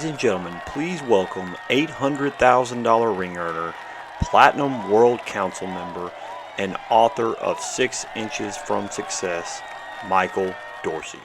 and gentlemen, please welcome $800,000 ring earner, Platinum World Council member, and author of 6 Inches from Success, Michael Dorsey.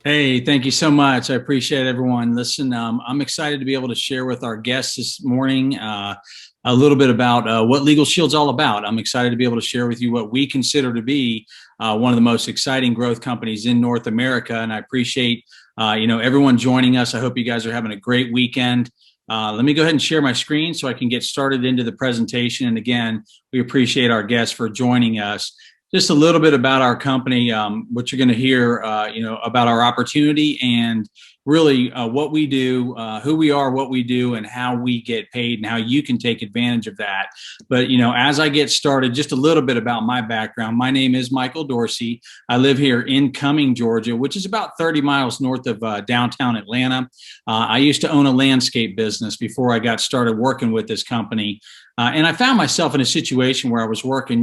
Hey, thank you so much. I appreciate everyone. Listen, I'm excited to be able to share with our guests this morning a little bit about what Legal Shield's all about. I'm excited to be able to share with you what we consider to be one of the most exciting growth companies in North America, and I appreciate everyone joining us. I hope you guys are having a great weekend. Let me go ahead and share my screen so I can get started into the presentation. And again, we appreciate our guests for joining us. Just a little bit about our company, what you're going to hear, about our opportunity and really what we do, who we are, what we do, and how we get paid and how you can take advantage of that. But, as I get started, just a little bit about my background. My name is Michael Dorsey. I live here in Cumming, Georgia, which is about 30 miles north of downtown Atlanta. I used to own a landscape business before I got started working with this company. And I found myself in a situation where I was working,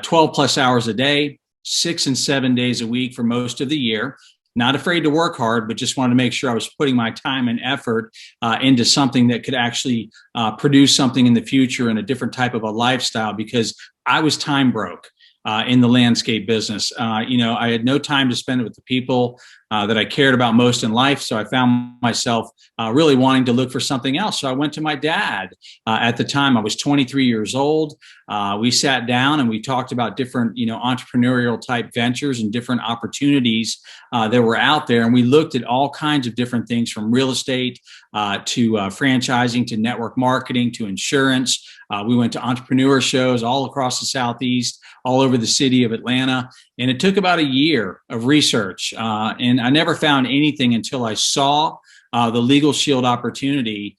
12 plus hours a day, 6 and 7 days a week for most of the year. Not afraid to work hard, but just wanted to make sure I was putting my time and effort into something that could actually produce something in the future and a different type of a lifestyle, because I was time broke in the landscape business. I had no time to spend with the people that I cared about most in life. So I found myself really wanting to look for something else. So I went to my dad. At the time, I was 23 years old. We sat down and we talked about different, entrepreneurial type ventures and different opportunities that were out there. And we looked at all kinds of different things, from real estate to franchising, to network marketing, to insurance. We went to entrepreneur shows all across the Southeast, all over the city of Atlanta. And it took about a year of research. And I never found anything until I saw the Legal Shield opportunity,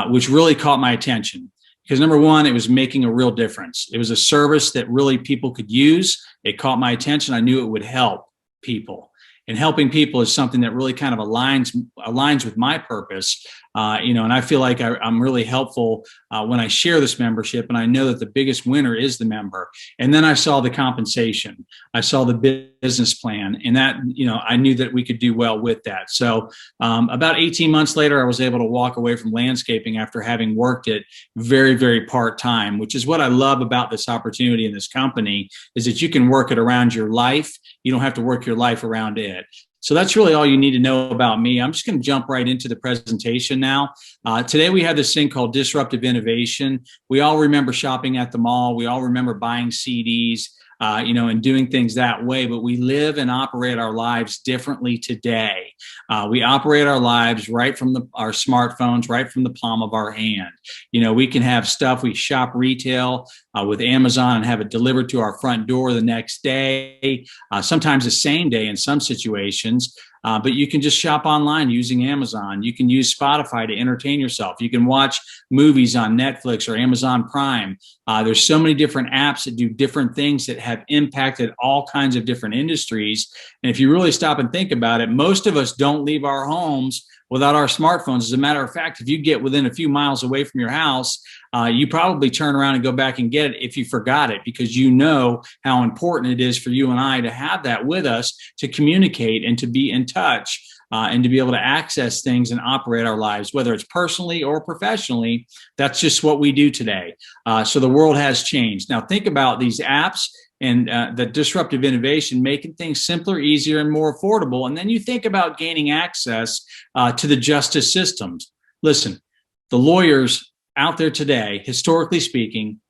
which really caught my attention. Because number one, it was making a real difference. It was a service that really people could use. It caught my attention. I knew it would help people. And helping people is something that really kind of aligns with my purpose. And I feel like I'm really helpful when I share this membership, and I know that the biggest winner is the member. And then I saw the compensation, I saw the business plan, and that, I knew that we could do well with that. So about 18 months later, I was able to walk away from landscaping after having worked it very, very part-time, which is what I love about this opportunity in this company, is that you can work it around your life. You don't have to work your life around it. So that's really all you need to know about me. I'm just going to jump right into the presentation now. Today we have this thing called disruptive innovation. We all remember shopping at the mall. We all remember buying CDs, and doing things that way. But we live and operate our lives differently today. We operate our lives right from our smartphones, right from the palm of our hand. We can have stuff. We shop retail with Amazon and have it delivered to our front door the next day, sometimes the same day in some situations. But you can just shop online using Amazon. You can use Spotify to entertain yourself. You can watch movies on Netflix or Amazon Prime. There's so many different apps that do different things that have impacted all kinds of different industries. And if you really stop and think about it, most of us don't leave our homes without our smartphones. As a matter of fact, if you get within a few miles away from your house, you probably turn around and go back and get it if you forgot it, because you know how important it is for you and I to have that with us, to communicate and to be in touch, and to be able to access things and operate our lives, whether it's personally or professionally. That's just what we do today. So the world has changed. Now think about these apps and the disruptive innovation, making things simpler, easier, and more affordable. And then you think about gaining access to the justice systems. Listen, the lawyers out there today, historically speaking,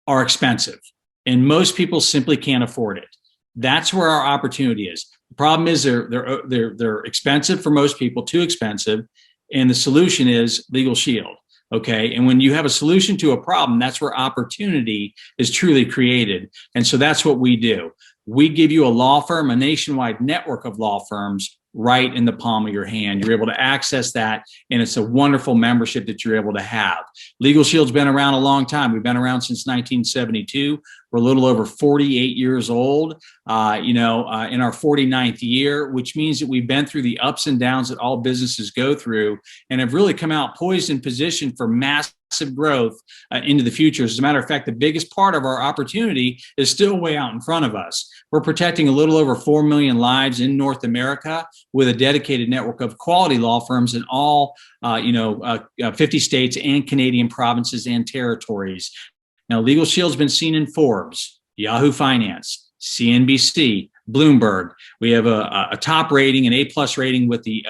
are expensive, and most people simply can't afford it. That's where our opportunity is. The problem is they're expensive for most people, too expensive, and the solution is Legal Shield. Okay. And when you have a solution to a problem, that's where opportunity is truly created. And so that's what we do. We give you a law firm, a nationwide network of law firms, right in the palm of your hand. You're able to access that, and it's a wonderful membership that you're able to have. Legal Shield's been around a long time. We've been around since 1972. We're a little over 48 years old, in our 49th year, which means that we've been through the ups and downs that all businesses go through, and have really come out poised and positioned for massive growth into the future. As a matter of fact, the biggest part of our opportunity is still way out in front of us. We're protecting a little over 4 million lives in North America with a dedicated network of quality law firms in all 50 states and Canadian provinces and territories. Now, Legal Shield's been seen in Forbes, Yahoo Finance, CNBC, Bloomberg. We have a top rating, an A+ rating with the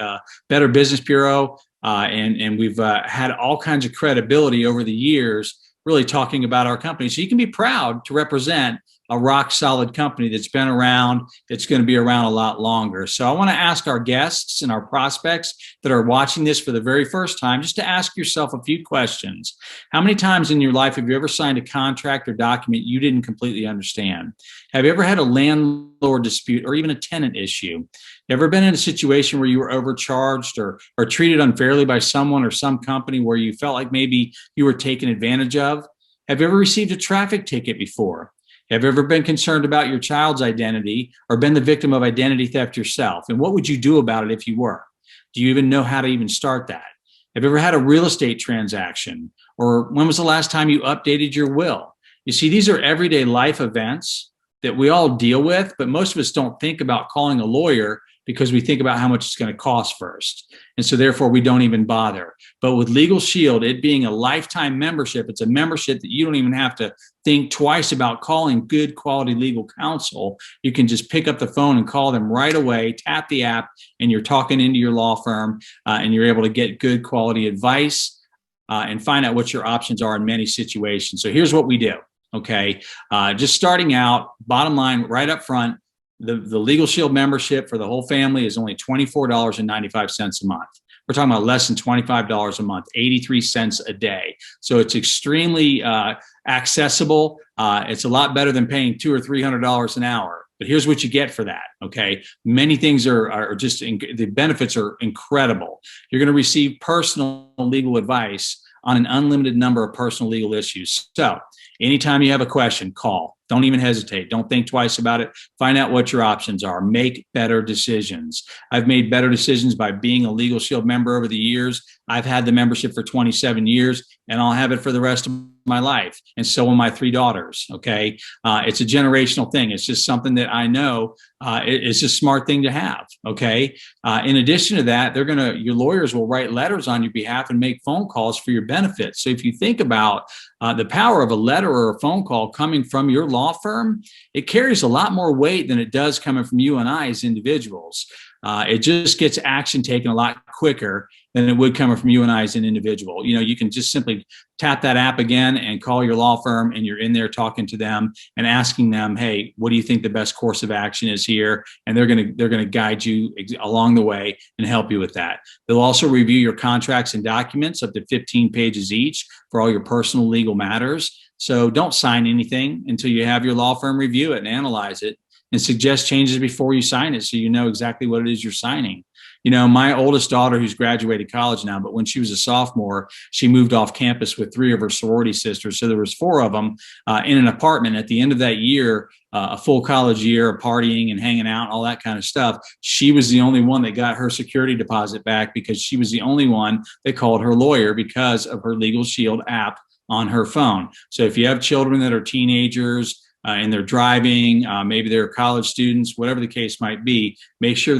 Better Business Bureau, and we've had all kinds of credibility over the years, really talking about our company. So you can be proud to represent a rock solid company that's been around. It's going to be around a lot longer. So I want to ask our guests and our prospects that are watching this for the very first time, just to ask yourself a few questions. How many times in your life have you ever signed a contract or document you didn't completely understand? Have you ever had a landlord dispute or even a tenant issue? Ever been in a situation where you were overcharged or treated unfairly by someone or some company where you felt like maybe you were taken advantage of? Have you ever received a traffic ticket before? Have you ever been concerned about your child's identity or been the victim of identity theft yourself? And what would you do about it if you were? Do you even know how to even start that? Have you ever had a real estate transaction? Or when was the last time you updated your will? You see, these are everyday life events that we all deal with, but most of us don't think about calling a lawyer because we think about how much it's going to cost first. And so therefore we don't even bother. But with Legal Shield, it being a lifetime membership, it's a membership that you don't even have to think twice about calling good quality legal counsel. You can just pick up the phone and call them right away, tap the app, and you're talking into your law firm, and you're able to get good quality advice and find out what your options are in many situations. So here's what we do. Okay. Just starting out, bottom line right up front, the Legal Shield membership for the whole family is only $24.95 a month. We're talking about less than $25 a month, 83 cents a day. So it's extremely accessible. It's a lot better than paying $200 or $300 an hour. But here's what you get for that. Okay. Many things are just, the benefits are incredible. You're going to receive personal legal advice on an unlimited number of personal legal issues. So anytime you have a question, call. Don't even hesitate. Don't think twice about it. Find out what your options are. Make better decisions. I've made better decisions by being a Legal Shield member over the years. I've had the membership for 27 years, and I'll have it for the rest of my life. And so will my 3 daughters. Okay. It's a generational thing. It's just something that I know it's a smart thing to have. Okay. In addition to that, your lawyers will write letters on your behalf and make phone calls for your benefits. So if you think about the power of a letter or a phone call coming from your law firm, it carries a lot more weight than it does coming from you and I as individuals. It just gets action taken a lot quicker than it would coming from you and I as an individual. You can just simply tap that app again and call your law firm, and you're in there talking to them and asking them, hey, what do you think the best course of action is here? And they're going to guide you along the way and help you with that. They'll also review your contracts and documents, up to 15 pages each, for all your personal legal matters. So don't sign anything until you have your law firm review it and analyze it and suggest changes before you sign it, so you know exactly what it is you're signing. My oldest daughter, who's graduated college now, but when she was a sophomore, she moved off campus with 3 of her sorority sisters. So there was 4 of them in an apartment. At the end of that year, a full college year of partying and hanging out, all that kind of stuff, she was the only one that got her security deposit back, because she was the only one that called her lawyer because of her Legal Shield app on her phone. So if you have children that are teenagers, and they're driving, maybe they're college students, whatever the case might be, make sure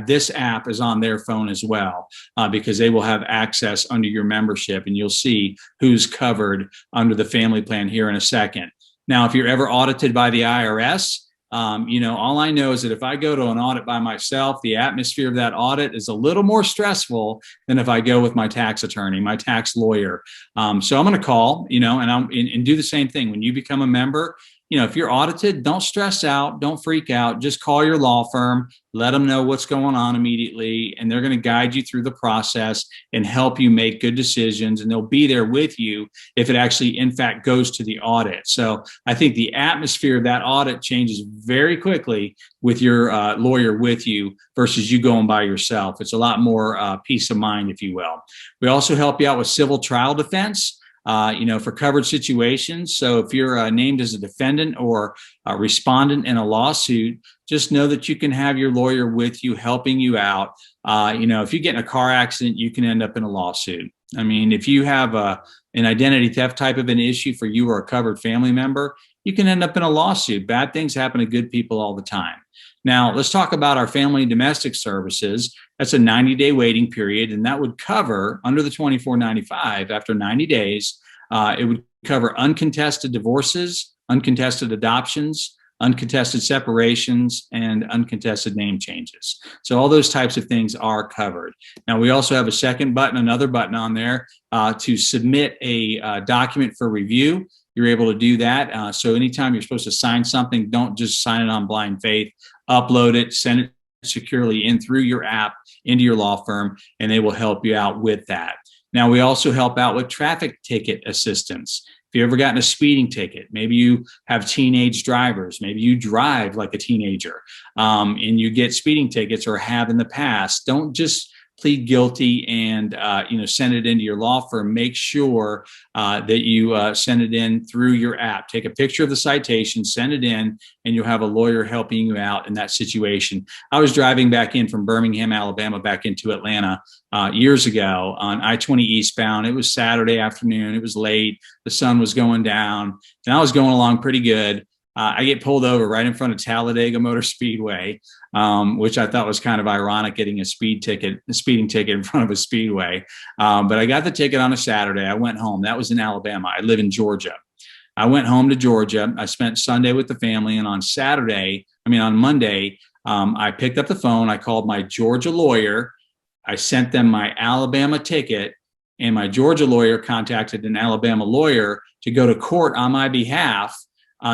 this app is on their phone as well, because they will have access under your membership, and you'll see who's covered under the family plan here in a second. Now, if you're ever audited by the IRS, all I know is that if I go to an audit by myself, the atmosphere of that audit is a little more stressful than if I go with my tax attorney, my tax lawyer. So I'm going to call, and do the same thing. When you become a member, if you're audited, don't stress out, don't freak out. Just call your law firm, let them know what's going on immediately, and they're going to guide you through the process and help you make good decisions. And they'll be there with you if it actually, in fact, goes to the audit. So I think the atmosphere of that audit changes very quickly with your lawyer with you versus you going by yourself. It's a lot more peace of mind, if you will. We also help you out with civil trial defense. For covered situations. So if you're named as a defendant or a respondent in a lawsuit, just know that you can have your lawyer with you, helping you out. If you get in a car accident, you can end up in a lawsuit. I mean, if you have a an identity theft type of an issue for you or a covered family member, you can end up in a lawsuit. Bad things happen to good people all the time. Now, let's talk about our family and domestic services. That's a 90-day waiting period, and that would cover, under the $24.95, after 90 days, it would cover uncontested divorces, uncontested adoptions, uncontested separations, and uncontested name changes. So all those types of things are covered. Now, we also have a second button, another button on there to submit a document for review. You're able to do that. So anytime you're supposed to sign something, don't just sign it on blind faith. Upload it, send it securely in through your app into your law firm, and they will help you out with that. Now, we also help out with traffic ticket assistance. If you've ever gotten a speeding ticket, maybe you have teenage drivers, maybe you drive like a teenager, and you get speeding tickets or have in the past, don't just plead guilty and send it into your law firm. Make sure that you send it in through your app. Take a picture of the citation, send it in, and you'll have a lawyer helping you out in that situation. I was driving back in from Birmingham, Alabama, back into Atlanta years ago on I-20 eastbound. It was Saturday afternoon. It was late. The sun was going down, and I was going along pretty good. I get pulled over right in front of Talladega Motor Speedway, which I thought was kind of ironic, getting a speeding ticket in front of a speedway. But I got the ticket on a Saturday. I went home. That was in Alabama. I live in Georgia. I went home to Georgia. I spent Sunday with the family. And on Monday, I picked up the phone. I called my Georgia lawyer. I sent them my Alabama ticket, and my Georgia lawyer contacted an Alabama lawyer to go to court on my behalf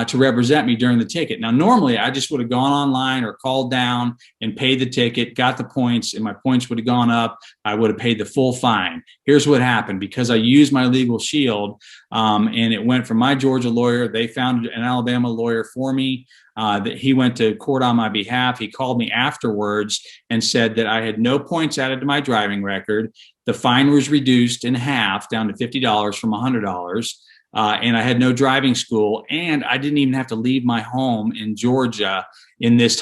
to represent me during the ticket. Now, normally I just would have gone online or called down and paid the ticket, got the points, and my points would have gone up. I would have paid the full fine. Here's what happened. Because I used my legal shield, and it went from my Georgia lawyer, they found an Alabama lawyer for me. That he went to court on my behalf. He called me afterwards and said that I had no points added to my driving record. The fine was reduced in half, down to $50 from $100. And I had no driving school, and I didn't even have to leave my home in Georgia in this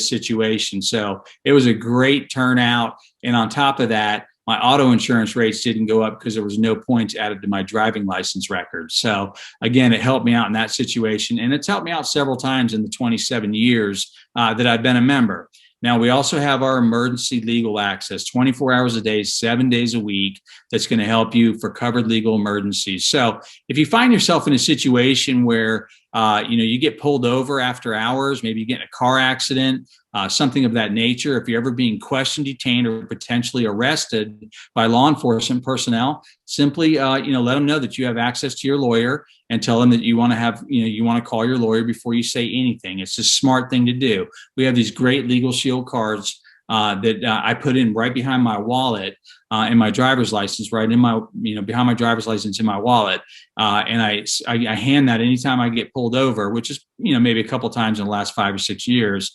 situation. So it was a great turnout. And on top of that, my auto insurance rates didn't go up because there was no points added to my driving license record. So again, it helped me out in that situation, and it's helped me out several times in the 27 years that I've been a member. Now, we also have our emergency legal access, 24 hours a day, 7 days a week, that's going to help you for covered legal emergencies. So if you find yourself in a situation where, you get pulled over after hours, maybe you get in a car accident, something of that nature, if you're ever being questioned, detained, or potentially arrested by law enforcement personnel, simply, let them know that you have access to your lawyer, and tell them that you want to call your lawyer before you say anything. It's a smart thing to do. We have these great Legal Shield cards that I put in right behind my wallet in my driver's license, right in my, behind my driver's license in my wallet. And I hand that anytime I get pulled over, which is, maybe a couple times in the last 5 or 6 years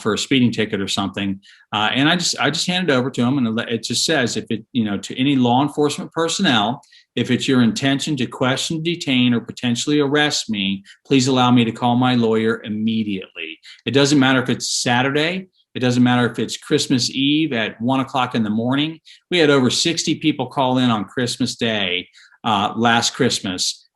for a speeding ticket or something. And I just hand it over to them, and it just says, if it, to any law enforcement personnel, if it's your intention to question, detain, or potentially arrest me, please allow me to call my lawyer immediately. It doesn't matter if it's Saturday. It doesn't matter if it's Christmas Eve at 1 o'clock in the morning. We had over 60 people call in on Christmas Day last Christmas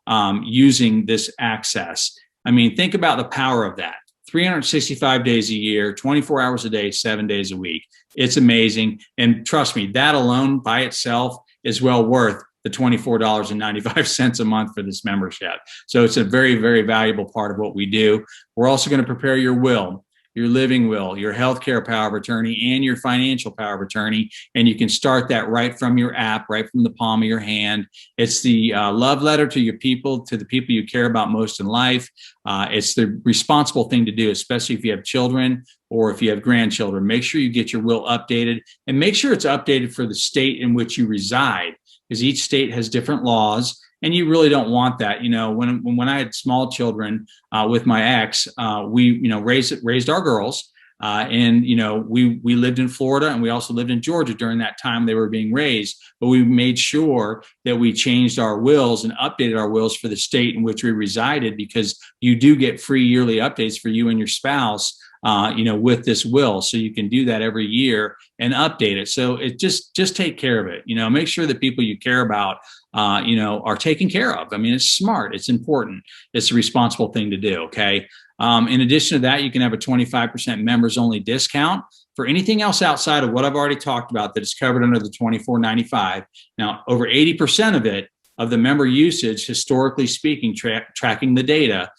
using this access. I mean, think about the power of that. 365 days a year, 24 hours a day, 7 days a week. It's amazing. And trust me, that alone by itself is well worth the $24.95 a month for this membership. So it's a very, very valuable part of what we do. We're also going to prepare your will, your living will, your healthcare power of attorney, and your financial power of attorney. And you can start that right from your app, right from the palm of your hand. It's the love letter to your people, to the people you care about most in life. It's the responsible thing to do, especially if you have children or if you have grandchildren. Make sure you get your will updated, and make sure it's updated for the state in which you reside, because each state has different laws. And you really don't want that. When I had small children with my ex, we raised our girls, and we lived in Florida, and we also lived in Georgia during that time they were being raised. But we made sure that we changed our wills and updated our wills for the state in which we resided, because you do get free yearly updates for you and your spouse, with this will. So you can do that every year and update it. So it just take care of it. Make sure that people you care about are taken care of. I mean, it's smart, it's important, it's a responsible thing to do. Okay. In addition to that, you can have a 25% members only discount for anything else outside of what I've already talked about that is covered under the $24.95. Now, over 80% of it, of the member usage, historically speaking, tracking the data,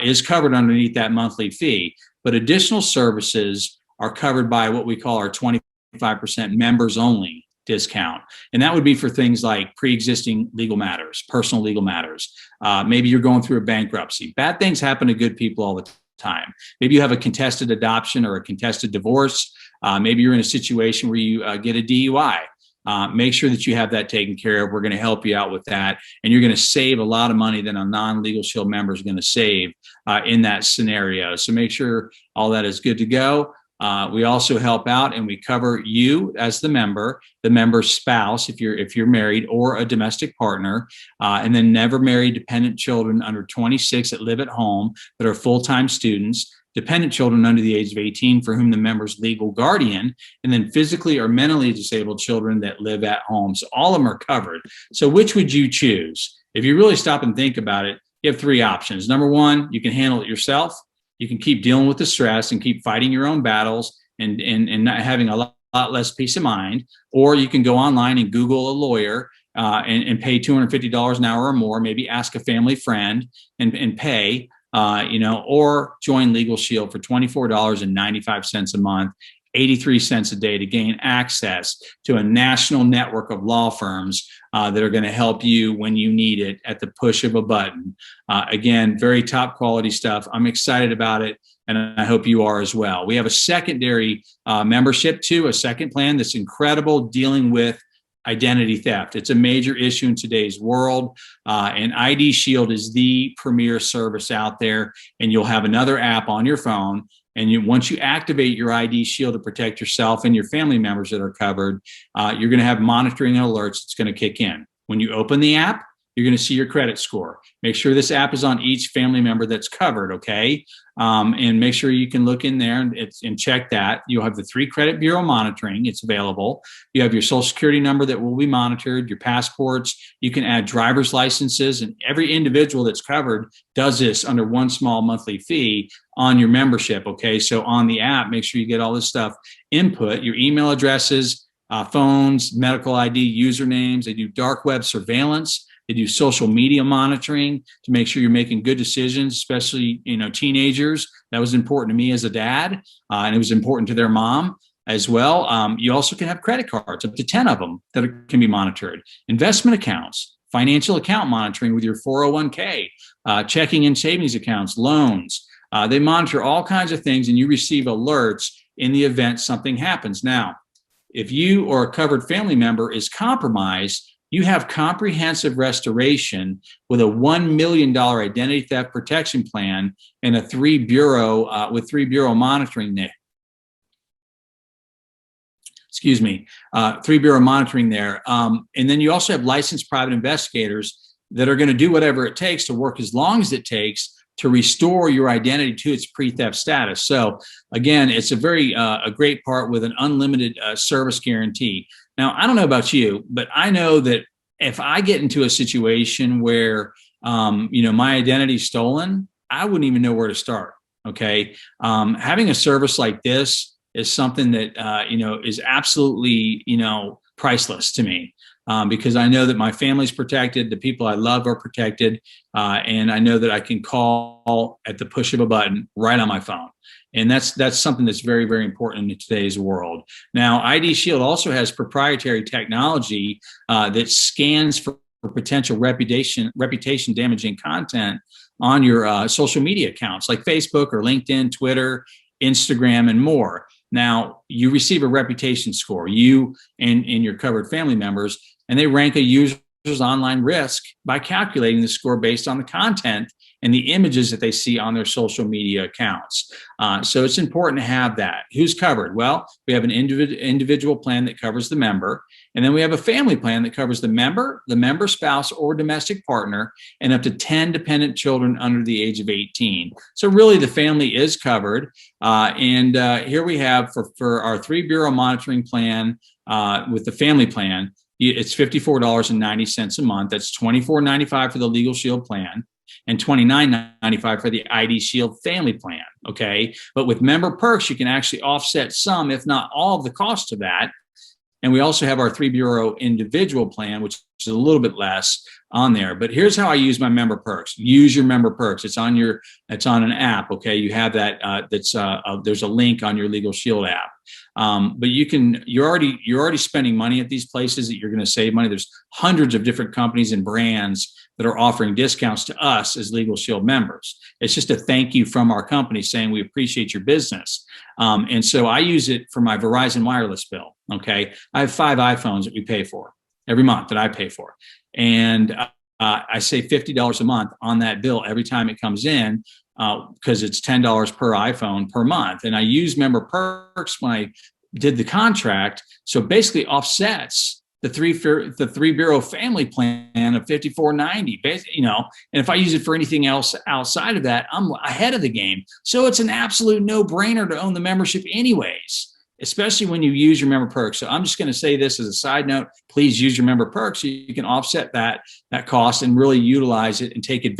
is covered underneath that monthly fee. But additional services are covered by what we call our 25% members only discount. And that would be for things like pre-existing legal matters, personal legal matters. Maybe you're going through a bankruptcy. Bad things happen to good people all the time. Maybe you have a contested adoption or a contested divorce. Maybe you're in a situation where you get a DUI. Make sure that you have that taken care of. We're going to help you out with that. And you're going to save a lot of money than a non-Legal Shield member is going to save in that scenario. So make sure all that is good to go. We also help out and we cover you as the member's spouse, if you're married, or a domestic partner, and then never married dependent children under 26 that live at home that are full-time students, dependent children under the age of 18 for whom the member's legal guardian, and then physically or mentally disabled children that live at home. So all of them are covered. So which would you choose? If you really stop and think about it, you have three options. Number one, you can handle it yourself. You can keep dealing with the stress and keep fighting your own battles and not having a lot less peace of mind. Or you can go online and Google a lawyer and pay $250 an hour or more, maybe ask a family friend and pay, or join Legal Shield for $24.95 a month, 83 cents a day to gain access to a national network of law firms that are going to help you when you need it at the push of a button. Again, very top quality stuff. I'm excited about it, and I hope you are as well. We have a secondary membership too, a second plan that's incredible, dealing with identity theft. It's a major issue in today's world, and ID Shield is the premier service out there, and you'll have another app on your phone. And once you activate your ID Shield to protect yourself and your family members that are covered, you're going to have monitoring and alerts that's going to kick in. When you open the app, you're going to see your credit score. Make sure this app is on each family member that's covered, okay? And make sure you can look in there and check that. You'll have the 3 credit bureau monitoring. It's available. You have your social security number that will be monitored, your passports. You can add driver's licenses, and every individual that's covered does this under one small monthly fee on your membership, okay? So on the app, make sure you get all this stuff input, your email addresses, phones, medical ID, usernames. They do dark web surveillance. They do social media monitoring to make sure you're making good decisions, especially, teenagers. That was important to me as a dad, and it was important to their mom as well. You also can have credit cards, up to 10 of them that can be monitored. Investment accounts, financial account monitoring with your 401k, checking and savings accounts, loans. They monitor all kinds of things, and you receive alerts in the event something happens. Now, if you or a covered family member is compromised, you have comprehensive restoration with a $1 million identity theft protection plan and a 3 bureau monitoring there. 3 bureau monitoring there. And then you also have licensed private investigators that are going to do whatever it takes to work as long as it takes to restore your identity to its pre-theft status. So again, it's a great part with an unlimited service guarantee. Now, I don't know about you, but I know that if I get into a situation where, my identity is stolen, I wouldn't even know where to start. Okay. Having a service like this is something that, is absolutely, priceless to me. Because I know that my family's protected, the people I love are protected, and I know that I can call at the push of a button right on my phone. And that's something that's very, very important in today's world. Now, ID Shield also has proprietary technology that scans for potential reputation damaging content on your social media accounts like Facebook or LinkedIn, Twitter, Instagram, and more. Now, you receive a reputation score, you and your covered family members, and they rank a user's online risk by calculating the score based on the content and the images that they see on their social media accounts. So it's important to have that. Who's covered? Well, we have an individual plan that covers the member, and then we have a family plan that covers the member spouse, or domestic partner, and up to 10 dependent children under the age of 18. So really the family is covered. And here we have for our 3 bureau monitoring plan with the family plan, It's $54.90 a month. That's $24.95 for the Legal Shield plan and $29.95 for the ID Shield family plan. Okay. But with member perks, you can actually offset some, if not all, of the cost of that. And we also have our 3-bureau individual plan, which is a little bit less on there. But here's how I use my member perks. Use your member perks. It's on an app. Okay. You have that, there's a link on your Legal Shield app. But you're already spending money at these places that you're going to save money. There's hundreds of different companies and brands that are offering discounts to us as Legal Shield members. It's just a thank you from our company saying we appreciate your business. And so I use it for my Verizon wireless bill. Okay. I have 5 iPhones that we pay for every month that I pay for. And I save $50 a month on that bill every time it comes in, because it's $10 per iPhone per month. And I use member perks when I did the contract. So basically offsets the 3-bureau family plan of $54.90, and if I use it for anything else outside of that, I'm ahead of the game. So it's an absolute no-brainer to own the membership anyways, especially when you use your member perks. So I'm just going to say this as a side note, please use your member perks so you can offset that cost and really utilize it and take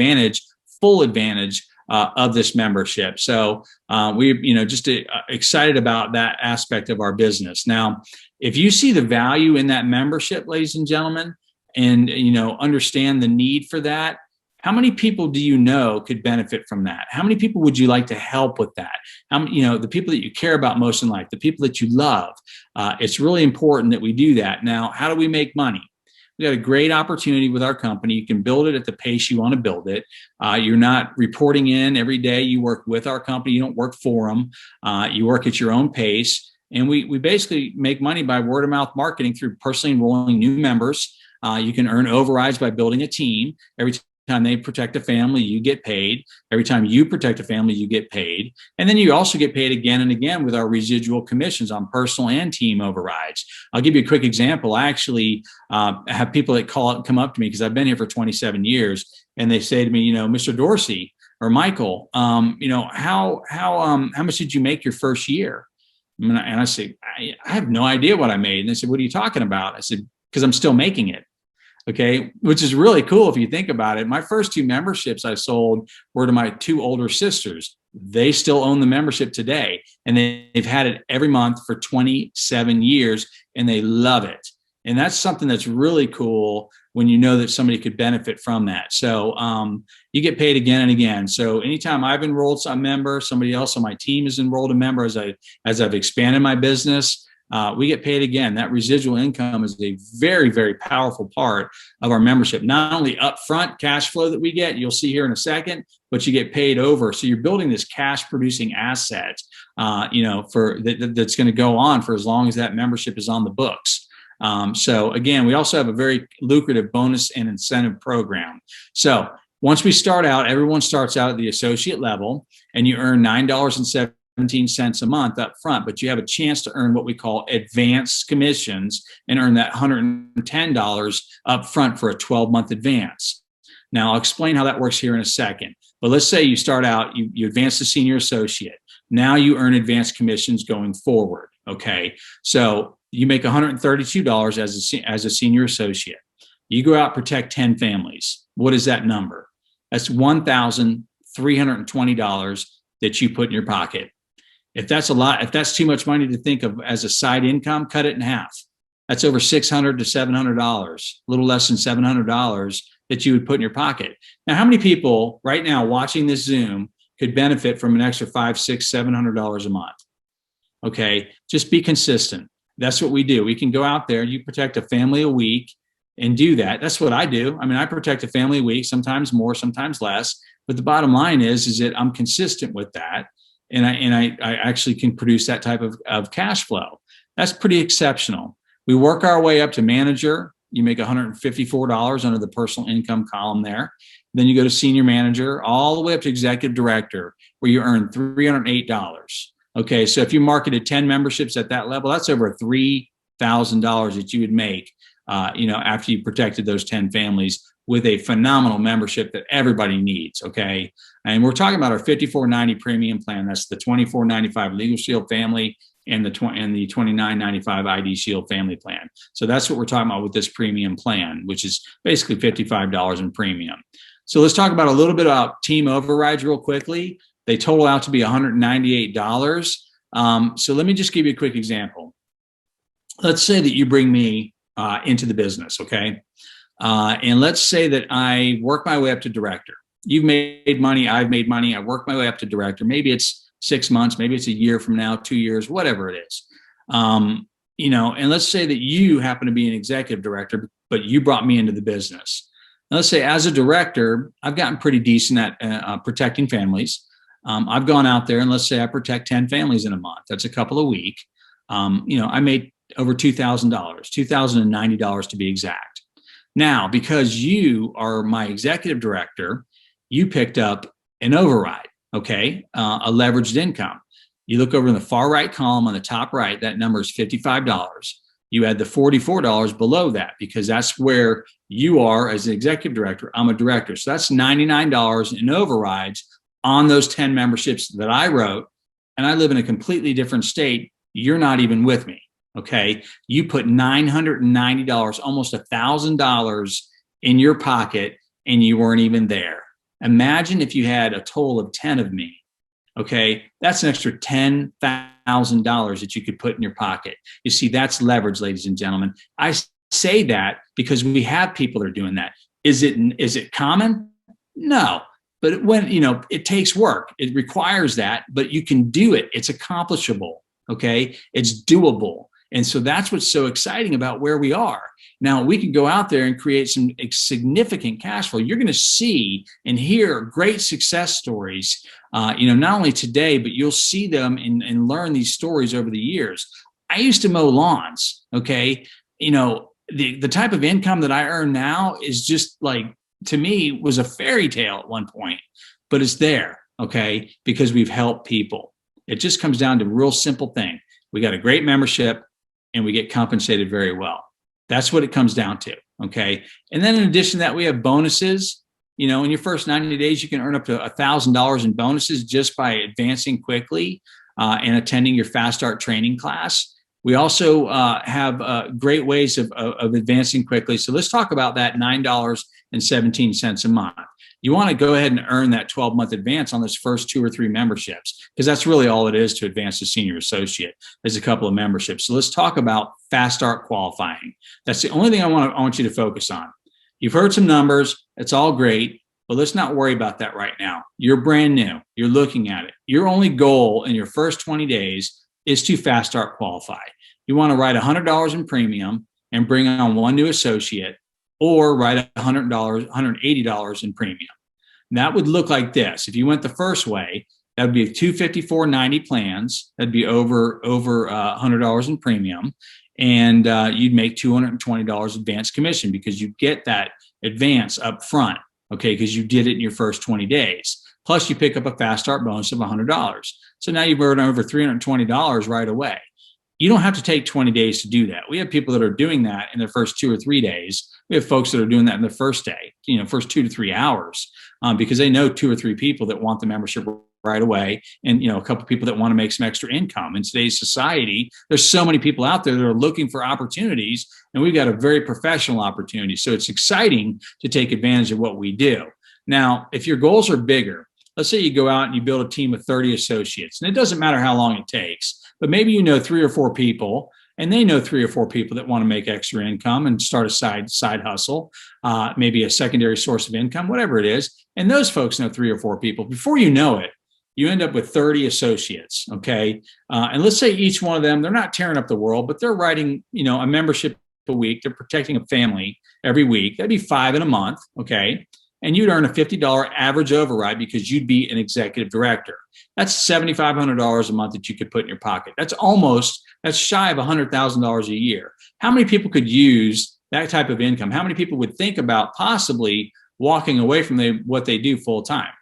full advantage of this membership. So we're just excited about that aspect of our business. Now, if you see the value in that membership, ladies and gentlemen, and understand the need for that, how many people do you know could benefit from that? How many people would you like to help with that? The people that you care about most in life, the people that you love. It's really important that we do that. Now, how do we make money? We got a great opportunity with our company. You can build it at the pace you want to build it. You're not reporting in every day. You work with our company. You don't work for them. You work at your own pace. And we basically make money by word of mouth marketing through personally enrolling new members. You can earn overrides by building a team. Every time they protect a family, you get paid. Every time you protect a family, you get paid. And then you also get paid again and again with our residual commissions on personal and team overrides. I'll give you a quick example. I actually have people that come up to me because I've been here for 27 years, and they say to me, Mr. Dorsey or Michael, how much did you make your first year? And I say, I have no idea what I made. And they said, what are you talking about? I said, because I'm still making it. Okay. Which is really cool if you think about it. My first 2 memberships I sold were to my 2 older sisters. They still own the membership today, and they've had it every month for 27 years, and they love it. And that's something that's really cool when you know that somebody could benefit from that. So you get paid again and again. So anytime I've enrolled a member, somebody else on my team has enrolled a member as I've expanded my business, we get paid again. That residual income is a very, very powerful part of our membership. Not only upfront cash flow that we get, you'll see here in a second, but you get paid over. So you're building this cash producing asset, that's going to go on for as long as that membership is on the books. So again, we also have a very lucrative bonus and incentive program. So once we start out, everyone starts out at the associate level, and you earn $9.17 a month up front, but you have a chance to earn what we call advanced commissions and earn that $110 up front for a 12-month advance. Now, I'll explain how that works here in a second. But let's say you start out, you advance to senior associate. Now you earn advanced commissions going forward. Okay. So you make $132 as a senior associate. You go out, protect 10 families. What is that number? That's $1,320 that you put in your pocket. If that's a lot, if that's too much money to think of as a side income, cut it in half. That's over $600 to $700, a little less than $700 that you would put in your pocket. Now, how many people right now watching this Zoom could benefit from an extra $500, $600, $700 a month? Okay, just be consistent. That's what we do. We can go out there, you protect a family a week and do that. That's what I do. I mean, I protect a family a week, sometimes more, sometimes less. But the bottom line is that I'm consistent with that. And I actually can produce that type of cash flow. That's pretty exceptional. We work our way up to manager. You make $154 under the personal income column there. Then you go to senior manager, all the way up to executive director, where you earn $308. Okay, so if you marketed 10 memberships at that level, that's over $3,000 that you would make after you protected those 10 families with a phenomenal membership that everybody needs. Okay. And we're talking about our 5490 premium plan. That's the 2495 Legal Shield family and the 2995 ID Shield family plan. So that's what we're talking about with this premium plan, which is basically $55 in premium. So let's talk about a little bit about team overrides real quickly. They total out to be $198. So let me just give you a quick example. Let's say that you bring me into the business, okay? And let's say that I work my way up to director. You've made money, I've made money, I work my way up to director. Maybe it's 6 months, maybe it's a year from now, 2 years, whatever it is. And let's say that you happen to be an executive director, but you brought me into the business. Now, let's say as a director, I've gotten pretty decent at protecting families. I've gone out there and let's say I protect 10 families in a month. That's a couple a week. I made over $2,000, $2,090 to be exact. Now, because you are my executive director, you picked up an override, okay, a leveraged income. You look over in the far right column on the top right, that number is $55. You add the $44 below that because that's where you are as an executive director. I'm a director. So that's $99 in overrides on those 10 memberships that I wrote. And I live in a completely different state. You're not even with me. Okay. You put $990, almost $1,000 in your pocket and you weren't even there. Imagine if you had a total of 10 of me. Okay. That's an extra $10,000 that you could put in your pocket. You see, that's leverage, ladies and gentlemen. I say that because we have people that are doing that. Is it common? No. But when, it takes work, it requires that, but you can do it. It's accomplishable. Okay. It's doable. And so that's what's so exciting about where we are. Now, we can go out there and create some significant cash flow. You're going to see and hear great success stories, not only today, but you'll see them and learn these stories over the years. I used to mow lawns. Okay. The type of income that I earn now is just like, to me, was a fairy tale at one point, but it's there. Okay. Because we've helped people. It just comes down to a real simple thing. We got a great membership and we get compensated very well. That's what it comes down to. Okay. And then in addition to that, we have bonuses. In your first 90 days, you can earn up to $1,000 in bonuses just by advancing quickly and attending your Fast Start training class. We also have great ways of advancing quickly. So let's talk about that $9.17 a month. You want to go ahead and earn that 12-month advance on those first 2 or 3 memberships, because that's really all it is to advance to senior associate. There's a couple of memberships. So let's talk about Fast Start qualifying. That's the only thing I want you to focus on. You've heard some numbers. It's all great, but let's not worry about that right now. You're brand new. You're looking at it. Your only goal in your first 20 days is to Fast Start qualify. You want to write $100 in premium and bring on 1 new associate, or write $180 in premium. And that would look like this. If you went the first way, that would be 254.90 plans. That'd be over $100 in premium, and you'd make $220 advance commission because you get that advance up front. Okay, because you did it in your first 20 days. Plus, you pick up a Fast Start bonus of $100. So now you've earned over $320 right away. You don't have to take 20 days to do that. We have people that are doing that in their first 2 or 3 days. We have folks that are doing that in the first day, first 2 to 3 hours, because they know 2 or 3 people that want the membership right away, and a couple of people that want to make some extra income. In today's society, there's so many people out there that are looking for opportunities, and we've got a very professional opportunity. So it's exciting to take advantage of what we do. Now, if your goals are bigger, let's say you go out and you build a team of 30 associates, and it doesn't matter how long it takes, but maybe 3 or 4 people, and they know 3 or 4 people that want to make extra income and start a side hustle, maybe a secondary source of income, whatever it is. And those folks know 3 or 4 people. Before you know it, you end up with 30 associates. Okay. And let's say each one of them, they're not tearing up the world, but they're writing, a membership a week. They're protecting a family every week. That'd be 5 in a month. Okay. And you'd earn a $50 average override because you'd be an executive director. That's $7,500 a month that you could put in your pocket. That's shy of $100,000 a year. How many people could use that type of income? How many people would think about possibly walking away from what they do full time?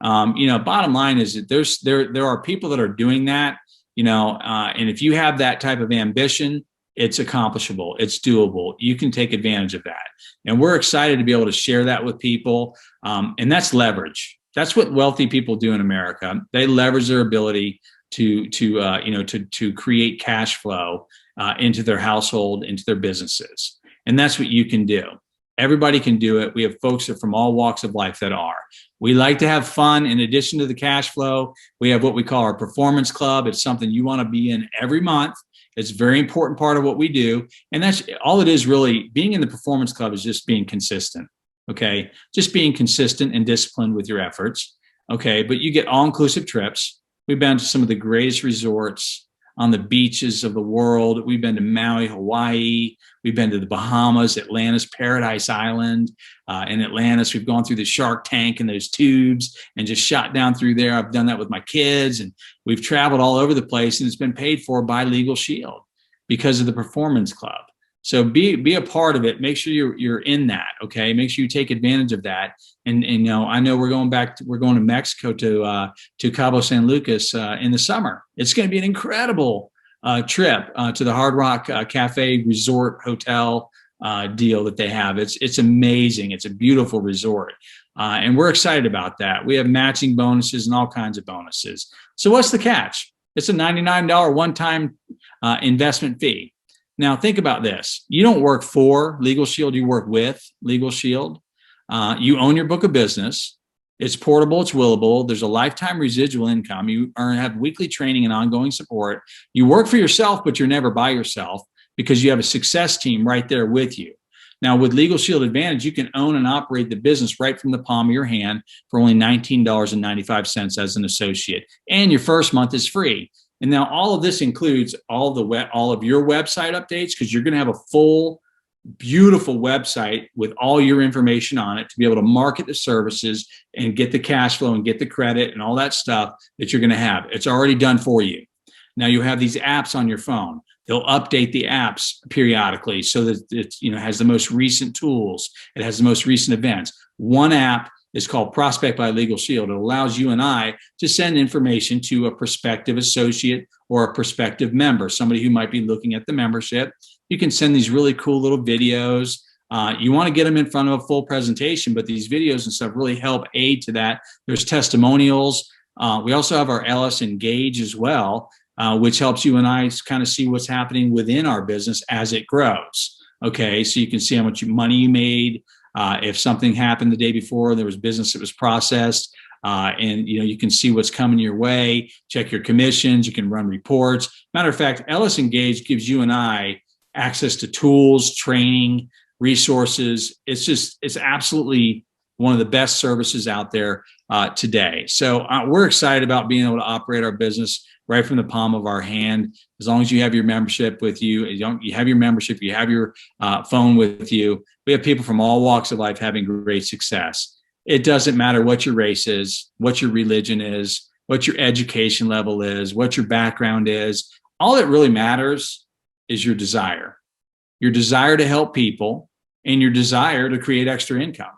Bottom line is that there are people that are doing that, and if you have that type of ambition, It's accomplishable. It's doable. You can take advantage of that. And we're excited to be able to share that with people. And that's leverage. That's what wealthy people do in America. They leverage their ability to create cash flow into their household, into their businesses. And that's what you can do. Everybody can do it. We have folks that from all walks of life that are. We like to have fun. In addition to the cash flow, we have what we call our performance club. It's something you want to be in every month. It's a very important part of what we do. And that's all it is really. Being in the performance club is just being consistent. Okay. Just being consistent and disciplined with your efforts. Okay. But you get all-inclusive trips. We've been to some of the greatest resorts on the beaches of the world. We've been to Maui, Hawaii. We've been to the Bahamas, Atlantis, Paradise Island. In Atlantis, we've gone through the shark tank and those tubes and just shot down through there. I've done that with my kids, and we've traveled all over the place, and it's been paid for by Legal Shield because of the Performance Club. So be a part of it. Make sure you're in that. Okay. Make sure you take advantage of that. And I know we're going to Mexico to Cabo San Lucas in the summer. It's going to be an incredible trip to the Hard Rock Cafe Resort Hotel deal that they have. It's amazing. It's a beautiful resort. And we're excited about that. We have matching bonuses and all kinds of bonuses. So what's the catch? It's a $99 one-time investment fee. Now, think about this. You don't work for Legal Shield. You work with Legal Shield. You own your book of business. It's portable. It's willable. There's a lifetime residual income. You have weekly training and ongoing support. You work for yourself, but you're never by yourself because you have a success team right there with you. Now, with Legal Shield Advantage, you can own and operate the business right from the palm of your hand for only $19.95 as an associate. And your first month is free. And now all of this includes all of your website updates, because you're going to have a full, beautiful website with all your information on it to be able to market the services and get the cash flow and get the credit and all that stuff that you're going to have. It's already done for you. Now you have these apps on your phone. They'll update the apps periodically so that it has the most recent tools. It has the most recent events. One app is called Prospect by Legal Shield. It allows you and I to send information to a prospective associate or a prospective member, somebody who might be looking at the membership. You can send these really cool little videos. You want to get them in front of a full presentation, but these videos and stuff really help aid to that. There's testimonials. We also have our Ellis Engage as well, which helps you and I kind of see what's happening within our business as it grows. Okay, so you can see how much money you made. If something happened the day before, there was business that was processed, and you can see what's coming your way, check your commissions, you can run reports. Matter of fact, Ellis Engage gives you and I access to tools, training, resources. It's absolutely one of the best services out there today. So we're excited about being able to operate our business right from the palm of our hand. As long as you have your membership with you, you have your membership, you have your phone with you. We have people from all walks of life having great success. It doesn't matter what your race is, what your religion is, what your education level is, what your background is. All that really matters is your desire to help people and your desire to create extra income.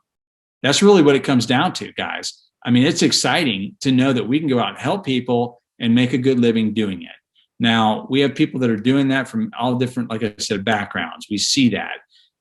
That's really what it comes down to, guys. I mean, it's exciting to know that we can go out and help people and make a good living doing it. Now, we have people that are doing that from all different, like I said, backgrounds. We see that.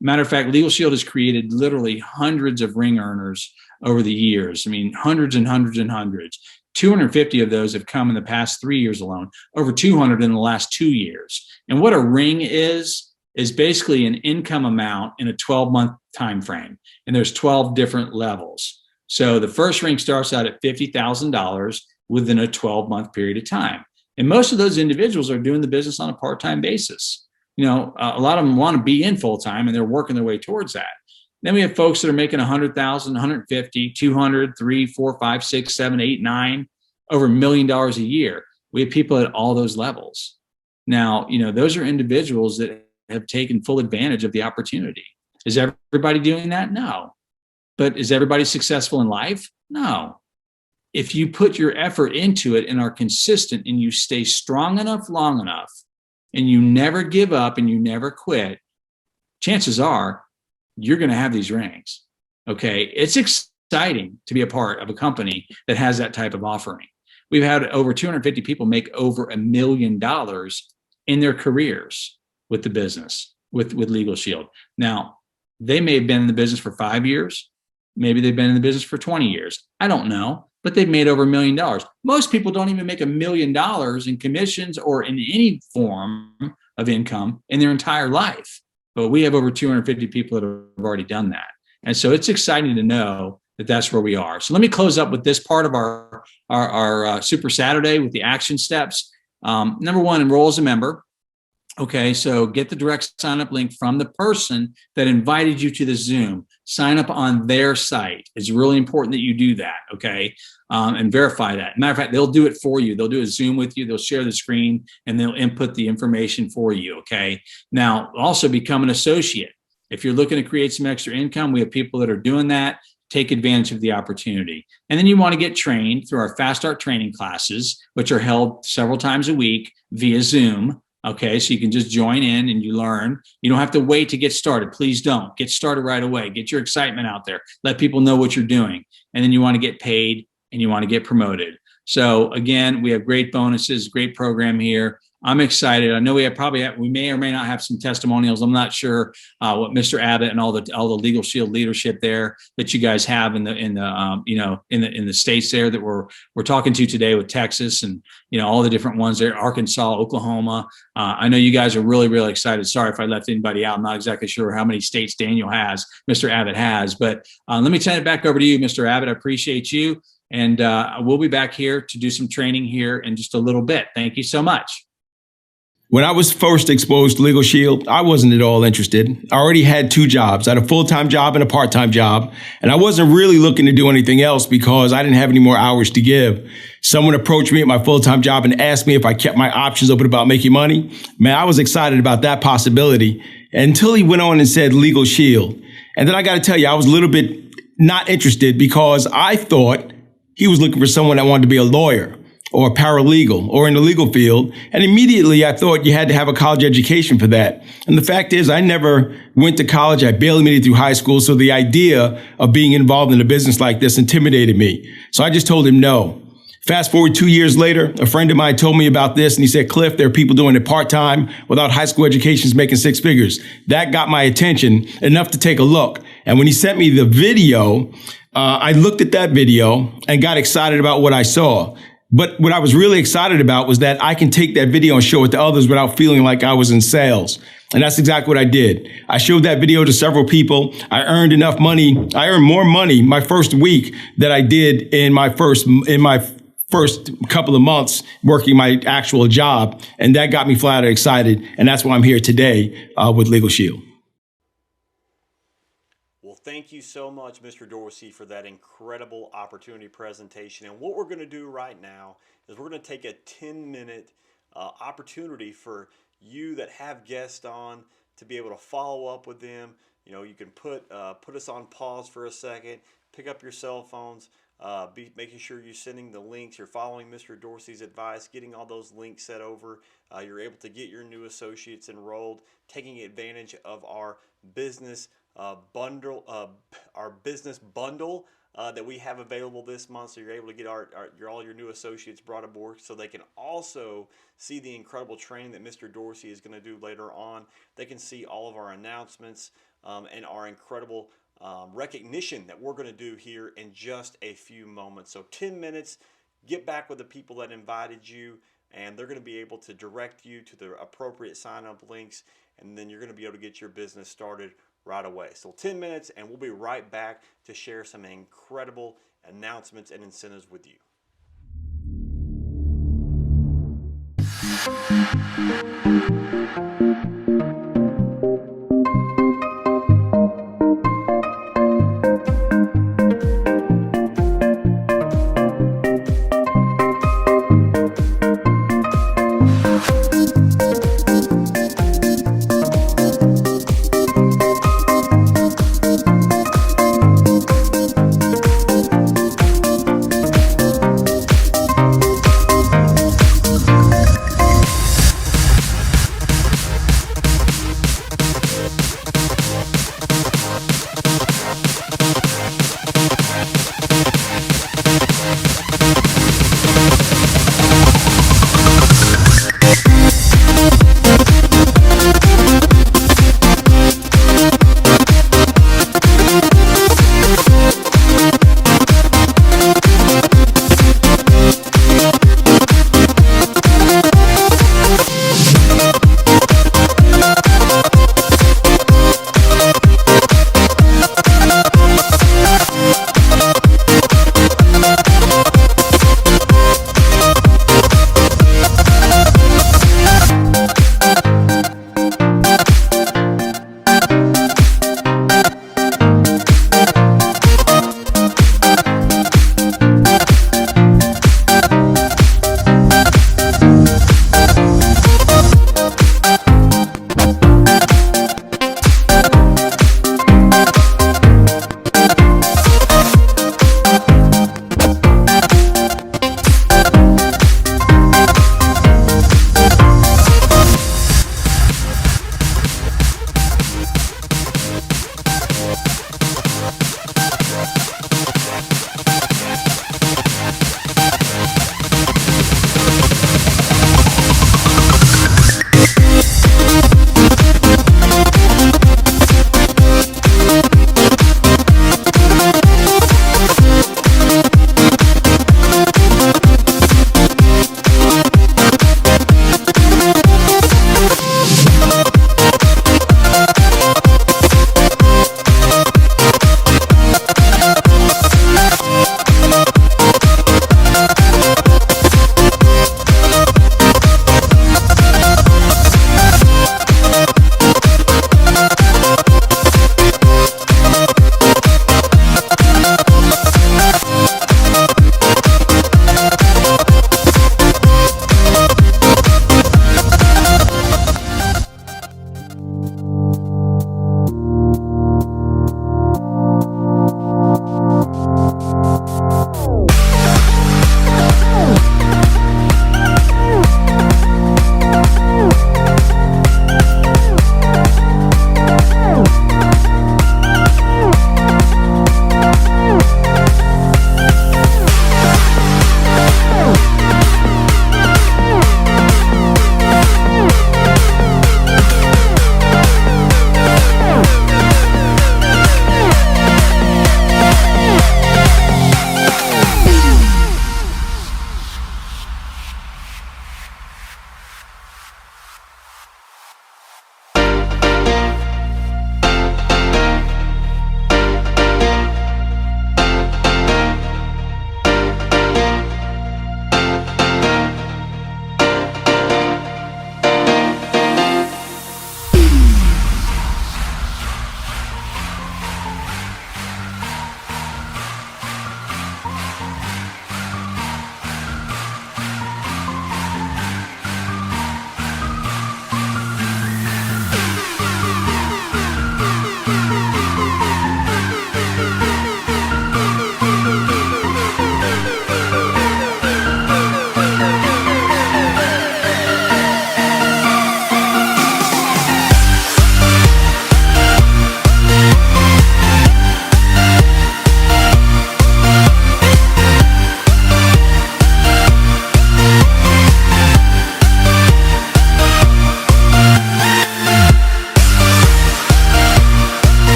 Matter of fact, Legal Shield has created literally hundreds of ring earners over the years. I mean, hundreds and hundreds and hundreds. 250 of those have come in the past 3 years alone, over 200 in the last 2 years. And what a ring is basically an income amount in a 12-month time frame. And there's 12 different levels. So the first ring starts out at $50,000 within a 12-month period of time. And most of those individuals are doing the business on a part-time basis. A lot of them want to be in full-time and they're working their way towards that. Then we have folks that are making 100,000, 150, 200, 3, 4, 5, 6, 7, 8, 9, over $1 million a year. We have people at all those levels. Now, those are individuals that have taken full advantage of the opportunity. Is everybody doing that? No. But is everybody successful in life? No. If you put your effort into it and are consistent and you stay strong enough, long enough, and you never give up and you never quit, chances are you're going to have these rings. Okay. It's exciting to be a part of a company that has that type of offering. We've had over 250 people make over $1 million in their careers. with the business, with Legal Shield. Now, they may have been in the business for 5 years. Maybe they've been in the business for 20 years. I don't know, but they've made over $1 million. Most people don't even make $1 million in commissions or in any form of income in their entire life. But we have over 250 people that have already done that. And so it's exciting to know that that's where we are. So let me close up with this part of our Super Saturday with the action steps. Number one, enroll as a member. Okay, so get the direct sign up link from the person that invited you to the Zoom. Sign up on their site. It's really important that you do that, okay? And verify that. Matter of fact, they'll do it for you. They'll do a Zoom with you. They'll share the screen and they'll input the information for you, okay? Now, also become an associate. If you're looking to create some extra income, we have people that are doing that. Take advantage of the opportunity. And then you want to get trained through our Fast Start training classes, which are held several times a week via Zoom. Okay, so you can just join in and you learn. You don't have to wait to get started. Please don't. Get started right away. Get your excitement out there. Let people know what you're doing. And then you want to get paid and you want to get promoted. So again, we have great bonuses, great program here. I'm excited. I know we may or may not have some testimonials. I'm not sure what Mr. Abbott and all the Legal Shield leadership there that you guys have in the states there that we're talking to today with Texas and all the different ones there, Arkansas, Oklahoma. I know you guys are really, really excited. Sorry if I left anybody out. I'm not exactly sure how many states Daniel has, Mr. Abbott has, but let me turn it back over to you, Mr. Abbott. I appreciate you. And we'll be back here to do some training here in just a little bit. Thank you so much. When I was first exposed to Legal Shield, I wasn't at all interested. I already had 2 jobs. I had a full-time job and a part-time job. And I wasn't really looking to do anything else because I didn't have any more hours to give. Someone approached me at my full-time job and asked me if I kept my options open about making money. Man, I was excited about that possibility until he went on and said Legal Shield. And then I got to tell you, I was a little bit not interested because I thought he was looking for someone that wanted to be a lawyer or a paralegal or in the legal field. And immediately I thought you had to have a college education for that. And the fact is I never went to college. I barely made it through high school. So the idea of being involved in a business like this intimidated me. So I just told him no. Fast forward 2 years later, a friend of mine told me about this and he said, Cliff, there are people doing it part-time without high school educations making 6 figures. That got my attention enough to take a look. And when he sent me the video, I looked at that video and got excited about what I saw. But what I was really excited about was that I can take that video and show it to others without feeling like I was in sales. And that's exactly what I did. I showed that video to several people. I earned enough money. I earned more money my first week than I did in my first couple of months working my actual job. And that got me flat out excited. And that's why I'm here today with Legal Shield. Thank you so much, Mr. Dorsey, for that incredible opportunity presentation. And what we're going to do right now is we're going to take a 10-minute opportunity for you that have guests on to be able to follow up with them. You can put us on pause for a second, pick up your cell phones, making sure you're sending the links, you're following Mr. Dorsey's advice, getting all those links set over. You're able to get your new associates enrolled, taking advantage of our business bundle, our business bundle that we have available this month. So you're able to get all your new associates brought aboard so they can also see the incredible training that Mr. Dorsey is going to do later on. They can see all of our announcements and our incredible recognition that we're going to do here in just a few moments. So 10 minutes, get back with the people that invited you, and they're going to be able to direct you to the appropriate sign-up links, and then you're going to be able to get your business started right away. So 10 minutes, and we'll be right back to share some incredible announcements and incentives with you.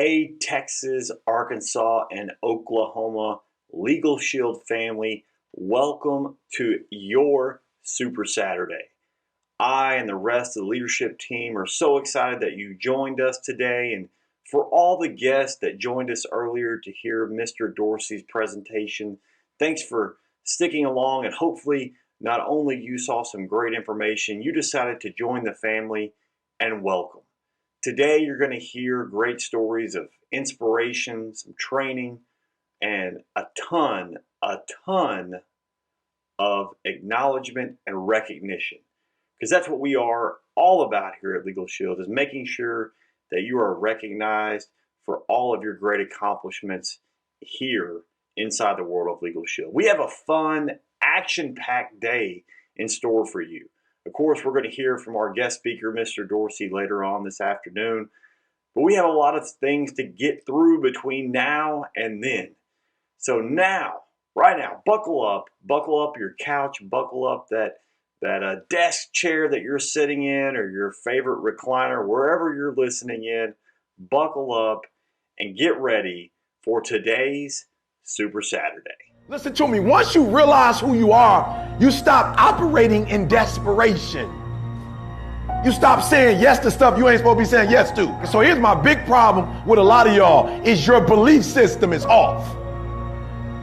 Hey, Texas, Arkansas, and Oklahoma Legal Shield family, welcome to your Super Saturday. I and the rest of the leadership team are so excited that you joined us today, and for all the guests that joined us earlier to hear Mr. Dorsey's presentation, thanks for sticking along, and hopefully not only you saw some great information, you decided to join the family, and welcome. Today you're going to hear great stories of inspiration, some training, and a ton of acknowledgement and recognition. Because that's what we are all about here at Legal Shield, is making sure that you are recognized for all of your great accomplishments here inside the world of Legal Shield. We have a fun, action-packed day in store for you. Of course, we're going to hear from our guest speaker, Mr. Dorsey, later on this afternoon. But we have a lot of things to get through between now and then. So now, right now, buckle up your couch, buckle up that desk chair that you're sitting in, or your favorite recliner, wherever you're listening in. Buckle up and get ready for today's Super Saturday. Listen to me. Once you realize who you are, you stop operating in desperation. You stop saying yes to stuff you ain't supposed to be saying yes to. So here's my big problem with a lot of y'all, is your belief system is off.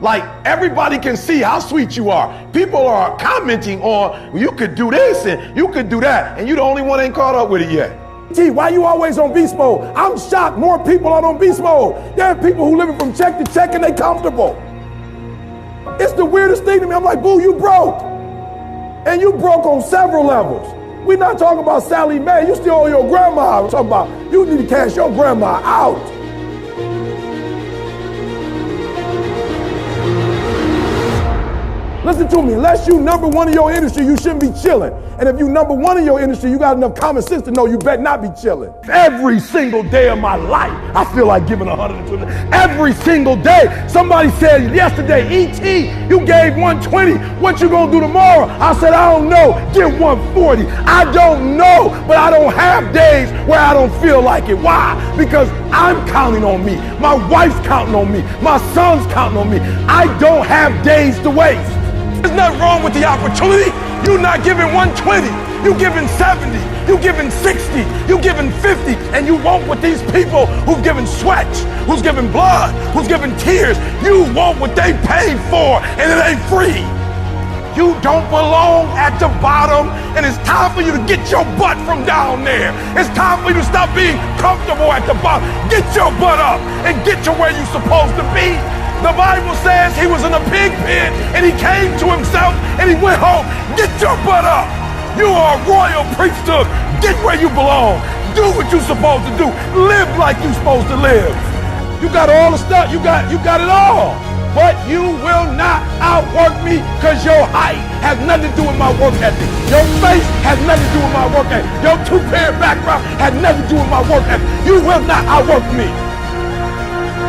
Like, everybody can see how sweet you are. People are commenting on, well, you could do this and you could do that, and you the only one ain't caught up with it yet. Gee, why you always on beast mode? I'm shocked more people are on beast mode. There are people who living from check to check and they comfortable. It's the weirdest thing to me. I'm like, boo, you broke. And you broke on several levels. We're not talking about Sally Mae. You still owe your grandma. We're talking about you need to cash your grandma out. Listen to me, unless you number one in your industry, you shouldn't be chilling. And if you number one in your industry, you got enough common sense to know you better not be chilling. Every single day of my life, I feel like giving 120. Every single day. Somebody said yesterday, E.T., you gave 120. What you gonna do tomorrow? I said, I don't know. Give 140. I don't know, but I don't have days where I don't feel like it. Why? Because I'm counting on me. My wife's counting on me. My son's counting on me. I don't have days to waste. There's nothing wrong with the opportunity. You're not giving 120. You're giving 70. You're giving 60. You're giving 50. And you want what these people who've given sweat, who's given blood, who's given tears, you want what they paid for, and it ain't free. You don't belong at the bottom, and it's time for you to get your butt from down there. It's time for you to stop being comfortable at the bottom. Get your butt up and get to where you're supposed to be. The Bible says he was in a pig pen and he came to himself and he went home. Get your butt up. You are a royal priesthood. Get where you belong. Do what you're supposed to do. Live like you're supposed to live. You got all the stuff. You got it all. But you will not outwork me, because your height has nothing to do with my work ethic. Your face has nothing to do with my work ethic. Your two-parent background has nothing to do with my work ethic. You will not outwork me.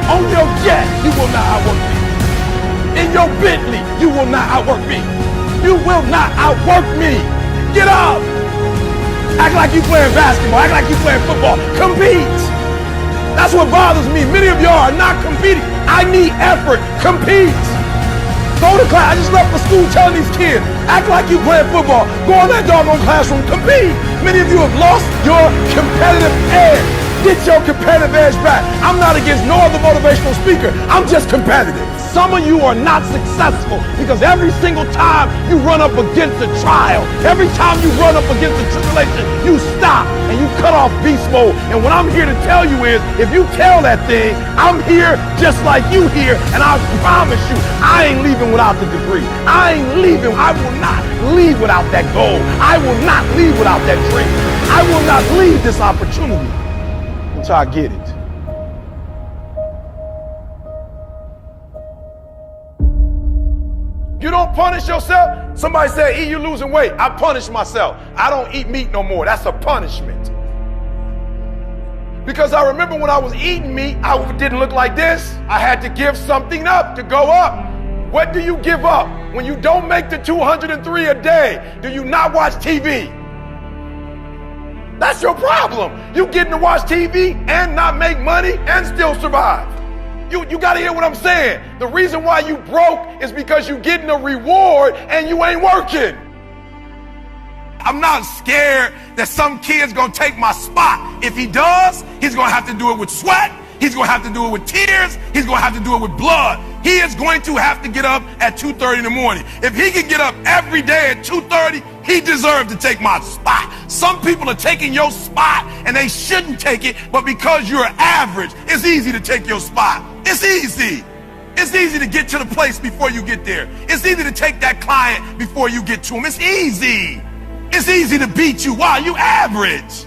On your jet, you will not outwork me. In your Bentley, you will not outwork me. You will not outwork me. Get up. Act like you playing basketball. Act like you playing football. Compete. That's what bothers me. Many of y'all are not competing. I need effort. Compete. Go to class. I just left the school telling these kids, act like you playing football. Go in that doggone classroom. Compete. Many of you have lost your competitive edge. Get your competitive edge back. I'm not against no other motivational speaker. I'm just competitive. Some of you are not successful because every single time you run up against a trial, every time you run up against a tribulation, you stop and you cut off beast mode. And what I'm here to tell you is, if you tell that thing, I'm here just like you here, and I promise you, I ain't leaving without the degree. I ain't leaving. I will not leave without that goal. I will not leave without that dream. I will not leave this opportunity until I get it. You don't punish yourself. Somebody said, E, you losing weight. I punish myself. I don't eat meat no more. That's a punishment. Because I remember when I was eating meat, I didn't look like this. I had to give something up to go up. What do you give up? When you don't make the 203 a day, do you not watch TV? That's your problem. You getting to watch TV and not make money and still survive. You gotta hear what I'm saying. The reason why you broke is because you getting a reward and you ain't working. I'm not scared that some kid's gonna take my spot. If he does, he's gonna have to do it with sweat. He's gonna have to do it with tears. He's gonna have to do it with blood. He is going to have to get up at 2:30 in the morning. If he can get up every day at 2:30, he deserves to take my spot. Some people are taking your spot and they shouldn't take it, but because you're average, it's easy to take your spot. It's easy. It's easy to get to the place before you get there. It's easy to take that client before you get to him. It's easy. It's easy to beat you. Why? You average.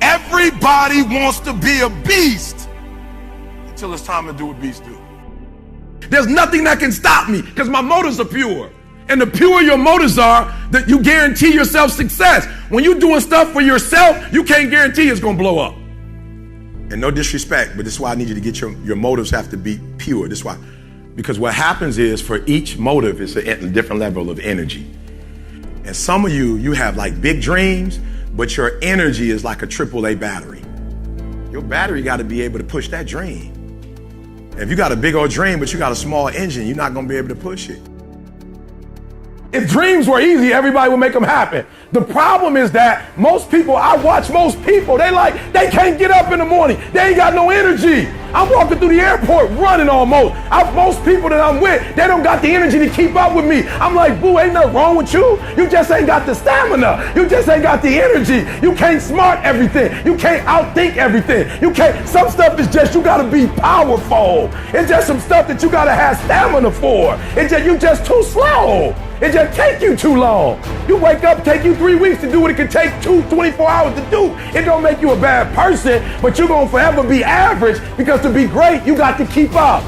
Everybody wants to be a beast until it's time to do what beasts do. There's nothing that can stop me because my motives are pure. And the purer your motives are, that you guarantee yourself success. When you're doing stuff for yourself, you can't guarantee it's going to blow up. And no disrespect, but this is why I need you to get your motives have to be pure. This is why. Because what happens is for each motive, it's a different level of energy. And some of you have like big dreams, but your energy is like a AAA battery. Your battery got to be able to push that dream. If you got a big old dream, but you got a small engine, you're not going to be able to push it. If dreams were easy, everybody would make them happen. The problem is that I watch most people, they can't get up in the morning. They ain't got no energy. I'm walking through the airport running almost. Most people that I'm with, they don't got the energy to keep up with me. I'm like, boo, ain't nothing wrong with you. You just ain't got the stamina. You just ain't got the energy. You can't smart everything. You can't outthink everything. Some stuff is just, you gotta be powerful. It's just some stuff that you gotta have stamina for. You just too slow. It just take you too long. You wake up, take you 3 weeks to do what it can take 24 hours to do. It don't make you a bad person, but you're gonna forever be average because to be great, you got to keep up.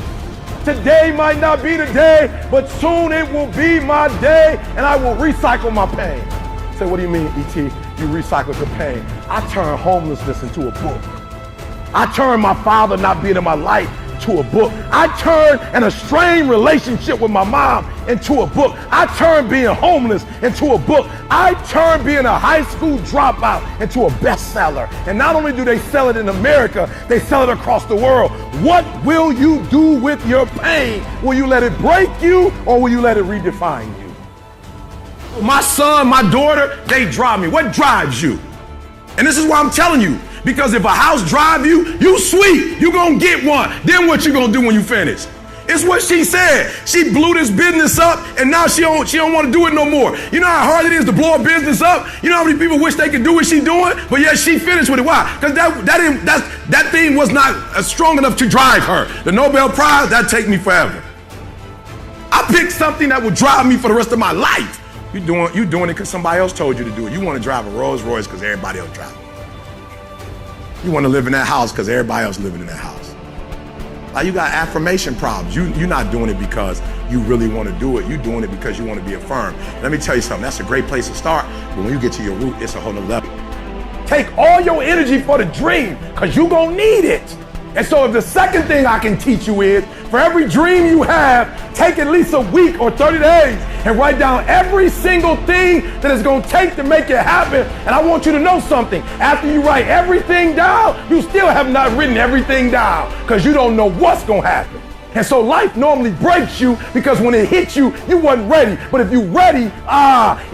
Today might not be the day, but soon it will be my day and I will recycle my pain. Say, what do you mean, E.T.? You recycled your pain. I turned homelessness into a book. I turned my father not being in my life to a book. I turned an estranged relationship with my mom into a book. I turned being homeless into a book. I turned being a high school dropout into a bestseller. And not only do they sell it in America, they sell it across the world. What will you do with your pain? Will you let it break you or will you let it redefine you? My son, my daughter, they drive me. What drives you? And this is why I'm telling you. Because if a house drive you, you sweet, you gonna get one. Then what you gonna do when you finish? It's what she said. She blew this business up and now she don't want to do it no more. You know how hard it is to blow a business up? You know how many people wish they could do what she doing? But yet she finished with it. Why? Because that thing was not strong enough to drive her. The Nobel Prize, that'd take me forever. I picked something that would drive me for the rest of my life. You doing it because somebody else told you to do it. You want to drive a Rolls Royce because everybody else drives it. You want to live in that house because everybody else living in that house. Like you got affirmation problems. You're not doing it because you really want to do it. You're doing it because you want to be affirmed. Let me tell you something. That's a great place to start. But when you get to your root, it's a whole nother level. Take all your energy for the dream because you're going to need it. And so if the second thing I can teach you is, for every dream you have, take at least a week or 30 days and write down every single thing that it's going to take to make it happen. And I want you to know something. After you write everything down, you still have not written everything down because you don't know what's going to happen. And so life normally breaks you because when it hits you, you wasn't ready. But if you ready,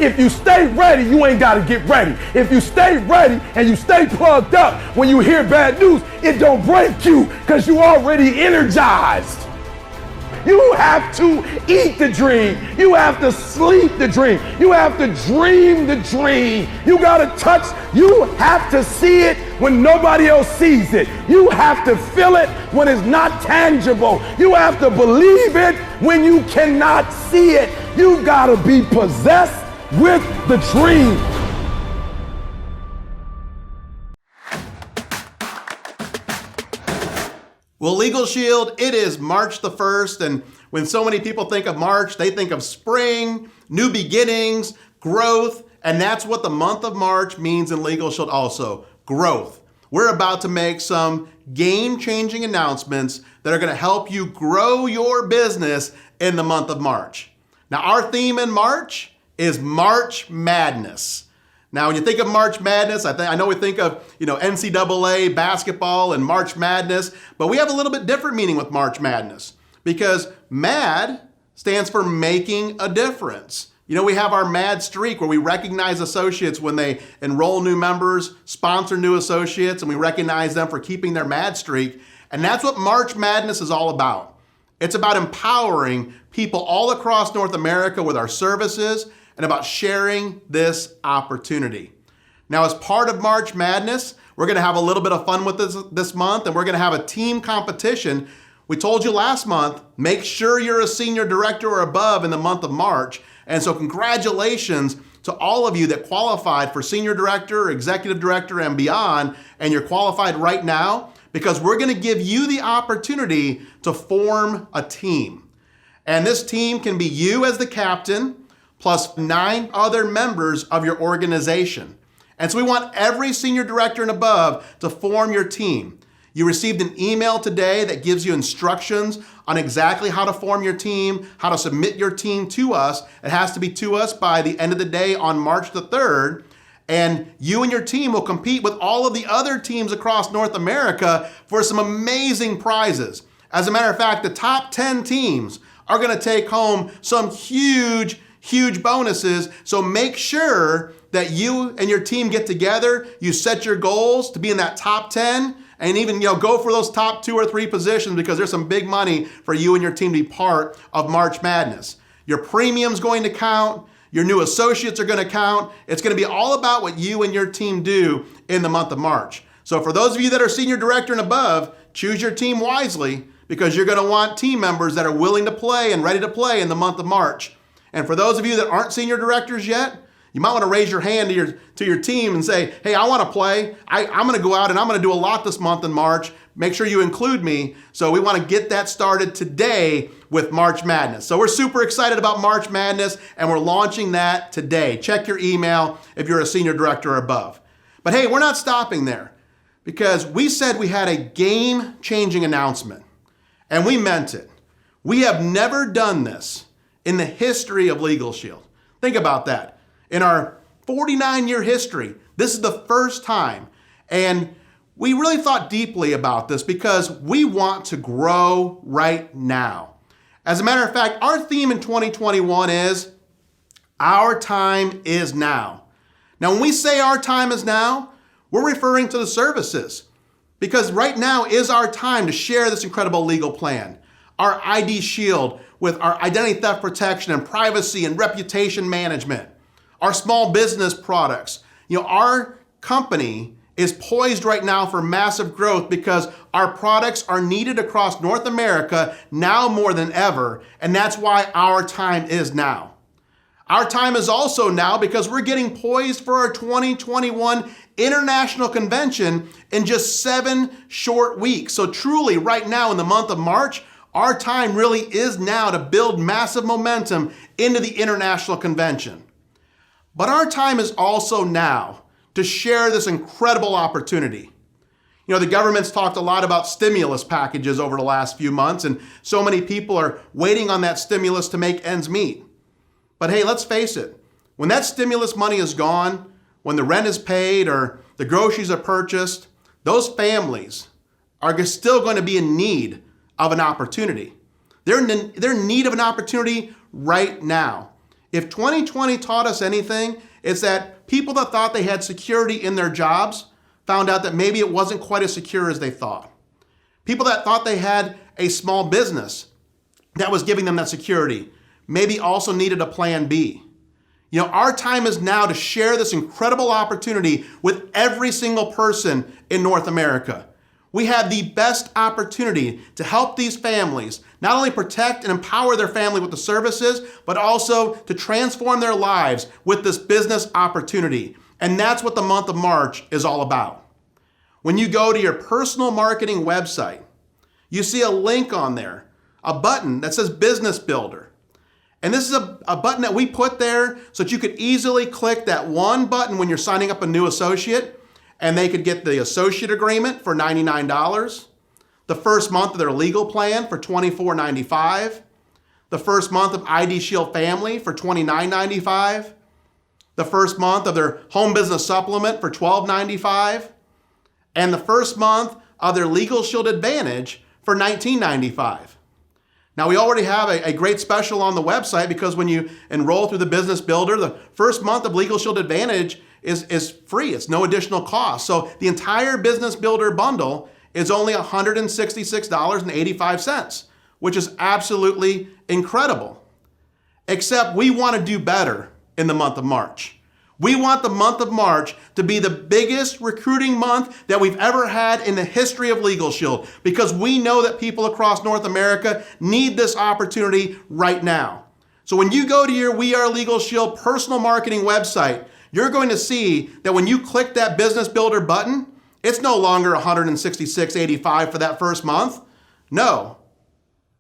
if you stay ready, you ain't got to get ready. If you stay ready and you stay plugged up, when you hear bad news, it don't break you because you already energized. You have to eat the dream. You have to sleep the dream. You have to dream the dream. You got to touch. You have to see it when nobody else sees it. You have to feel it when it's not tangible. You have to believe it when you cannot see it. You got to be possessed with the dream. Well, Legal Shield, it is March the 1st, and when so many people think of March, they think of spring, new beginnings, growth, and that's what the month of March means in Legal Shield also, growth. We're about to make some game-changing announcements that are going to help you grow your business in the month of March. Now, our theme in March is March Madness. Now, when you think of March Madness, I know we think of, NCAA basketball and March Madness, but we have a little bit different meaning with March Madness because MAD stands for making a difference. We have our MAD streak where we recognize associates when they enroll new members, sponsor new associates, and we recognize them for keeping their MAD streak. And that's what March Madness is all about. It's about empowering people all across North America with our services and about sharing this opportunity. Now, as part of March Madness, we're going to have a little bit of fun with this month, and we're going to have a team competition. We told you last month, make sure you're a senior director or above in the month of March. And so congratulations to all of you that qualified for senior director, executive director, and beyond, and you're qualified right now because we're going to give you the opportunity to form a team. And this team can be you as the captain plus 9 other members of your organization. And so we want every senior director and above to form your team. You received an email today that gives you instructions on exactly how to form your team, how to submit your team to us. It has to be to us by the end of the day on March the 3rd. And you and your team will compete with all of the other teams across North America for some amazing prizes. As a matter of fact, the top 10 teams are going to take home some huge bonuses. So make sure that you and your team get together, you set your goals to be in that top 10, and even go for those top 2 or 3 positions because there's some big money for you and your team to be part of March Madness. Your premium's going to count. Your new associates are going to count. It's going to be all about what you and your team do in the month of March. So for those of you that are senior director and above, choose your team wisely because you're going to want team members that are willing to play and ready to play in the month of March. And for those of you that aren't senior directors yet, you might want to raise your hand to your team and say, hey, I want to play. I'm going to go out and I'm going to do a lot this month in March. Make sure you include me. So we want to get that started today with March Madness. So we're super excited about March Madness and we're launching that today. Check your email if you're a senior director or above. But hey, we're not stopping there because we said we had a game-changing announcement and we meant it. We have never done this in the history of Legal Shield. Think about that. In our 49-year history, this is the first time. And we really thought deeply about this because we want to grow right now. As a matter of fact, our theme in 2021 is Our Time Is Now. Now, when we say our time is now, we're referring to the services because right now is our time to share this incredible legal plan. Our ID Shield with our identity theft protection and privacy and reputation management. Our small business products. Our company is poised right now for massive growth because our products are needed across North America now more than ever, and that's why our time is now. Our time is also now because we're getting poised for our 2021 International Convention in just 7 short weeks. So truly, right now in the month of March, our time really is now to build massive momentum into the International Convention. But our time is also now to share this incredible opportunity. The government's talked a lot about stimulus packages over the last few months, and so many people are waiting on that stimulus to make ends meet. But hey, let's face it, when that stimulus money is gone, when the rent is paid or the groceries are purchased, those families are still going to be in need of an opportunity. They're in need of an opportunity right now. If 2020 taught us anything, it's that people that thought they had security in their jobs found out that maybe it wasn't quite as secure as they thought. People that thought they had a small business that was giving them that security maybe also needed a plan B. Our time is now to share this incredible opportunity with every single person in North America. We have the best opportunity to help these families not only protect and empower their family with the services, but also to transform their lives with this business opportunity. And that's what the month of March is all about. When you go to your personal marketing website, you see a link on there, a button that says Business Builder. And this is a button that we put there so that you could easily click that one button when you're signing up a new associate, and they could get the associate agreement for $99, the first month of their legal plan for $24.95, the first month of ID Shield Family for $29.95, the first month of their home business supplement for $12.95, and the first month of their Legal Shield Advantage for $19.95. Now, we already have a great special on the website, because when you enroll through the Business Builder, the first month of Legal Shield Advantage is free. It's no additional cost. So the entire Business Builder bundle is only $166.85, which is absolutely incredible. Except we want to do better in the month of March. We want the month of March to be the biggest recruiting month that we've ever had in the history of Legal Shield, because we know that people across North America need this opportunity right now. So when you go to your We Are Legal Shield personal marketing website, you're going to see that when you click that Business Builder button, it's no longer $166.85 for that first month. No.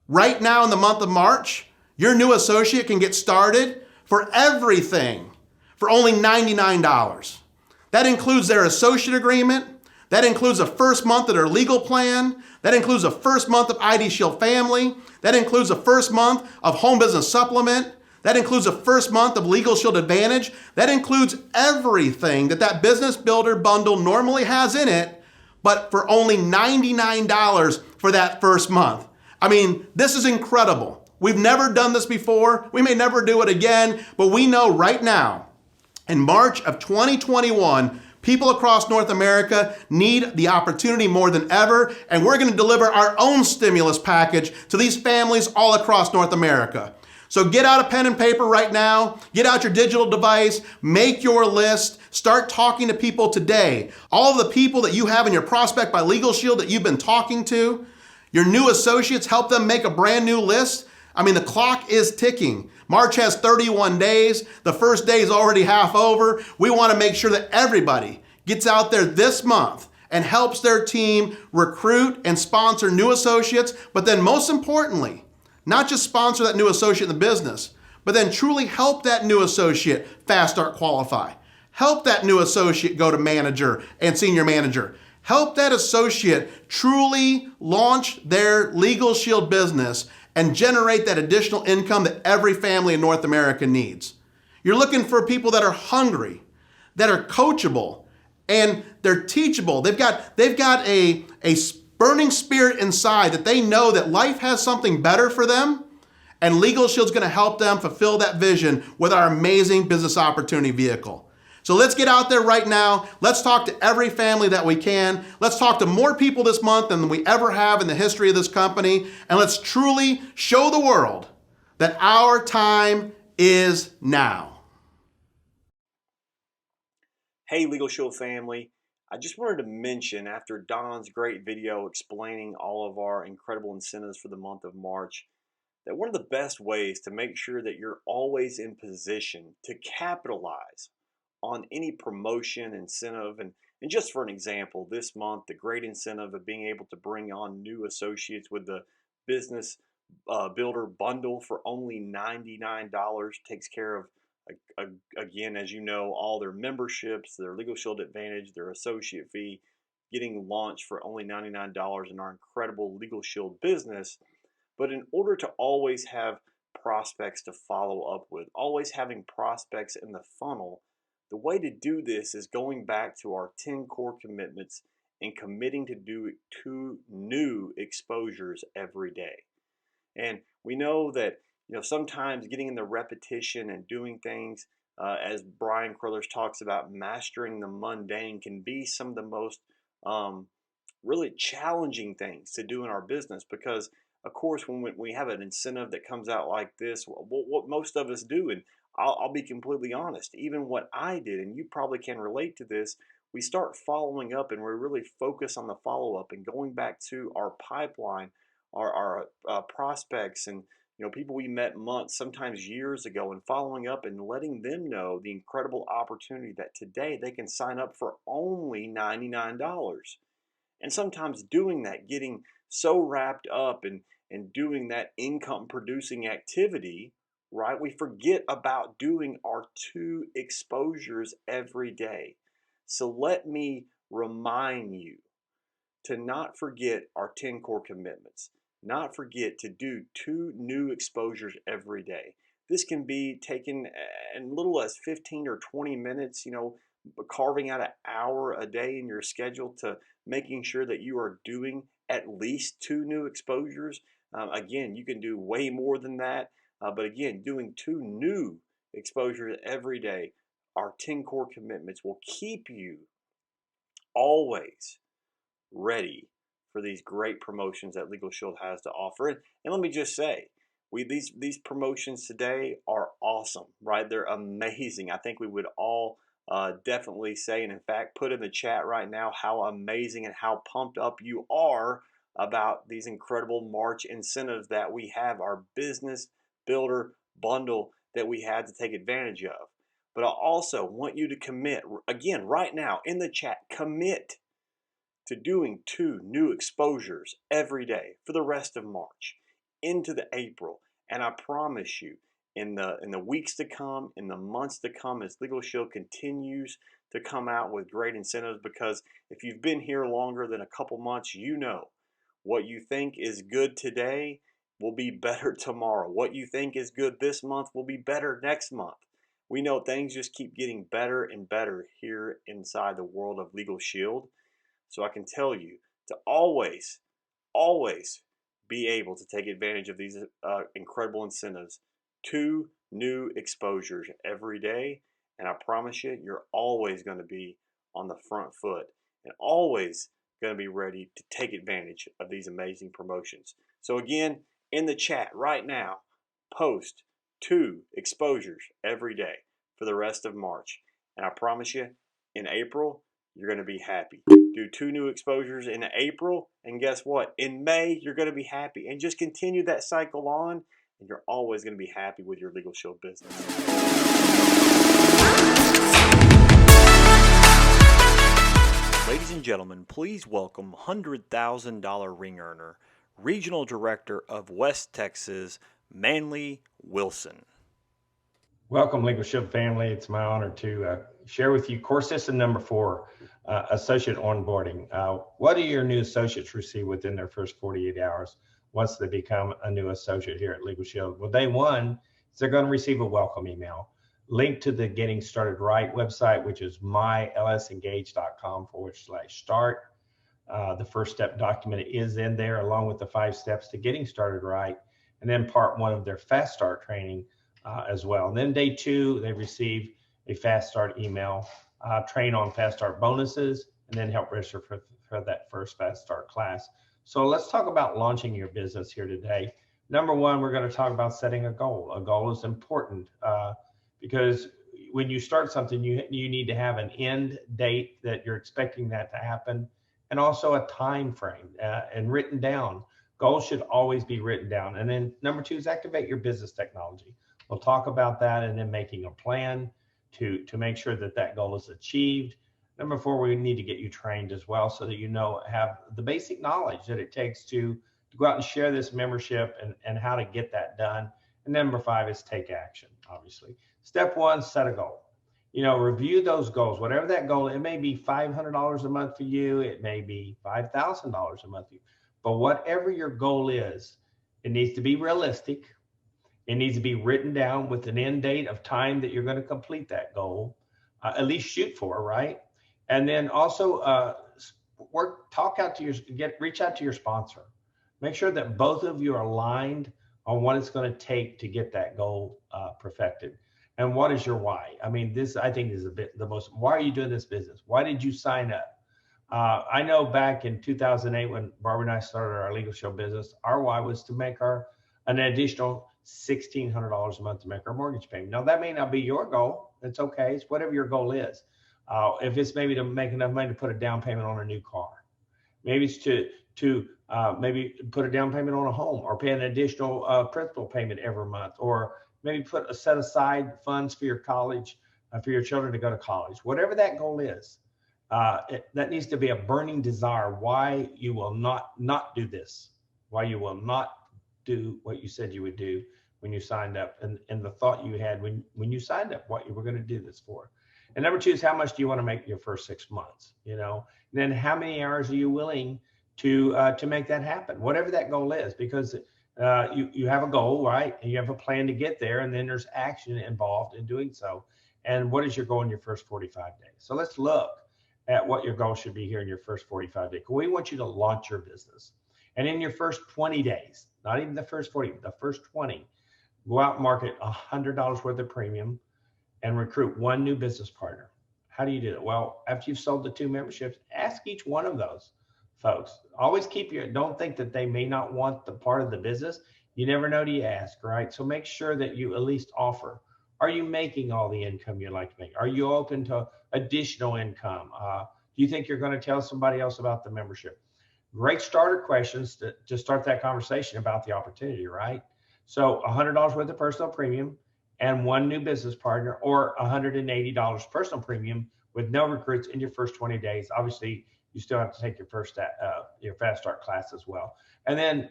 Right now in the month of March, your new associate can get started for everything for only $99. That includes their associate agreement. That includes the first month of their legal plan. That includes the first month of ID Shield Family. That includes the first month of Home Business Supplement. That includes the first month of Legal Shield Advantage. That includes everything that Business Builder bundle normally has in it, but for only $99 for that first month. I mean, this is incredible. We've never done this before. We may never do it again, but we know right now, in March of 2021, people across North America need the opportunity more than ever, and we're going to deliver our own stimulus package to these families all across North America. So get out a pen and paper right now, get out your digital device, make your list, start talking to people today. All of the people that you have in your Prospect by Legal Shield that you've been talking to, your new associates, help them make a brand new list. I mean, the clock is ticking. March has 31 days. The first day is already half over. We want to make sure that everybody gets out there this month and helps their team recruit and sponsor new associates, but then most importantly, not just sponsor that new associate in the business, but then truly help that new associate fast start qualify. Help that new associate go to manager and senior manager. Help that associate truly launch their Legal Shield business and generate that additional income that every family in North America needs. You're looking for people that are hungry, that are coachable, and they're teachable. They've got a burning spirit inside that they know that life has something better for them, and Legal Shield's going to help them fulfill that vision with our amazing business opportunity vehicle. So let's get out there right now. Let's talk to every family that we can. Let's talk to more people this month than we ever have in the history of this company. And let's truly show the world that our time is now. Hey, Legal Shield family. I just wanted to mention, after Don's great video explaining all of our incredible incentives for the month of March, that one of the best ways to make sure that you're always in position to capitalize on any promotion, incentive, and just for an example, this month, the great incentive of being able to bring on new associates with the Business Builder bundle for only $99 takes care of, again, as you know, all their memberships, their Legal Shield Advantage, their associate fee, getting launched for only $99 in our incredible Legal Shield business. But in order to always have prospects to follow up with, always having prospects in the funnel, the way to do this is going back to our 10 core commitments and committing to do 2 new exposures every day. And we know that sometimes getting in the repetition and doing things, as Brian Crothers talks about, mastering the mundane can be some of the most really challenging things to do in our business, because of course when we have an incentive that comes out like this, what most of us do, and I'll be completely honest, even what I did, and you probably can relate to this, we start following up and we really focus on the follow-up and going back to our pipeline, our prospects and people we met months, sometimes years ago, and following up and letting them know the incredible opportunity that today they can sign up for only $99. And sometimes doing that, getting so wrapped up and doing that income producing activity, right? We forget about doing our 2 exposures every day. So let me remind you to not forget our 10 core commitments. Not forget to do 2 new exposures every day. This can be taken in little as 15 or 20 minutes, carving out an hour a day in your schedule to making sure that you are doing at least 2 new exposures. Again, you can do way more than that. But again, doing 2 new exposures every day, our 10 core commitments will keep you always ready for these great promotions that Legal Shield has to offer. And let me just say, these promotions today are awesome, right? They're amazing. I think we would all definitely say, and in fact, put in the chat right now how amazing and how pumped up you are about these incredible March incentives that we have, our business builder bundle that we had to take advantage of. But I also want you to commit, again, right now in the chat, commit to doing 2 new exposures every day for the rest of March into the April. And I promise you, in the weeks to come, in the months to come, as Legal Shield continues to come out with great incentives, because if you've been here longer than a couple months, you know what you think is good today will be better tomorrow. What you think is good this month will be better next month. We know things just keep getting better and better here inside the world of Legal Shield. So I can tell you to always, always be able to take advantage of these incredible incentives. 2 new exposures every day. And I promise you, you're always going to be on the front foot and always going to be ready to take advantage of these amazing promotions. So again, in the chat right now, post 2 exposures every day for the rest of March. And I promise you, in April, you're going to be happy. Do 2 new exposures in April, and guess what? In May, you're going to be happy. And just continue that cycle on, and you're always going to be happy with your Legal Shield business. Ladies and gentlemen, please welcome $100,000 ring earner, Regional Director of West Texas, Manley Wilson. Welcome, Legal Shield family. It's my honor to share with you course system number 4, associate onboarding. What do your new associates receive within their first 48 hours once they become a new associate here at Legal Shield? Well, day 1 is they're going to receive a welcome email linked to the Getting Started Right website, which is mylsengage.com/start. The first step document is in there along with the 5 steps to getting started right, and then part 1 of their Fast Start training as well. And then day 2, they receive a Fast Start email, train on Fast Start bonuses, and then help register for that first Fast Start class. So let's talk about launching your business here today. Number 1, we're going to talk about setting a goal. A goal is important because when you start something, you need to have an end date that you're expecting that to happen, and also a time frame and written down. Goals should always be written down. And then number 2 is activate your business technology. We'll talk about that, and then making a plan to make sure that that goal is achieved. Number 4, we need to get you trained as well so that have the basic knowledge that it takes to go out and share this membership and how to get that done. And number 5 is take action, obviously. Step 1, set a goal. Review those goals, whatever that goal, it may be $500 a month for you, it may be $5,000 a month for you, but whatever your goal is, it needs to be realistic. It needs to be written down with an end date of time that you're going to complete that goal, at least shoot for, right? And then also reach out to your sponsor. Make sure that both of you are aligned on what it's going to take to get that goal perfected. And what is your why? I mean, this I think is why are you doing this business? Why did you sign up? I know back in 2008 when Barbara and I started our Legal Shield business, our why was to make an additional $1,600 a month to make our mortgage payment. Now that may not be your goal. It's okay. It's whatever your goal is. If it's maybe to make enough money to put a down payment on a new car, maybe it's to maybe put a down payment on a home, or pay an additional principal payment every month, or maybe set aside funds for your college, for your children to go to college. Whatever that goal is, that needs to be a burning desire why you will not do this, why you will not do what you said you would do when you signed up, and the thought you had when you signed up, what you were going to do this for. And number 2 is how much do you want to make your first 6 months, and then how many hours are you willing to make that happen, whatever that goal is, because you have a goal, right? And you have a plan to get there, and then there's action involved in doing so. And what is your goal in your first 45 days? So let's look at what your goal should be here in your first 45 days. We want you to launch your business. And in your first 20 days, not even the first 40, the first 20, go out and market $100 worth of premium and recruit one new business partner. How do you do it? Well, after you've sold the 2 memberships, ask each one of those folks. Always don't think that they may not want the part of the business. You never know till you ask, right? So make sure that you at least offer. Are you making all the income you'd like to make? Are you open to additional income? Do you think you're going to tell somebody else about the membership? Great starter questions to start that conversation about the opportunity, right? So $100 worth of personal premium and one new business partner, or $180 personal premium with no recruits in your first 20 days. Obviously, you still have to take your Fast Start class as well. And then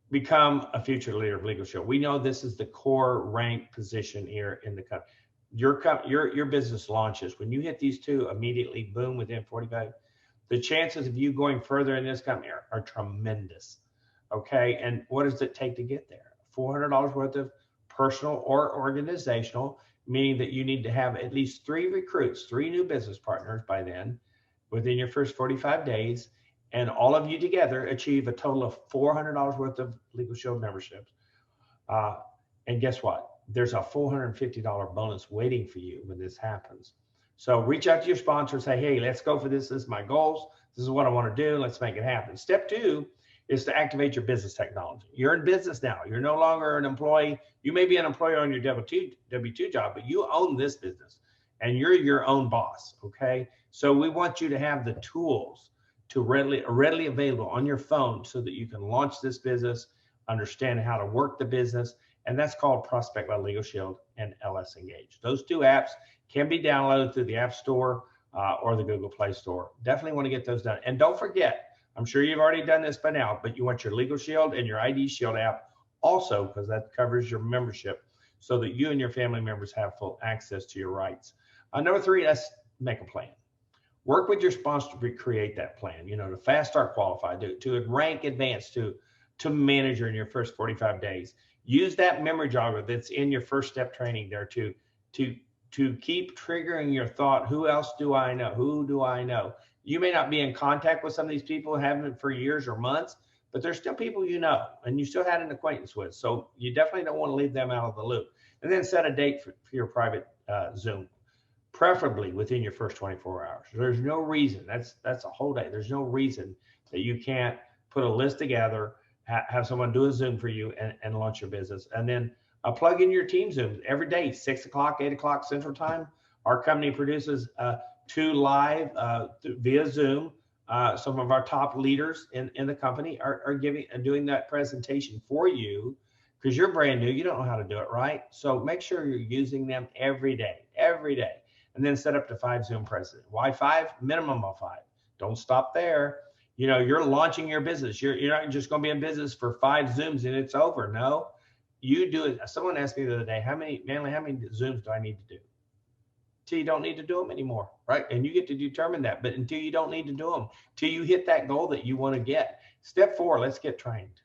become a future leader of Legal Shield. We know this is the core rank position here in the country. Your business launches. When you hit these 2 immediately, boom, within 45, the chances of you going further in this company are tremendous. Okay, and what does it take to get there? $400 worth of personal or organizational, meaning that you need to have at least 3 recruits, 3 new business partners by then, within your first 45 days, and all of you together achieve a total of $400 worth of Legal Shield memberships. And guess what? There's a $450 bonus waiting for you when this happens. So reach out to your sponsor, say, hey, let's go for this. This is my goals. This is what I want to do. Let's make it happen. Step 2 is to activate your business technology. You're in business now. You're no longer an employee. You may be an employer on your W-2 job, but you own this business and you're your own boss, okay? So we want you to have the tools to readily available on your phone so that you can launch this business, understand how to work the business, and that's called Prospect by Legal Shield and LS Engage. Those 2 apps can be downloaded through the App Store or the Google Play Store. Definitely want to get those done. And don't forget, I'm sure you've already done this by now, but you want your Legal Shield and your ID Shield app also, because that covers your membership, so that you and your family members have full access to your rights. Number 3, let's make a plan. Work with your sponsor to create that plan, to Fast Start qualify, to rank advance, to manager in your first 45 days. Use that memory jogger that's in your first step training there to keep triggering your thought, who else do I know? Who do I know? You may not be in contact with some of these people, haven't for years or months, but there's still people and you still had an acquaintance with. So you definitely don't want to leave them out of the loop. And then set a date for your private Zoom, preferably within your first 24 hours. There's no reason, that's a whole day. There's no reason that you can't put a list together, have someone do a Zoom for you and launch your business. And then plug in your team Zooms every day, 6 o'clock, 8 o'clock Central Time. Our company produces 2 live via Zoom. Some of our top leaders in the company are doing that presentation for you, because you're brand new. You don't know how to do it, right? So make sure you're using them every day. And then set up to 5 Zoom presentations. Why 5? Minimum of 5. Don't stop there. You're launching your business. You're not just going to be in business for 5 Zooms and it's over. No, you do it. Someone asked me the other day, how many Zooms do I need to do? Till you don't need to do them anymore, right? And you get to determine that. But until you don't need to do them, till you hit that goal that you want to get. Step 4, let's get trained.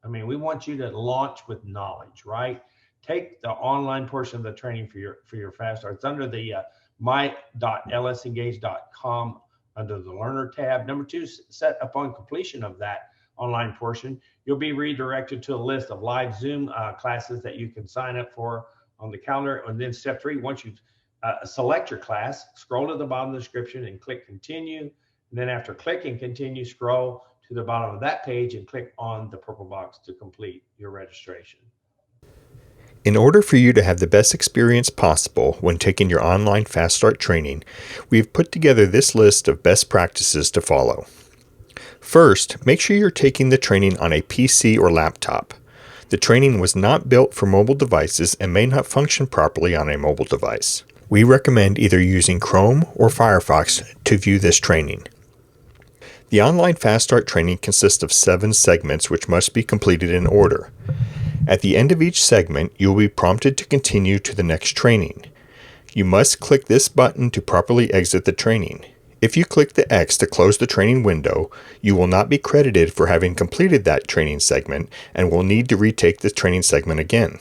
We want you to launch with knowledge, right? Take the online portion of the training for your Fast Start. It's under the my.lsengage.com under the Learner tab. Number 2, set upon completion of that online portion, you'll be redirected to a list of live Zoom classes that you can sign up for on the calendar. And then step 3, once you select your class, scroll to the bottom of the description and click continue. And then after clicking continue, scroll to the bottom of that page and click on the purple box to complete your registration. In order for you to have the best experience possible when taking your online Fast Start training, we've put together this list of best practices to follow. First, make sure you're taking the training on a PC or laptop. The training was not built for mobile devices and may not function properly on a mobile device. We recommend either using Chrome or Firefox to view this training. The online Fast Start training consists of 7 segments which must be completed in order. At the end of each segment, you will be prompted to continue to the next training. You must click this button to properly exit the training. If you click the X to close the training window, you will not be credited for having completed that training segment and will need to retake the training segment again.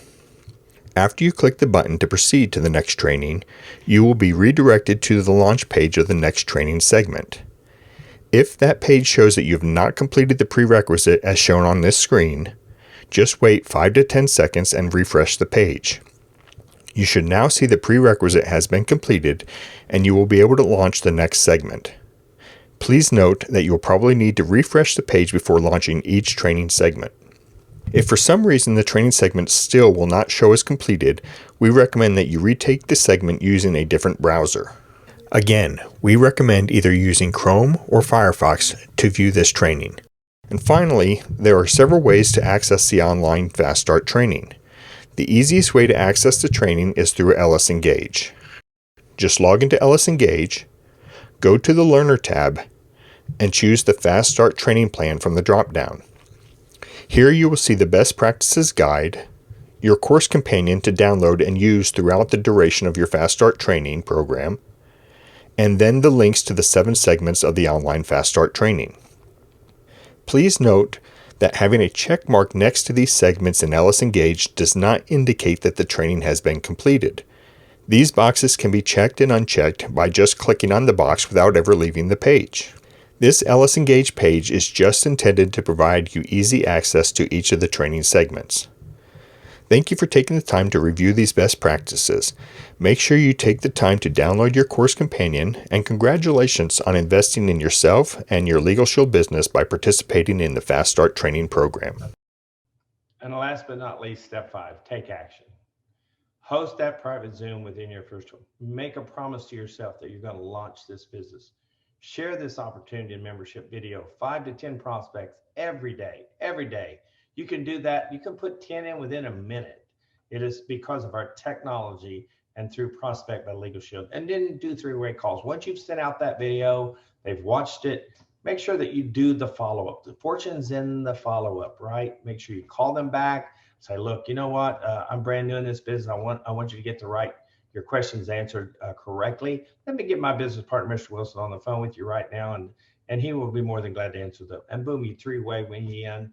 After you click the button to proceed to the next training, you will be redirected to the launch page of the next training segment. If that page shows that you have not completed the prerequisite as shown on this screen, just wait 5 to 10 seconds and refresh the page. You should now see the prerequisite has been completed and you will be able to launch the next segment. Please note that you will probably need to refresh the page before launching each training segment. If for some reason the training segment still will not show as completed, we recommend that you retake the segment using a different browser. Again, we recommend either using Chrome or Firefox to view this training. And finally, there are several ways to access the online Fast Start training. The easiest way to access the training is through LS Engage. Just log into LS Engage, go to the Learner tab, and choose the Fast Start training plan from the drop-down. Here you will see the Best Practices Guide, your course companion to download and use throughout the duration of your Fast Start training program, and then the links to the 7 segments of the online Fast Start training. Please note that having a check mark next to these segments in LS Engage does not indicate that the training has been completed. These boxes can be checked and unchecked by just clicking on the box without ever leaving the page. This LS Engage page is just intended to provide you easy access to each of the training segments. Thank you for taking the time to review these best practices. Make sure you take the time to download your course companion, and congratulations on investing in yourself and your Legal Shield business by participating in the Fast Start training program. And last but not least, step 5, take action. Host that private Zoom within your first week. Make a promise to yourself that you're going to launch this business. Share this opportunity and membership video, 5 to 10 prospects every day. You can do that. You can put 10 in within a minute. It is because of our technology and through Prospect by Legal Shield. And then do 3-way calls. Once you've sent out that video, they've watched it, make sure that you do the follow-up. The fortune's in the follow-up, right? Make sure you call them back. Say, look, you know what? I'm brand new in this business. I want you to get your questions answered correctly. Let me get my business partner, Mr. Wilson, on the phone with you right now, and he will be more than glad to answer them. And boom, you 3-way when you in.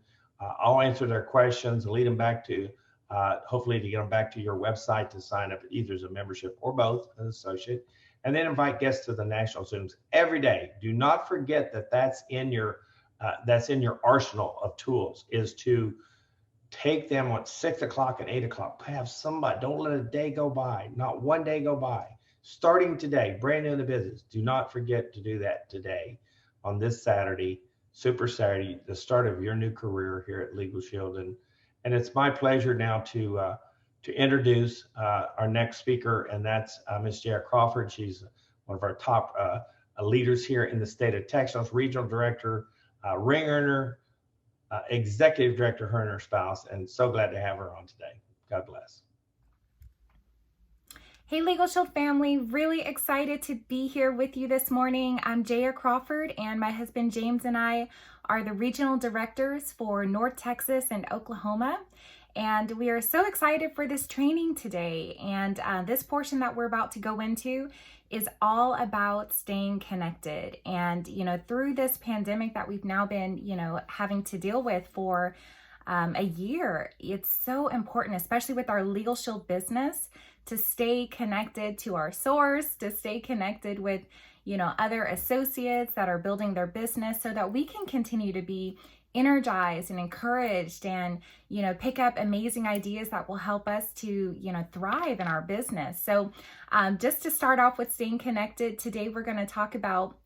I'll answer their questions, lead them back to, hopefully to get them back to your website to sign up either as a membership or both, an associate, and then invite guests to the national Zooms every day. Do not forget that that's in your arsenal of tools, is to take them at 6 o'clock and 8 o'clock. Have somebody, don't let a day go by, not one day go by. Starting today, brand new in the business. Do not forget to do that today on this Saturday, Super Saturday, the start of your new career here at Legal Shield. And it's my pleasure now to introduce our next speaker, and that's Ms. Jaya Crawford. She's one of our top leaders here in the state of Texas, regional director, ring earner, executive director, her and her spouse, and so glad to have her on today. God bless. Hey Legal Shield family, really excited to be here with you this morning. I'm Jaya Crawford, and my husband James and I are the regional directors for North Texas and Oklahoma. And we are so excited for this training today. And this portion that we're about to go into is all about staying connected. And, through this pandemic that we've now been, having to deal with for a year, it's so important, especially with our Legal Shield business, to stay connected to our source, to stay connected with, other associates that are building their business so that we can continue to be energized and encouraged and, pick up amazing ideas that will help us to, thrive in our business. So just to start off with staying connected, today we're going to talk about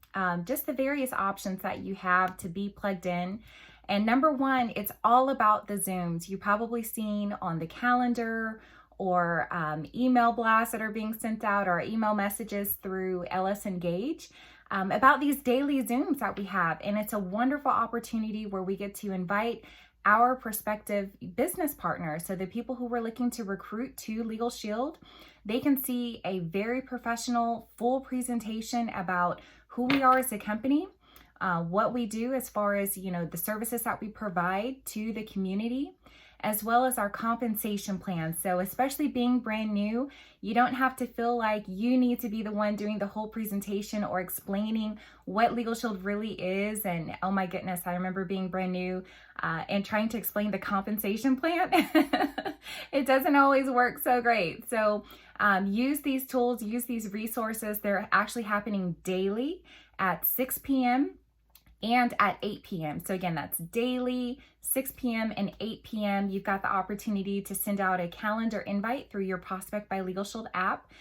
just the various options that you have to be plugged in. And number one, it's all about the Zooms. You've probably seen on the calendar or email blasts that are being sent out or email messages through LS Engage about these daily Zooms that we have. And it's a wonderful opportunity where we get to invite our prospective business partners. So the people who we're looking to recruit to Legal Shield, they can see a very professional, full presentation about who we are as a company, what we do as far as, the services that we provide to the community, as well as our compensation plan. So especially being brand new, you don't have to feel like you need to be the one doing the whole presentation or explaining what Legal Shield really is. And oh my goodness, I remember being brand new and trying to explain the compensation plan. It doesn't always work so great. So use these tools, use these resources. They're actually happening daily at 6 p.m. and at 8 p.m. So again, that's daily, 6 p.m. and 8 p.m. You've got the opportunity to send out a calendar invite through your Prospect by Legal Shield app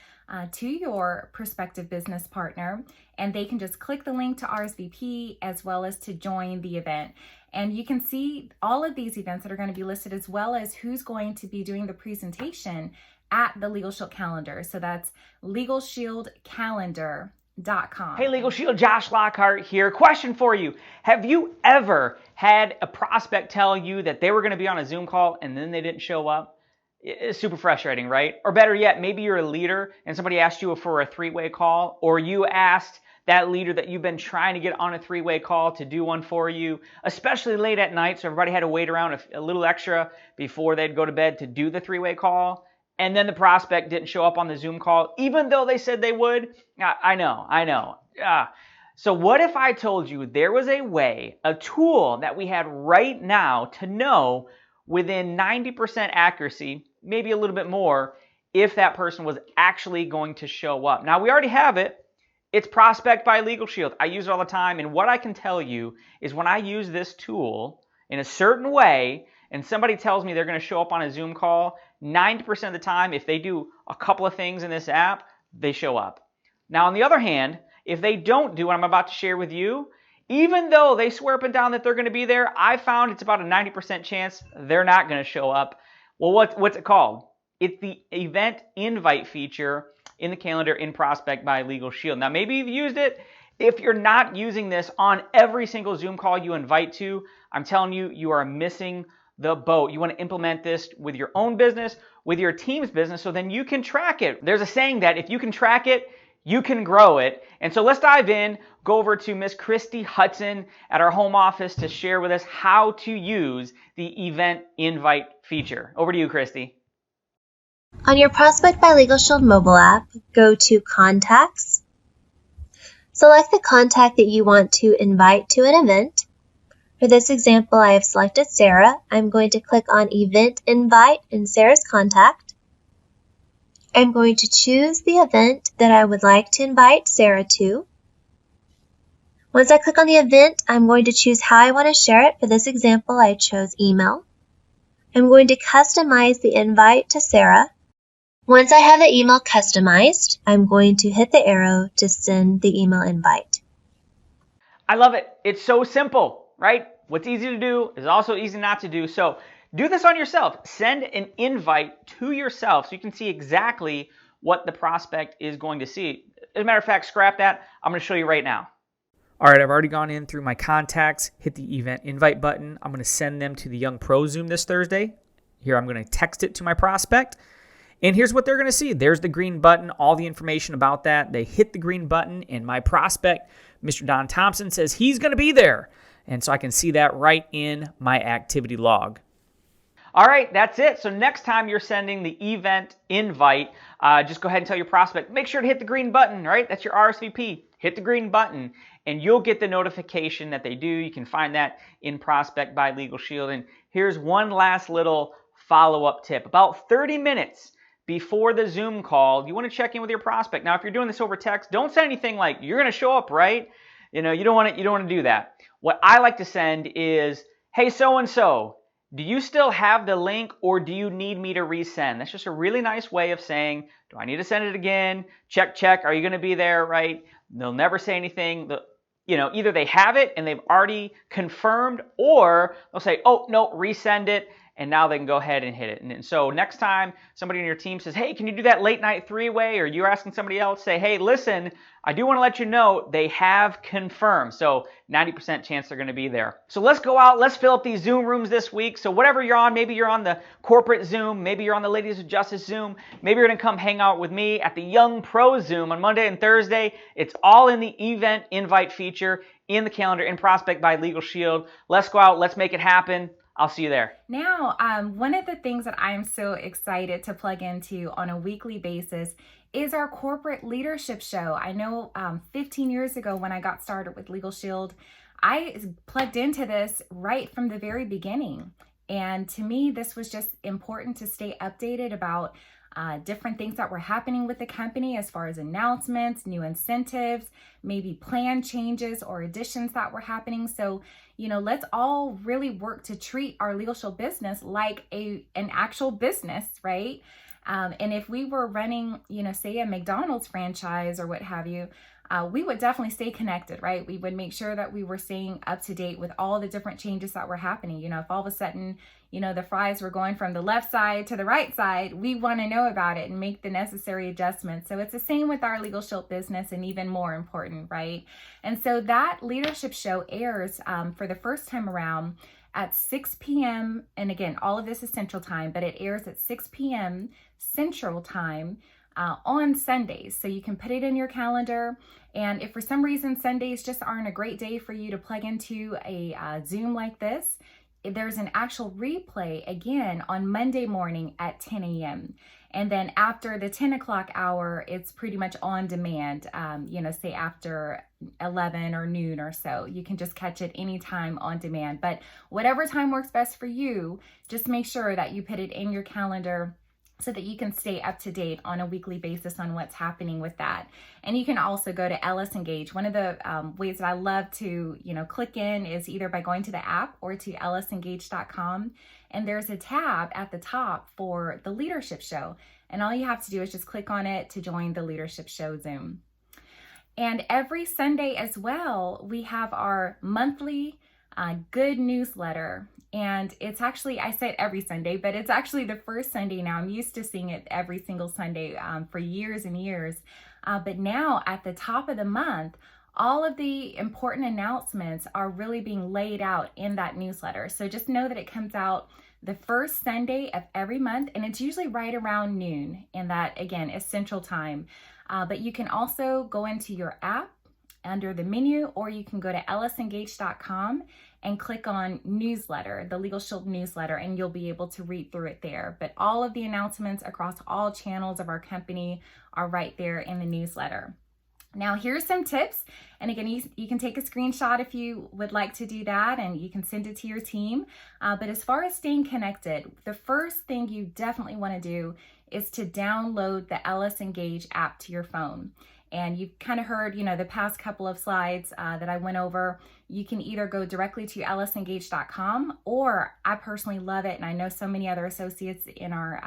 to your prospective business partner, and they can just click the link to RSVP as well as to join the event. And you can see all of these events that are going to be listed, as well as who's going to be doing the presentation at the Legal Shield calendar. So that's LegalShieldCalendar.com. Hey, Legal Shield, Josh Lockhart here. Question for you. Have you ever had a prospect tell you that they were going to be on a Zoom call and then they didn't show up? It's super frustrating, right? Or better yet, maybe you're a leader and somebody asked you for a three-way call, or you asked that leader that you've been trying to get on a three-way call to do one for you, especially late at night, so everybody had to wait around a little extra before they'd go to bed to do the three-way call. And then the prospect didn't show up on the Zoom call, even though they said they would. I know. So what if I told you there was a way, a tool that we had right now to know within 90% accuracy, maybe a little bit more, if that person was actually going to show up? Now, we already have it. It's Prospect by Legal Shield. I use it all the time. And what I can tell you is when I use this tool in a certain way, and somebody tells me they're going to show up on a Zoom call, 90% of the time, if they do a couple of things in this app, they show up. Now, on the other hand, if they don't do what I'm about to share with you, even though they swear up and down that they're going to be there, I found it's about a 90% chance they're not going to show up. Well, what's it called? It's the event invite feature in the calendar in Prospect by Legal Shield. Now, maybe you've used it. If you're not using this on every single Zoom call you invite to, I'm telling you, you are missing the boat. You want to implement this with your own business, with your team's business, so then you can track it. There's a saying that if you can track it, you can grow it. And so let's dive in, go over to Miss Christy Hudson at our home office to share with us how to use the event invite feature. Over to you, Christy. On your Prospect by Legal Shield mobile app, go to Contacts. Select the contact that you want to invite to an event. For this example, I have selected Sarah. I'm going to click on Event Invite in Sarah's contact. I'm going to choose the event that I would like to invite Sarah to. Once I click on the event, I'm going to choose how I want to share it. For this example, I chose email. I'm going to customize the invite to Sarah. Once I have the email customized, I'm going to hit the arrow to send the email invite. I love it. It's so simple, right? What's easy to do is also easy not to do. So do this on yourself. Send an invite to yourself so you can see exactly what the prospect is going to see. As a matter of fact, scrap that. I'm going to show you right now. All right, I've already gone in through my contacts, hit the event invite button. I'm going to send them to the Young Pro Zoom this Thursday. Here, I'm going to text it to my prospect. And here's what they're going to see. There's the green button, all the information about that. They hit the green button, and my prospect, Mr. Don Thompson, says he's going to be there. And so I can see that right in my activity log. All right, that's it. So next time you're sending the event invite, just go ahead and tell your prospect, make sure to hit the green button, right? That's your RSVP. Hit the green button, and you'll get the notification that they do. You can find that in Prospect by Legal Shield. And here's one last little follow-up tip. About 30 minutes before the Zoom call, you want to check in with your prospect. Now, if you're doing this over text, don't say anything like, you're going to show up, right? You don't want to do that. What I like to send is, hey, so-and-so, do you still have the link, or do you need me to resend? That's just a really nice way of saying, do I need to send it again? Check. Are you going to be there, right? They'll never say anything. Either they have it and they've already confirmed, or they'll say, oh, no, resend it. And now they can go ahead and hit it. And so next time somebody on your team says, hey, can you do that late night three-way? Or you're asking somebody else, say, hey, listen, I do want to let you know they have confirmed. So 90% chance they're going to be there. So let's go out. Let's fill up these Zoom rooms this week. So whatever you're on, maybe you're on the corporate Zoom. Maybe you're on the Ladies of Justice Zoom. Maybe you're going to come hang out with me at the Young Pro Zoom on Monday and Thursday. It's all in the event invite feature in the calendar in Prospect by Legal Shield. Let's go out. Let's make it happen. I'll see you there. Now, one of the things that I'm so excited to plug into on a weekly basis is our corporate leadership show. I know 15 years ago when I got started with Legal Shield, I plugged into this right from the very beginning. And to me, this was just important to stay updated about different things that were happening with the company as far as announcements, new incentives, maybe plan changes or additions that were happening. So, let's all really work to treat our Legal Shield business like an actual business, right? And if we were running, say a McDonald's franchise or what have you, we would definitely stay connected, right? We would make sure that we were staying up to date with all the different changes that were happening. If all of a sudden, the fries were going from the left side to the right side, we want to know about it and make the necessary adjustments. So it's the same with our Legal Shield business, and even more important, right? And so that leadership show airs for the first time around at 6 p.m. And again, all of this is Central Time, but it airs at 6 p.m. Central Time on Sundays. So you can put it in your calendar. And if for some reason Sundays just aren't a great day for you to plug into a Zoom like this, there's an actual replay again on Monday morning at 10 a.m. And then after the 10 o'clock hour, it's pretty much on demand, say after 11 or noon or so. You can just catch it anytime on demand. But whatever time works best for you, just make sure that you put it in your calendar so that you can stay up to date on a weekly basis on what's happening with that. And you can also go to Ellis Engage. One of the ways that I love to, click in is either by going to the app or to ellisengage.com. And there's a tab at the top for the leadership show. And all you have to do is just click on it to join the leadership show Zoom. And every Sunday as well, we have our monthly good newsletter. And it's actually, I say it every Sunday, but it's actually the first Sunday now. I'm used to seeing it every single Sunday for years and years. But now at the top of the month, all of the important announcements are really being laid out in that newsletter. So just know that it comes out the first Sunday of every month, and it's usually right around noon. And that, again, is Central Time. But you can also go into your app under the menu, or you can go to ellisengage.com and click on newsletter, the Legal Shield newsletter, and you'll be able to read through it there. But all of the announcements across all channels of our company are right there in the newsletter. Now, here's some tips. And again, you can take a screenshot if you would like to do that, and you can send it to your team. But as far as staying connected, the first thing you definitely want to do is to download the Ellis Engage app to your phone. And you've kind of heard, the past couple of slides that I went over. You can either go directly to ellisengage.com, or I personally love it, and I know so many other associates in our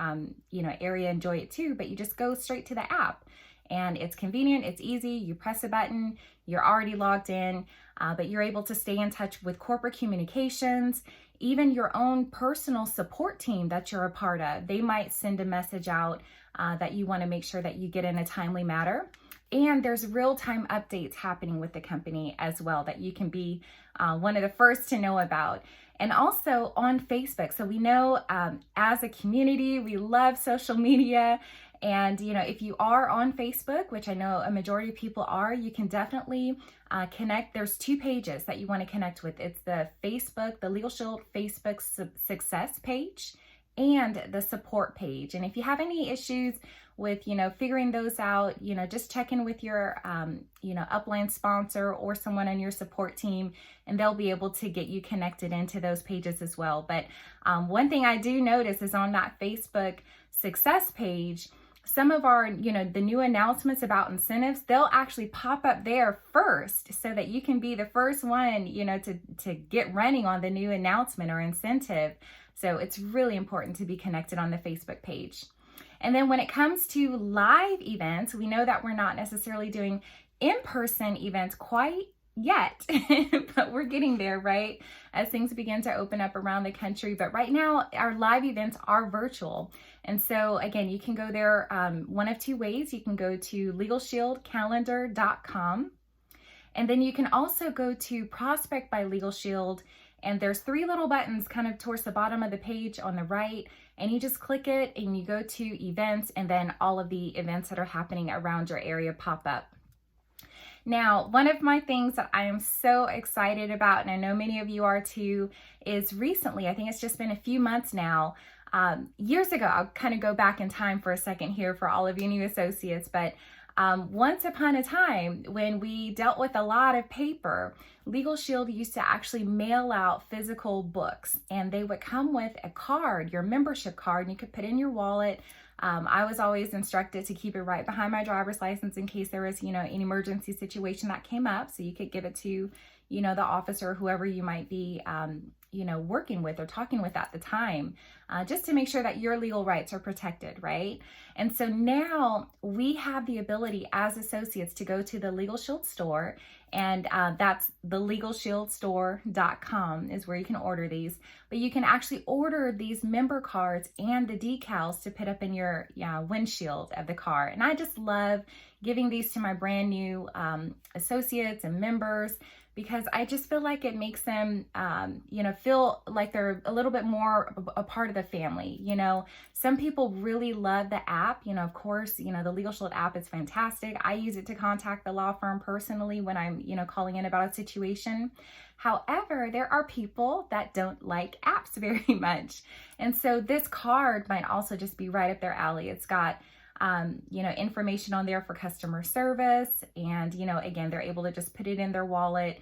area enjoy it too, but you just go straight to the app. And it's convenient, it's easy, you press a button, you're already logged in, but you're able to stay in touch with corporate communications, even your own personal support team that you're a part of. They might send a message out that you want to make sure that you get in a timely manner. And there's real-time updates happening with the company as well that you can be one of the first to know about. And also on Facebook. So we know as a community, we love social media. And, if you are on Facebook, which I know a majority of people are, you can definitely connect. There's 2 pages that you want to connect with. It's the Legal Shield Facebook success page and the support page. And if you have any issues with, figuring those out, just check in with your, upline sponsor or someone on your support team, and they'll be able to get you connected into those pages as well. But one thing I do notice is on that Facebook success page, some of our, the new announcements about incentives, they'll actually pop up there first so that you can be the first one, to get running on the new announcement or incentive. So it's really important to be connected on the Facebook page. And then when it comes to live events, we know that we're not necessarily doing in-person events quite yet, but we're getting there, right? As things begin to open up around the country. But right now, our live events are virtual. And so again, you can go there one of 2 ways. You can go to LegalShieldCalendar.com. And then you can also go to Prospect by Legal Shield. And there's 3 little buttons kind of towards the bottom of the page on the right. And you just click it and you go to events, and then all of the events that are happening around your area pop up. Now, one of my things that I am so excited about, and I know many of you are too, is recently, I think it's just been a few months now, years ago, I'll kind of go back in time for a second here for all of you new associates, but once upon a time when we dealt with a lot of paper, Legal Shield used to actually mail out physical books, and they would come with a card, your membership card, and you could put in your wallet. I was always instructed to keep it right behind my driver's license in case there was, an emergency situation that came up, so you could give it to, the officer or whoever you might be, working with or talking with at the time, just to make sure that your legal rights are protected, right? And so now we have the ability as associates to go to the Legal Shield store, and that's thelegalshieldstore.com is where you can order these. But you can actually order these member cards and the decals to put up in your windshield of the car. And I just love giving these to my brand new associates and members, because I just feel like it makes them, feel like they're a little bit more a part of the family. Some people really love the app. Of course, the Legal Shield app is fantastic. I use it to contact the law firm personally when I'm, calling in about a situation. However, there are people that don't like apps very much. And so this card might also just be right up their alley. It's got information on there for customer service. And, again, they're able to just put it in their wallet,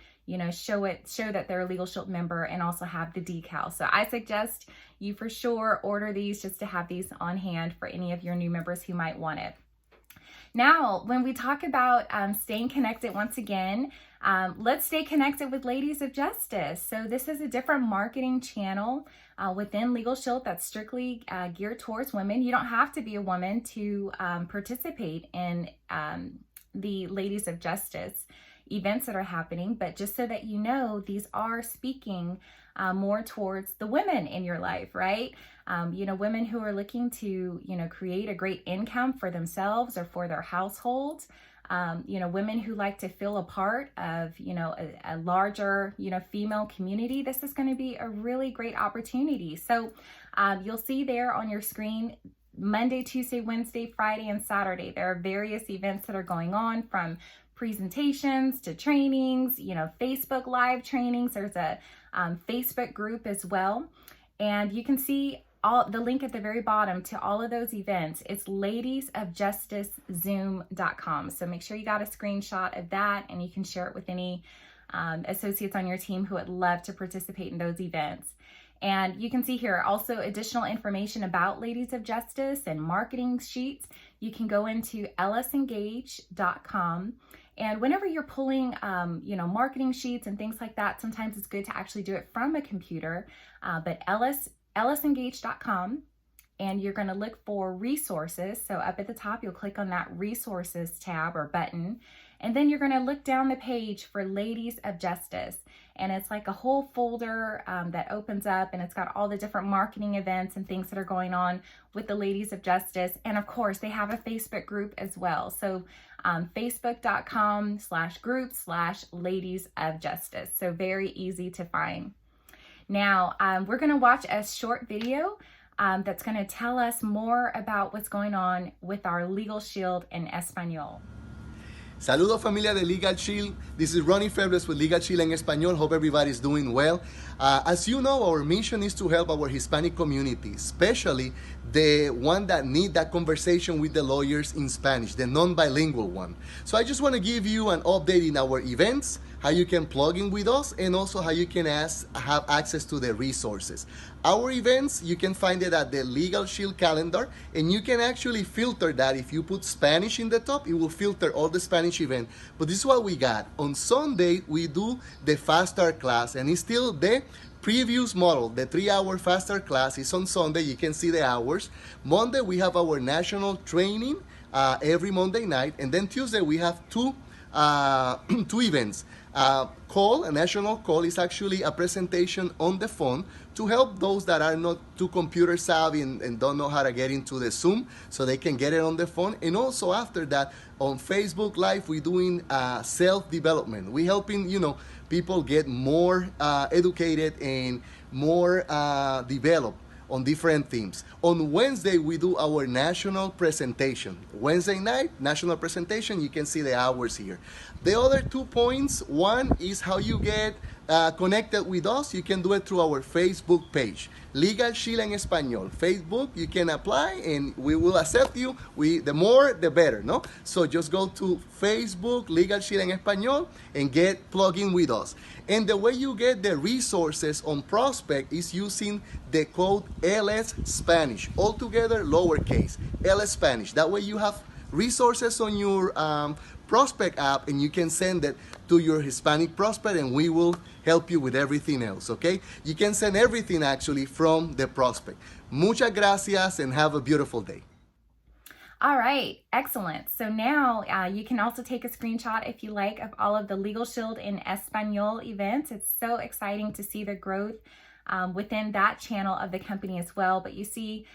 show that they're a Legal Shield member, and also have the decal. So I suggest you for sure order these just to have these on hand for any of your new members who might want it. Now, when we talk about staying connected, once again, let's stay connected with Ladies of Justice. So this is a different marketing channel within Legal Shield that's strictly geared towards women. You don't have to be a woman to participate in the Ladies of Justice events that are happening, but just so that you know, these are speaking more towards the women in your life, right? Women who are looking to, create a great income for themselves or for their households. Women who like to feel a part of, a larger, female community. This is going to be a really great opportunity. So you'll see there on your screen, Monday, Tuesday, Wednesday, Friday, and Saturday. There are various events that are going on, from presentations to trainings, Facebook Live trainings. There's a Facebook group as well. And you can see the link at the very bottom to all of those events. It's ladiesofjusticezoom.com. So make sure you got a screenshot of that, and you can share it with any associates on your team who would love to participate in those events. And you can see here also additional information about Ladies of Justice and marketing sheets. You can go into ellisengage.com. And whenever you're pulling, marketing sheets and things like that, sometimes it's good to actually do it from a computer. But ellisengage.com, and you're going to look for resources. So up at the top, you'll click on that resources tab or button. And then you're going to look down the page for Ladies of Justice. And it's like a whole folder that opens up, and it's got all the different marketing events and things that are going on with the Ladies of Justice. And of course, they have a Facebook group as well. So facebook.com/group/Ladies of Justice. So very easy to find. Now, we're going to watch a short video that's going to tell us more about what's going on with our Legal Shield in Espanol. Saludos familia de Legal Shield. This is Ronnie Febles with Legal Shield en Español. Hope everybody's doing well. As you know, our mission is to help our Hispanic community, especially the one that need that conversation with the lawyers in Spanish, the non-bilingual one. So I just want to give you an update in our events, how you can plug in with us, and also how you can have access to the resources. Our events, you can find it at the Legal Shield calendar, and you can actually filter that. If you put Spanish in the top, it will filter all the Spanish event. But this is what we got. On Sunday, we do the Fast Start class, and it's still the previous model. The 3-hour Fast Start class is on Sunday. You can see the hours. Monday, we have our national training every Monday night, and then Tuesday, we have two events. A national call is actually a presentation on the phone to help those that are not too computer savvy and don't know how to get into the Zoom, so they can get it on the phone. And also after that, on Facebook Live, we're doing self-development. We're helping, people get more educated and more developed on different themes. On Wednesday, we do our national presentation. Wednesday night, national presentation, you can see the hours here. The other 2 points, one is how you get connected with us. You can do it through our Facebook page, Legal Shield en Español. Facebook, you can apply and we will accept you. The more, the better, no? So just go to Facebook, Legal Shield en Español, and get plugged in with us. And the way you get the resources on Prospect is using the code LS Spanish, all together lowercase, LS Spanish. That way you have resources on your Prospect app and you can send it to your Hispanic prospect and we will help you with everything else, okay? You can send everything actually from the Prospect. Muchas gracias and have a beautiful day. All right, excellent. So now you can also take a screenshot if you like of all of the Legal Shield in Espanol events. It's so exciting to see the growth within that channel of the company as well. But you see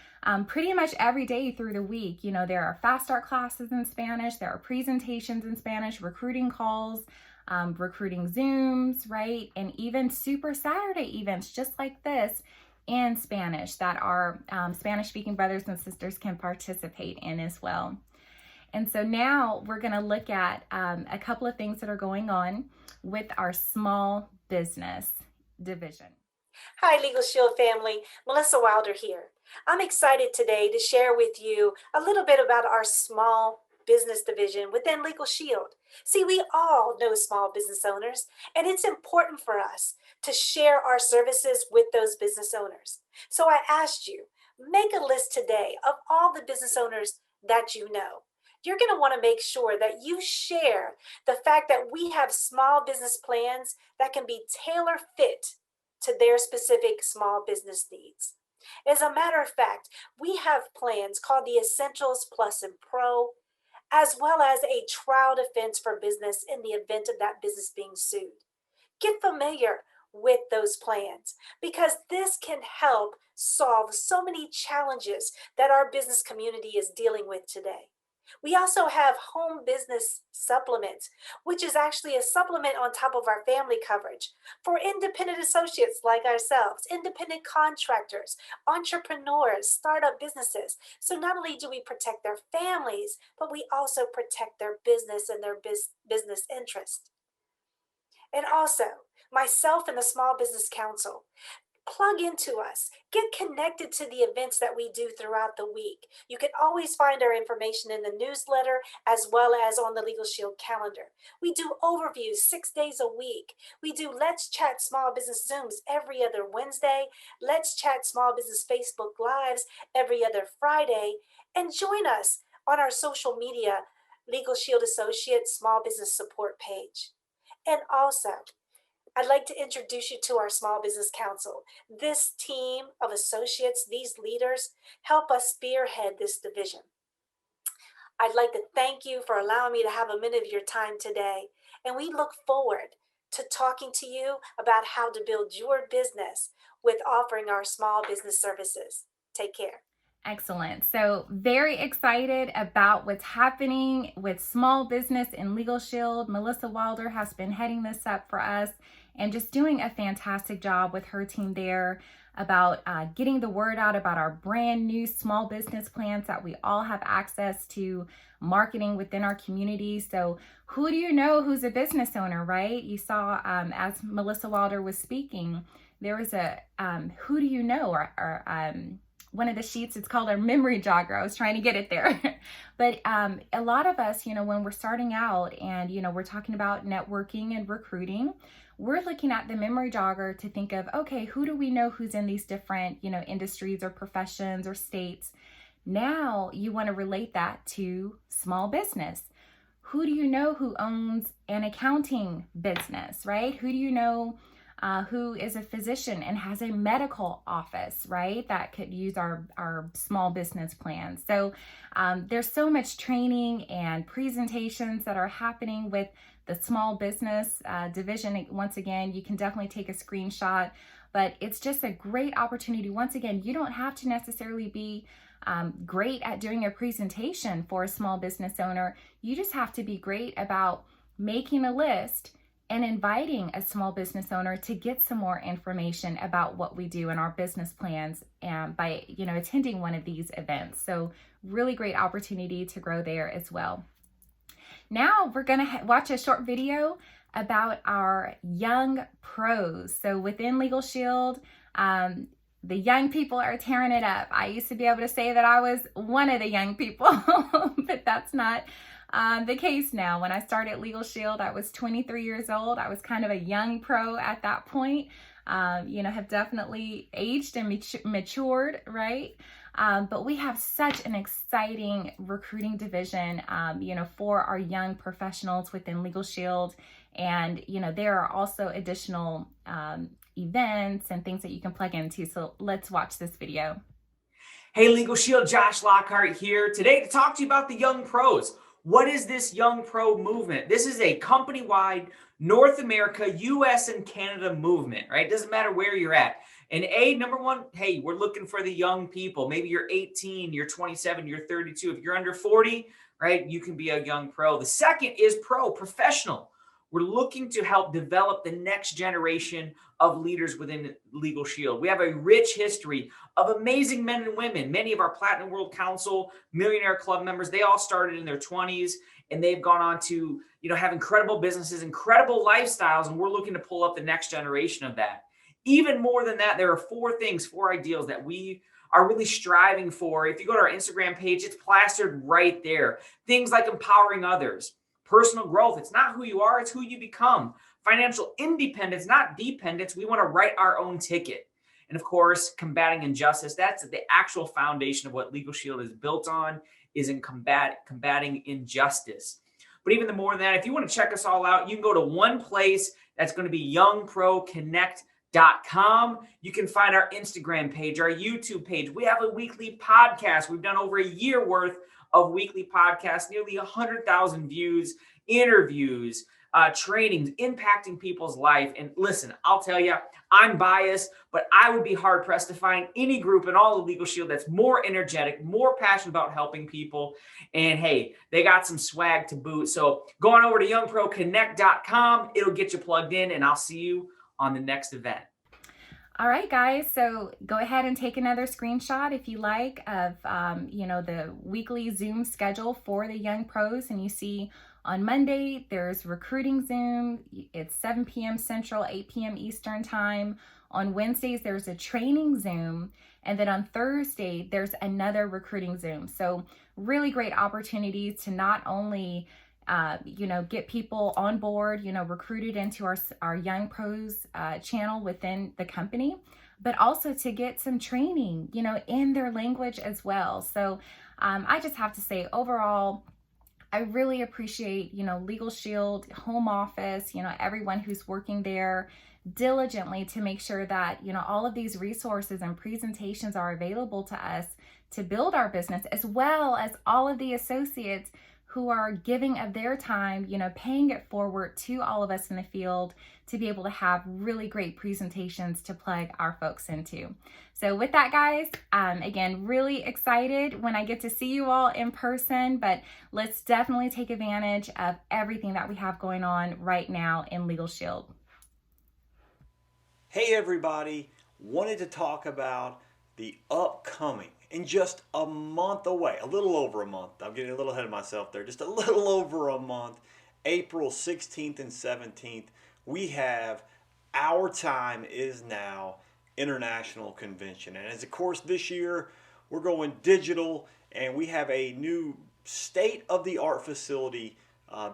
pretty much every day through the week, you know, there are fast start classes in Spanish, there are presentations in Spanish, recruiting calls, recruiting Zooms, right? And even Super Saturday events just like this in Spanish that our Spanish speaking brothers and sisters can participate in as well. And so now we're going to look at a couple of things that are going on with our small business division. Hi, Legal Shield family. Melissa Wilder here. I'm excited today to share with you a little bit about our small business division within Legal Shield. See, we all know small business owners, and it's important for us to share our services with those business owners. So I asked you, make a list today of all the business owners that you know. You're going to want to make sure that you share the fact that we have small business plans that can be tailor fit to their specific small business needs. As a matter of fact, we have plans called the Essentials Plus and Pro, as well as a trial defense for business in the event of that business being sued. Get familiar with those plans because this can help solve so many challenges that our business community is dealing with today. We also have home business supplements, which is actually a supplement on top of our family coverage for independent associates like ourselves, independent contractors, entrepreneurs, startup businesses. So not only do we protect their families, but we also protect their business and their business interest. And also, myself and the Small Business Council, plug into us, get connected to the events that we do throughout the week. You can always find our information in the newsletter as well as on the Legal Shield calendar. We do overviews 6 days a week. We do Let's Chat Small Business Zooms every other Wednesday, Let's Chat Small Business Facebook Lives every other Friday, and join us on our social media, Legal Shield Associate Small Business Support page. And also, I'd like to introduce you to our Small Business Council. This team of associates, these leaders, help us spearhead this division. I'd like to thank you for allowing me to have a minute of your time today. And we look forward to talking to you about how to build your business with offering our small business services. Take care. Excellent. So very excited about what's happening with small business in Legal Shield. Melissa Wilder has been heading this up for us and just doing a fantastic job with her team there about getting the word out about our brand new small business plans that we all have access to marketing within our community. So who do you know who's a business owner, right? You saw as Melissa Wilder was speaking, there was a who do you know or one of the sheets, it's called our memory jogger. I was trying to get it there. But a lot of us, you know, when we're starting out and, you know, we're talking about networking and recruiting, we're looking at the memory jogger to think of, okay, who do we know who's in these different, you know, industries or professions or states? Now you want to relate that to small business. Who do you know who owns an accounting business, right? Who do you know who is a physician and has a medical office, right? That could use our small business plans. So there's so much training and presentations that are happening with the small business division. Once again, you can definitely take a screenshot, but it's just a great opportunity. Once again, you don't have to necessarily be great at doing a presentation for a small business owner. You just have to be great about making a list and inviting a small business owner to get some more information about what we do in our business plans by, attending one of these events. So really great opportunity to grow there as well. Now we're going to watch a short video about our young pros. So within Legal Shield, the young people are tearing it up. I used to be able to say that I was one of the young people, but that's not the case now. When I started Legal Shield, I was 23 years old. I was kind of a young pro at that point. Have definitely aged and matured, right? But we have such an exciting recruiting division, for our young professionals within Legal Shield. And, there are also additional events and things that you can plug into. So let's watch this video. Hey, Legal Shield, Josh Lockhart here today to talk to you about the Young Pros. What is this Young Pro movement? This is a company-wide North America, US, and Canada movement, right? Doesn't matter where you're at. And number one, hey, we're looking for the young people. Maybe you're 18, you're 27, you're 32. If you're under 40, right, you can be a young pro. The second is professional. We're looking to help develop the next generation of leaders within Legal Shield. We have a rich history of amazing men and women. Many of our Platinum World Council, Millionaire Club members, they all started in their 20s and they've gone on to, have incredible businesses, incredible lifestyles, and we're looking to pull up the next generation of that. Even more than that, there are four ideals that we are really striving for. If you go to our Instagram page, it's plastered right there. Things like empowering others. Personal growth, it's not who you are, it's who you become. Financial independence, not dependence. We want to write our own ticket. And of course, combating injustice. That's the actual foundation of what Legal Shield is built on, is in combating injustice. But even more than that, if you want to check us all out, you can go to one place. That's going to be youngproconnect.com. You can find our Instagram page, our YouTube page. We have a weekly podcast. We've done over a year worth of weekly podcasts, nearly 100,000 views, interviews, trainings, impacting people's life. And listen, I'll tell you, I'm biased, but I would be hard pressed to find any group in all of Legal Shield that's more energetic, more passionate about helping people. And hey, they got some swag to boot. So go on over to youngproconnect.com. It'll get you plugged in, and I'll see you on the next event. All right, guys, so go ahead and take another screenshot if you like of, the weekly Zoom schedule for the Young Pros. And you see on Monday, there's recruiting Zoom. It's 7 p.m. Central, 8 p.m. Eastern time. On Wednesdays, there's a training Zoom. And then on Thursday, there's another recruiting Zoom. So really great opportunity to not only get people on board, recruited into our Young Pros channel within the company, but also to get some training, in their language as well. So I just have to say, overall, I really appreciate, Legal Shield, home office, everyone who's working there diligently to make sure that, all of these resources and presentations are available to us to build our business, as well as all of the associates who are giving of their time, paying it forward to all of us in the field to be able to have really great presentations to plug our folks into. So with that, guys, again, really excited when I get to see you all in person, but let's definitely take advantage of everything that we have going on right now in Legal Shield. Hey everybody, wanted to talk about the upcoming, in just a month away, a little over a month. I'm getting a little ahead of myself there. Just a little over a month, April 16th and 17th, we have Our Time Is Now International Convention. And as of course this year, we're going digital, and we have a new state-of-the-art facility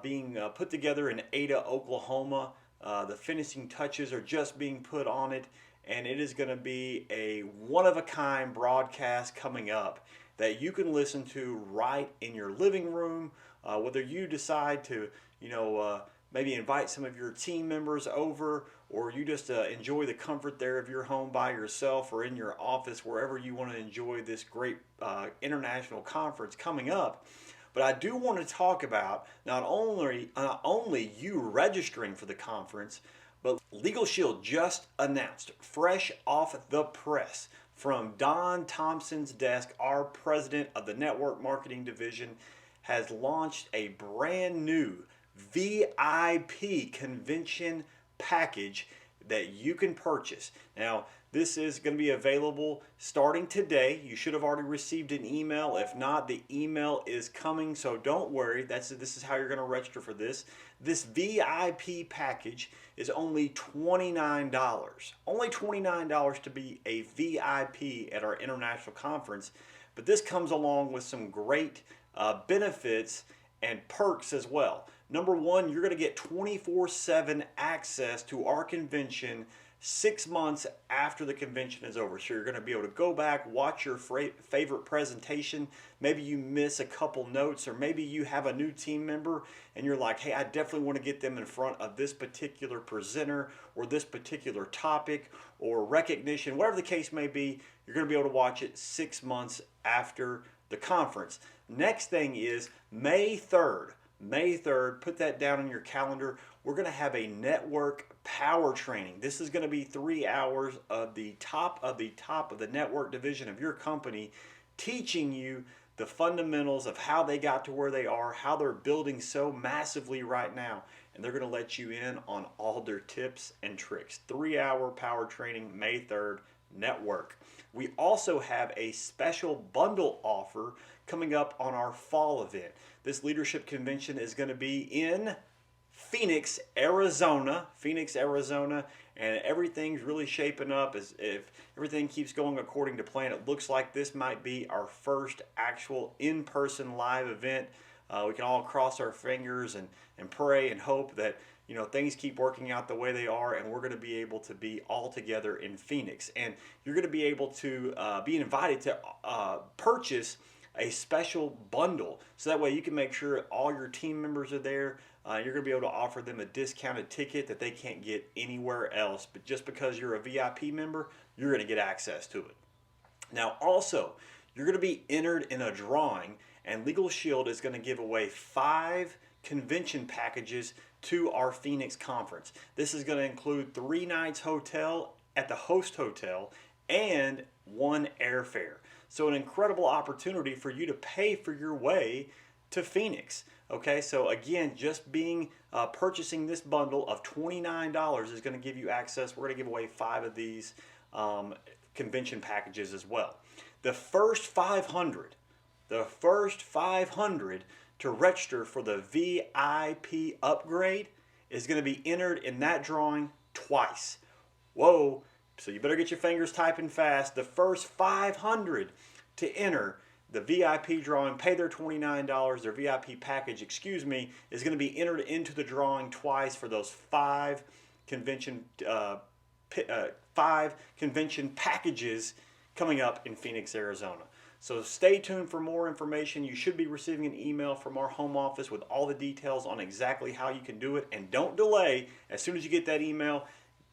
being put together in Ada, Oklahoma. The finishing touches are just being put on it. And it is going to be a one-of-a-kind broadcast coming up that you can listen to right in your living room, whether you decide to, maybe invite some of your team members over, or you just enjoy the comfort there of your home by yourself or in your office, wherever you want to enjoy this great international conference coming up. But I do want to talk about not only you registering for the conference, but Legal Shield just announced, fresh off the press, from Don Thompson's desk, our president of the Network Marketing Division has launched a brand new VIP convention package that you can purchase. Now, this is going to be available starting today. You should have already received an email. If not, the email is coming, so don't worry. This is how you're going to register for this. This VIP package is only $29. Only $29 to be a VIP at our international conference. But this comes along with some great benefits and perks as well. Number one, you're going to get 24/7 access to our convention 6 months after the convention is over. So you're going to be able to go back, watch your favorite presentation. Maybe you miss a couple notes, or maybe you have a new team member and you're like, hey, I definitely want to get them in front of this particular presenter or this particular topic or recognition, whatever the case may be. You're going to be able to watch it 6 months after the conference. Next thing is May 3rd. May 3rd, put that down on your calendar. We're going to have a network power training. This is going to be 3 hours of the top of the network division of your company, teaching you the fundamentals of how they got to where they are, how they're building so massively right now. And they're going to let you in on all their tips and tricks. 3-hour power training, May 3rd, network. We also have a special bundle offer coming up on our fall event. This leadership convention is going to be in Phoenix, Arizona, and everything's really shaping up. As if everything keeps going according to plan, it looks like this might be our first actual in-person live event. We can all cross our fingers and pray and hope that things keep working out the way they are, and we're going to be able to be all together in Phoenix. And you're going to be able to be invited to purchase a special bundle, so that way you can make sure all your team members are there. You're going to be able to offer them a discounted ticket that they can't get anywhere else, but just because you're a VIP member, you're going to get access to it. Now also, you're going to be entered in a drawing, and Legal Shield is going to give away 5 convention packages to our Phoenix conference. This is going to include 3 nights hotel at the host hotel and 1 airfare. So an incredible opportunity for you to pay for your way to Phoenix. Okay, so again, just purchasing this bundle of $29 is going to give you access. We're going to give away 5 of these convention packages as well. The first 500 to register for the VIP upgrade is going to be entered in that drawing twice. Whoa. So you better get your fingers typing fast. The first 500 to enter the VIP drawing, pay their $29, their VIP package, is going to be entered into the drawing twice for those 5 convention packages coming up in Phoenix, Arizona. So stay tuned for more information. You should be receiving an email from our home office with all the details on exactly how you can do it. And don't delay. As soon as you get that email,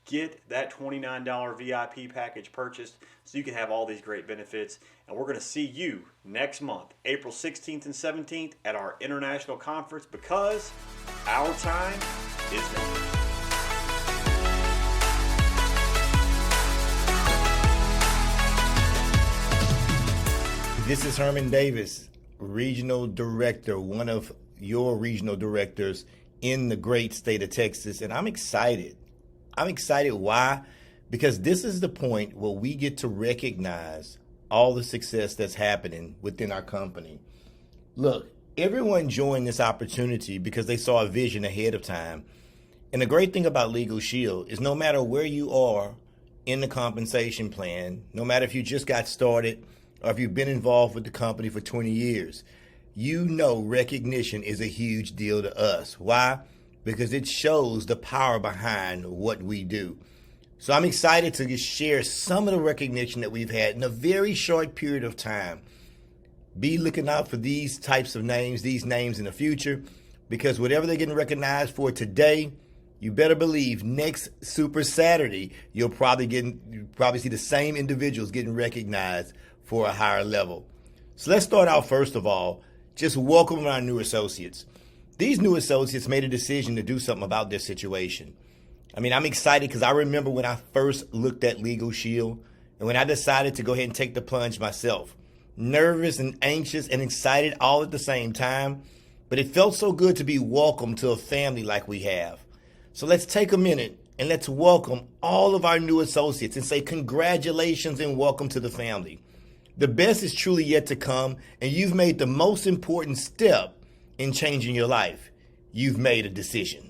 get that $29 VIP package purchased so you can have all these great benefits. And we're going to see you next month, April 16th and 17th at our international conference, because our time is now. This is Herman Davis, Regional Director, one of your regional directors in the great state of Texas, and I'm excited. I'm excited. Why? Because this is the point where we get to recognize all the success that's happening within our company. Look, everyone joined this opportunity because they saw a vision ahead of time. And the great thing about Legal Shield is no matter where you are in the compensation plan, no matter if you just got started or if you've been involved with the company for 20 years, recognition is a huge deal to us. Why? Because it shows the power behind what we do. So I'm excited to just share some of the recognition that we've had in a very short period of time. Be looking out for these types of names, these names in the future, because whatever they're getting recognized for today, you better believe next Super Saturday, you'll probably see the same individuals getting recognized for a higher level. So let's start out first of all, just welcoming our new associates. These new associates made a decision to do something about their situation. I mean, I'm excited because I remember when I first looked at Legal Shield and when I decided to go ahead and take the plunge myself. Nervous and anxious and excited all at the same time but it felt so good to be welcomed to a family like we have. So let's take a minute and let's welcome all of our new associates and say congratulations and welcome to the family. The best is truly yet to come, and you've made the most important step in changing your life. You've made a decision.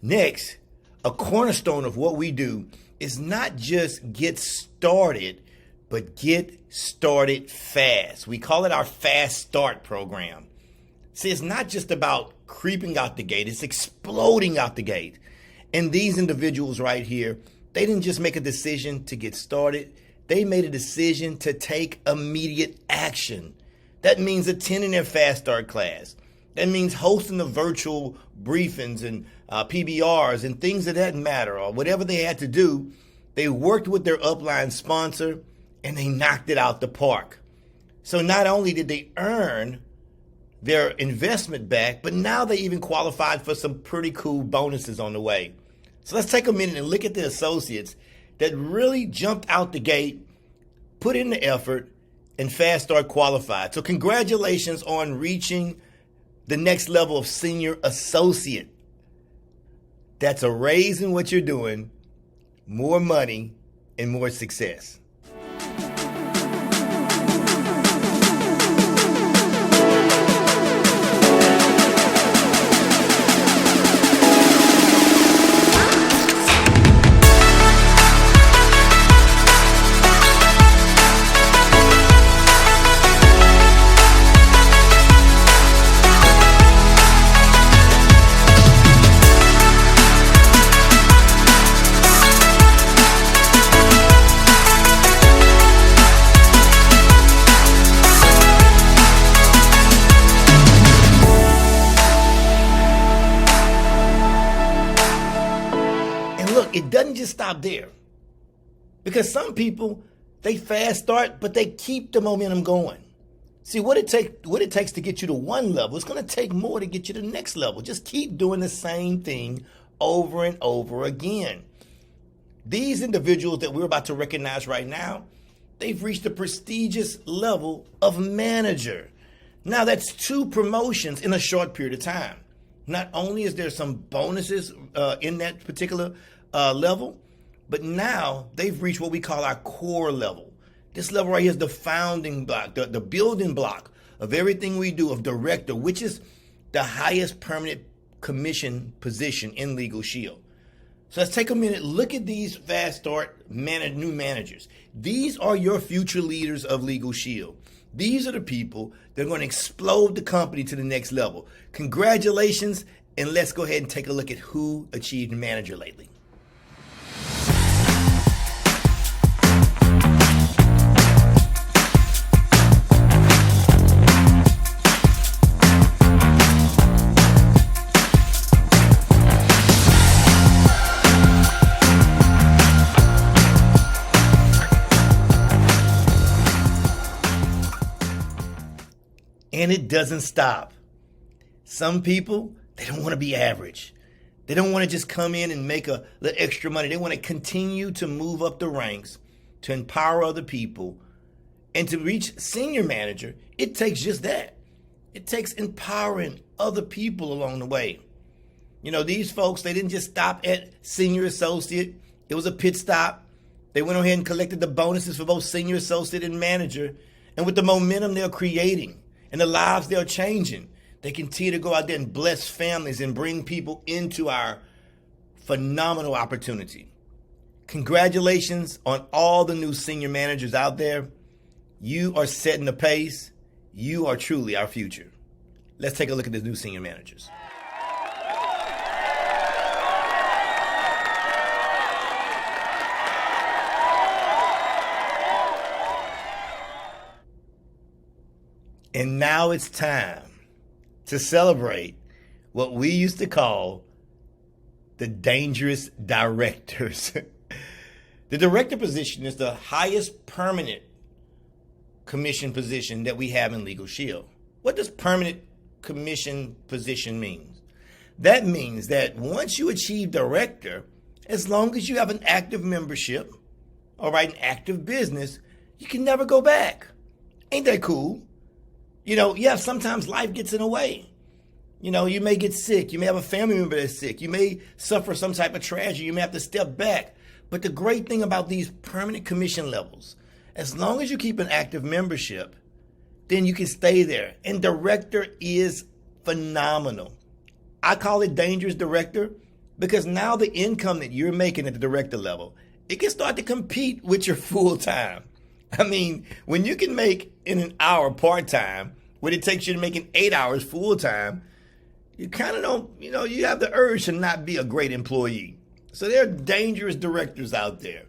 Next, a cornerstone of what we do is not just get started, but get started fast. We call it our Fast Start program. See, it's not just about creeping out the gate, it's exploding out the gate. And these individuals right here, they didn't just make a decision to get started, they made a decision to take immediate action. That means attending their Fast Start class. That means hosting the virtual briefings and PBRs and things of that matter, or whatever they had to do. They worked with their upline sponsor and they knocked it out the park. So not only did they earn their investment back, but now they even qualified for some pretty cool bonuses on the way. So let's take a minute and look at the associates that really jumped out the gate, put in the effort, and Fast Start qualified. So congratulations on reaching the next level of senior associate. That's a raise in what you're doing, more money, and more success. But it doesn't just stop there. Because some people, they fast start, but they keep the momentum going. See, what it takes to get you to one level, it's going to take more to get you to the next level. Just keep doing the same thing over and over again. These individuals that we're about to recognize right now, they've reached a prestigious level of manager. Now, that's 2 promotions in a short period of time. Not only is there some bonuses in that particular level, but now they've reached what we call our core level. This level right here is the founding block, the building block of everything we do, of director, which is the highest permanent commission position in Legal Shield. So let's take a minute, look at these fast start new managers. These are your future leaders of Legal Shield. These are the people that are going to explode the company to the next level. Congratulations, and let's go ahead and take a look at who achieved manager lately. And it doesn't stop. Some people, they don't want to be average. They don't want to just come in and make a little extra money. They want to continue to move up the ranks, to empower other people, and to reach senior manager. It takes just that. It takes empowering other people along the way. You know, these folks, they didn't just stop at senior associate. It was a pit stop. They went ahead and collected the bonuses for both senior associate and manager. And with the momentum they're creating, and the lives they're changing, they continue to go out there and bless families and bring people into our phenomenal opportunity. Congratulations on all the new senior managers out there. You are setting the pace. You are truly our future. Let's take a look at the new senior managers. And now it's time to celebrate what we used to call the dangerous directors. The director position is the highest permanent commission position that we have in Legal Shield. What does permanent commission position mean? That means that once you achieve director, as long as you have an active membership, all right, an active business, you can never go back. Ain't that cool? You know, yeah, sometimes life gets in the way. You know, you may get sick. You may have a family member that's sick. You may suffer some type of tragedy. You may have to step back. But the great thing about these permanent commission levels, as long as you keep an active membership, then you can stay there. And director is phenomenal. I call it dangerous director because now the income that you're making at the director level, it can start to compete with your full time. I mean, when you can make in an hour part-time what it takes you to make in 8 hours full-time, you kind of don't, you know, you have the urge to not be a great employee. So there are dangerous directors out there.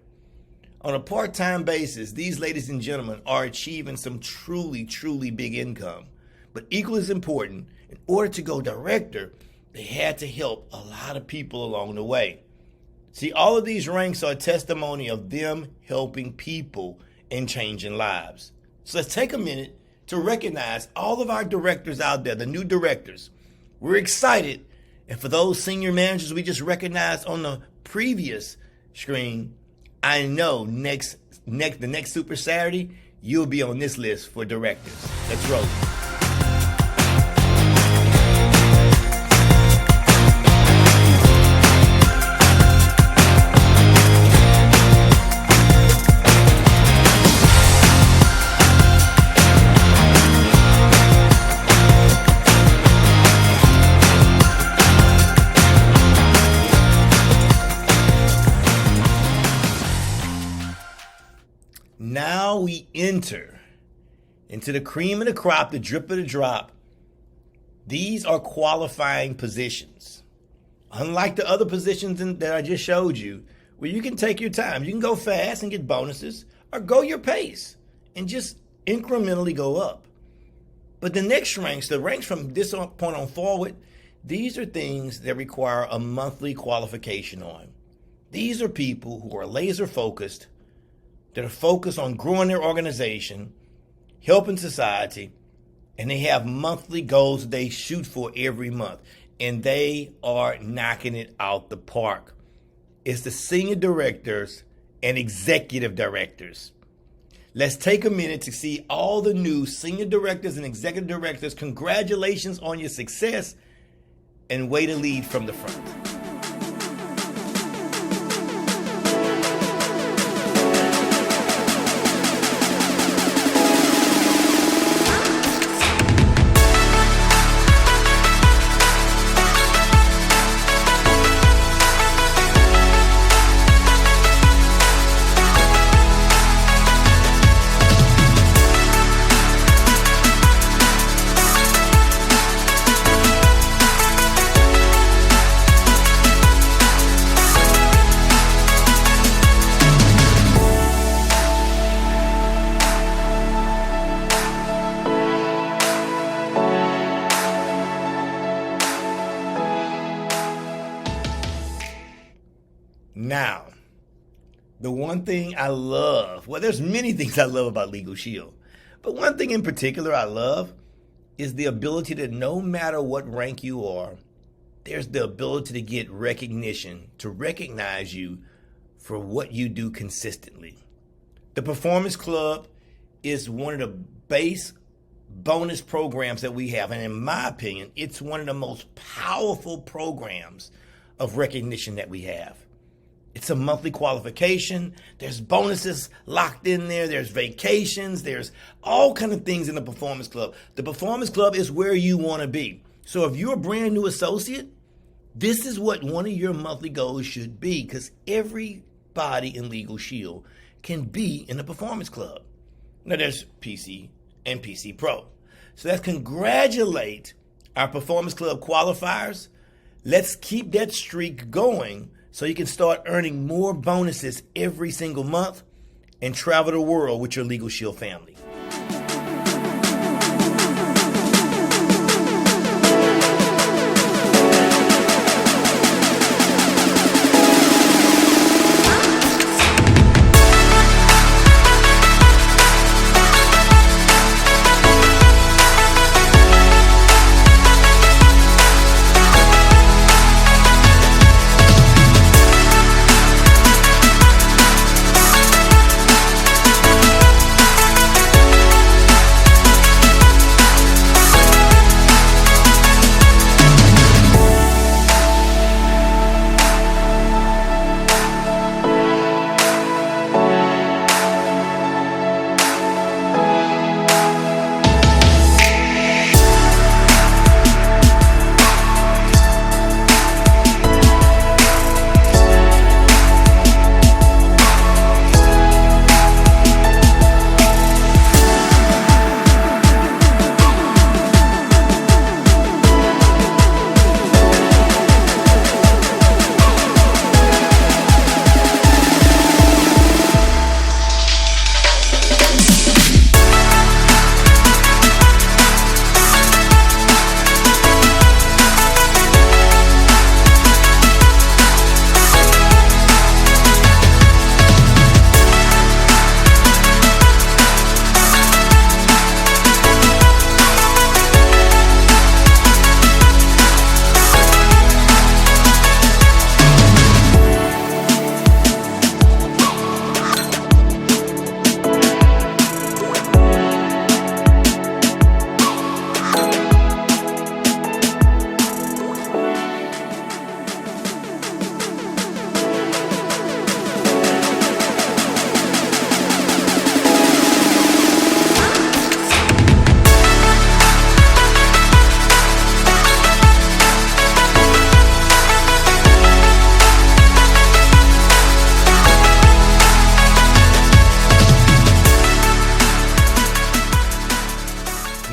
On a part-time basis, these ladies and gentlemen are achieving some truly, truly big income. But equally as important, in order to go director, they had to help a lot of people along the way. See, all of these ranks are a testimony of them helping people and changing lives. So let's take a minute to recognize all of our directors out there, the new directors. We're excited. And for those senior managers we just recognized on the previous screen, I know the next Super Saturday, you'll be on this list for directors. Let's roll. Now we enter into the cream of the crop, the drip of the drop. These are qualifying positions. Unlike the other positions that I just showed you, where you can take your time. You can go fast and get bonuses, or go your pace and just incrementally go up. But the next ranks, the ranks from this point on forward, these are things that require a monthly qualification on. These are people who are laser focused, that are focused on growing their organization, helping society, and they have monthly goals that they shoot for every month. And they are knocking it out the park. It's the senior directors and executive directors. Let's take a minute to see all the new senior directors and executive directors. Congratulations on your success, and way to lead from the front. Now, the one thing I love, well, there's many things I love about Legal Shield, but one thing in particular I love is the ability that no matter what rank you are, there's the ability to get recognition, to recognize you for what you do consistently. The Performance Club is one of the base bonus programs that we have, and in my opinion, it's one of the most powerful programs of recognition that we have. It's a monthly qualification. There's bonuses locked in there. There's vacations. There's all kind of things in the Performance Club. The Performance Club is where you want to be. So if you're a brand new associate, this is what one of your monthly goals should be, because everybody in Legal Shield can be in the Performance Club. Now there's PC and PC Pro. So let's congratulate our Performance Club qualifiers. Let's keep that streak going, so you can start earning more bonuses every single month and travel the world with your Legal Shield family.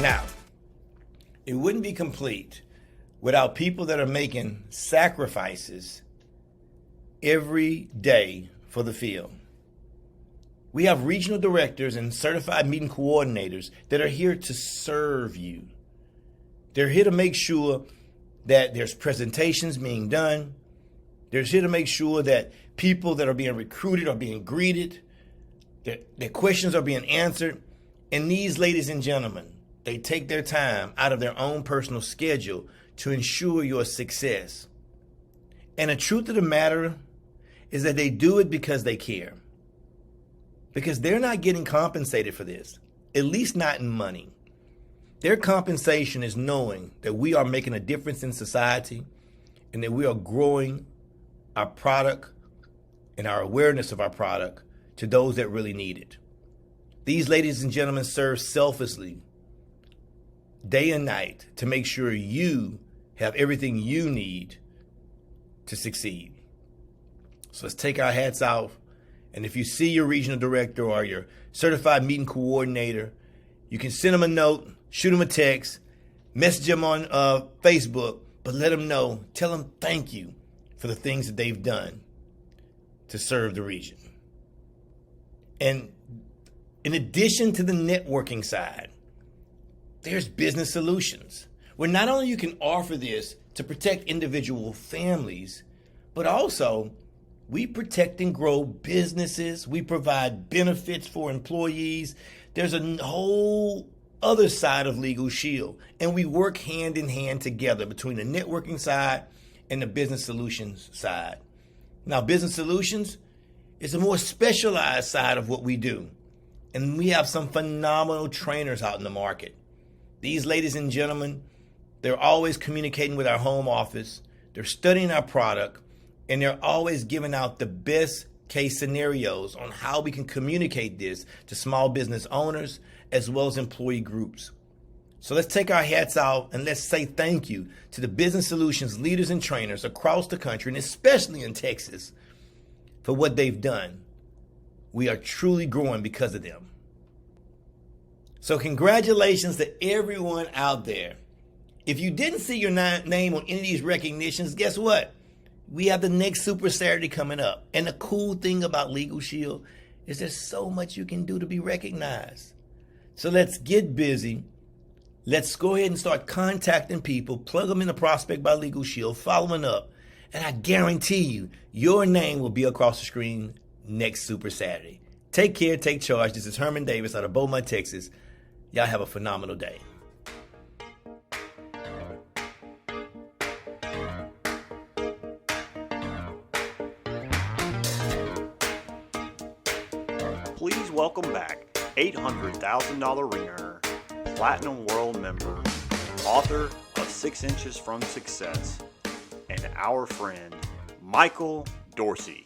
Now, it wouldn't be complete without people that are making sacrifices every day for the field. We have regional directors and certified meeting coordinators that are here to serve you. They're here to make sure that there's presentations being done. They're here to make sure that people that are being recruited are being greeted. Their questions are being answered. And these ladies and gentlemen, they take their time out of their own personal schedule to ensure your success. And the truth of the matter is that they do it because they care. Because they're not getting compensated for this, at least not in money. Their compensation is knowing that we are making a difference in society and that we are growing our product and our awareness of our product to those that really need it. These ladies and gentlemen serve selflessly day and night to make sure you have everything you need to succeed. So let's take our hats off. And if you see your regional director or your certified meeting coordinator, you can send them a note, shoot them a text, message them on Facebook, but let them know, tell them thank you for the things that they've done to serve the region. And in addition to the networking side, there's business solutions, where not only you can offer this to protect individual families, but also we protect and grow businesses. We provide benefits for employees. There's a whole other side of Legal Shield, and we work hand in hand together between the networking side and the business solutions side. Now, business solutions is a more specialized side of what we do, and we have some phenomenal trainers out in the market. These ladies and gentlemen, they're always communicating with our home office, they're studying our product, and they're always giving out the best case scenarios on how we can communicate this to small business owners as well as employee groups. So let's take our hats out and let's say thank you to the business solutions leaders and trainers across the country, and especially in Texas, for what they've done. We are truly growing because of them. So congratulations to everyone out there. If you didn't see your name on any of these recognitions, guess what? We have the next Super Saturday coming up. And the cool thing about Legal Shield is there's so much you can do to be recognized. So let's get busy. Let's go ahead and start contacting people, plug them in the Prospect by Legal Shield, following up. And I guarantee you, your name will be across the screen next Super Saturday. Take care, take charge. This is Herman Davis out of Beaumont, Texas. Y'all have a phenomenal day. Please welcome back $800,000 ring earner, Platinum World member, author of 6 Inches from Success, and our friend, Michael Dorsey.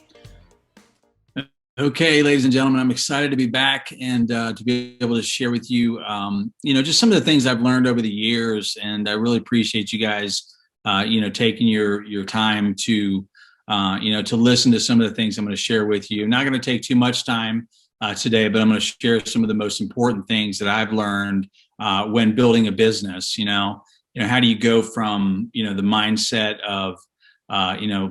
Okay, ladies and gentlemen, I'm excited to be back and to be able to share with you, just some of the things I've learned over the years. And I really appreciate you guys, taking your time to listen to some of the things I'm going to share with you. I'm not going to take too much time today, but I'm going to share some of the most important things that I've learned when building a business. How do you go from, the mindset of,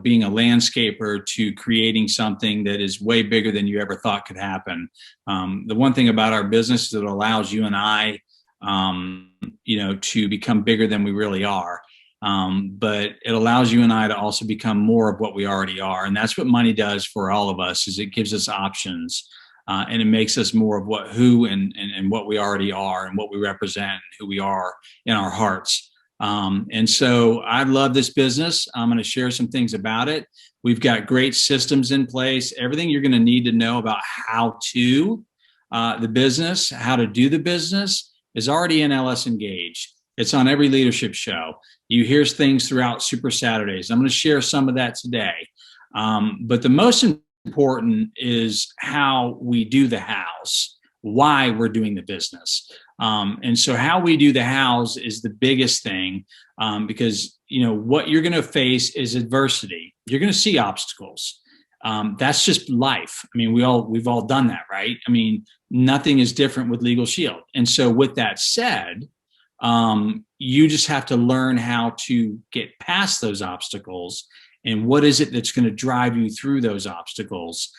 being a landscaper to creating something that is way bigger than you ever thought could happen. The one thing about our business is it allows you and I, to become bigger than we really are. But it allows you and I to also become more of what we already are. And that's what money does for all of us, is it gives us options. And it makes us more of who and what we already are and what we represent, who we are in our hearts. And so I love this business. I'm going to share some things about it. We've got great systems in place. Everything you're going to need to know about how to the business, how to do the business is already in LS Engage. It's on every leadership show. You hear things throughout Super Saturdays. I'm going to share some of that today. But the most important is how we do the hows, why we're doing the business. And so how we do the hows is the biggest thing, because, what you're going to face is adversity. You're going to see obstacles. That's just life. I mean, we've all done that, right? I mean, nothing is different with Legal Shield. And so with that said, you just have to learn how to get past those obstacles. And what is it that's going to drive you through those obstacles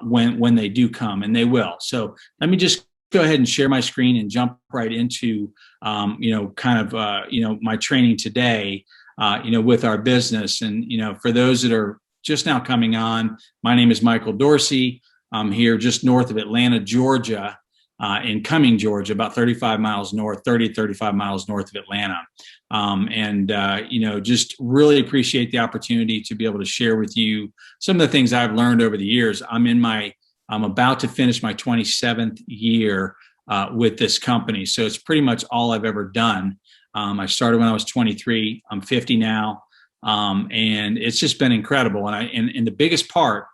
when they do come, and they will. So let me just go ahead and share my screen and jump right into, my training today, with our business. And, for those that are just now coming on, my name is Michael Dorsey. I'm here just north of Atlanta, Georgia, in Cumming, Georgia, about 35 miles north, 35 miles north of Atlanta. Just really appreciate the opportunity to be able to share with you some of the things I've learned over the years. I'm about to finish my 27th year with this company. So it's pretty much all I've ever done. I started when I was 23. I'm 50 now. And it's just been incredible. And the biggest part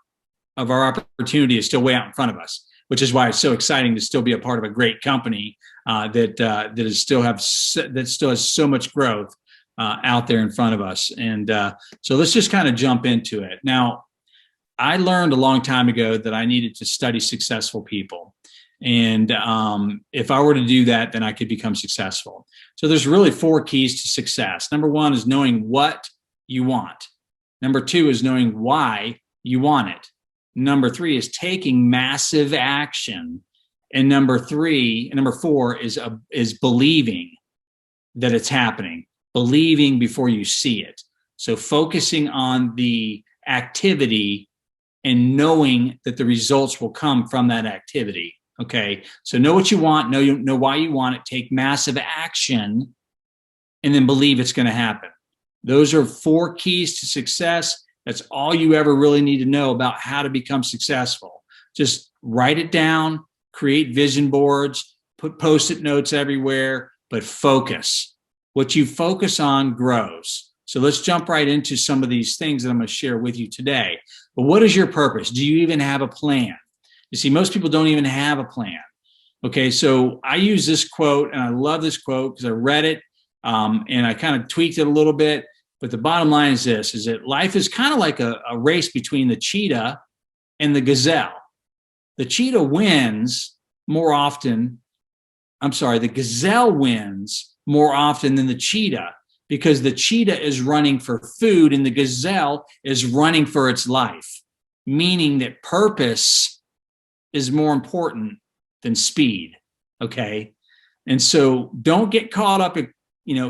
of our opportunity is still way out in front of us, which is why it's so exciting to still be a part of a great company that still has so much growth out there in front of us. And so let's just kind of jump into it. Now, I learned a long time ago that I needed to study successful people. And if I were to do that, then I could become successful. So there's really 4 keys to success. Number 1 is knowing what you want. Number 2 is knowing why you want it. Number 3 is taking massive action. And number 4 is believing that it's happening, believing before you see it. So focusing on the activity and knowing that the results will come from that activity. Okay, so know what you want, know why you want it, take massive action, and then believe it's going to happen. Those are 4 keys to success. That's all you ever really need to know about how to become successful. Just write it down, create vision boards, put Post-it notes everywhere, but focus. What you focus on grows. So let's jump right into some of these things that I'm going to share with you today. But what is your purpose? Do you even have a plan? You see, most people don't even have a plan. Okay, so I use this quote, and I love this quote because I read it and I kind of tweaked it a little bit. But the bottom line is this, is that life is kind of like a race between the cheetah and the gazelle. The cheetah wins more often. The gazelle wins more often than the cheetah because the cheetah is running for food and the gazelle is running for its life, meaning that purpose is more important than speed. Okay. And so don't get caught up in,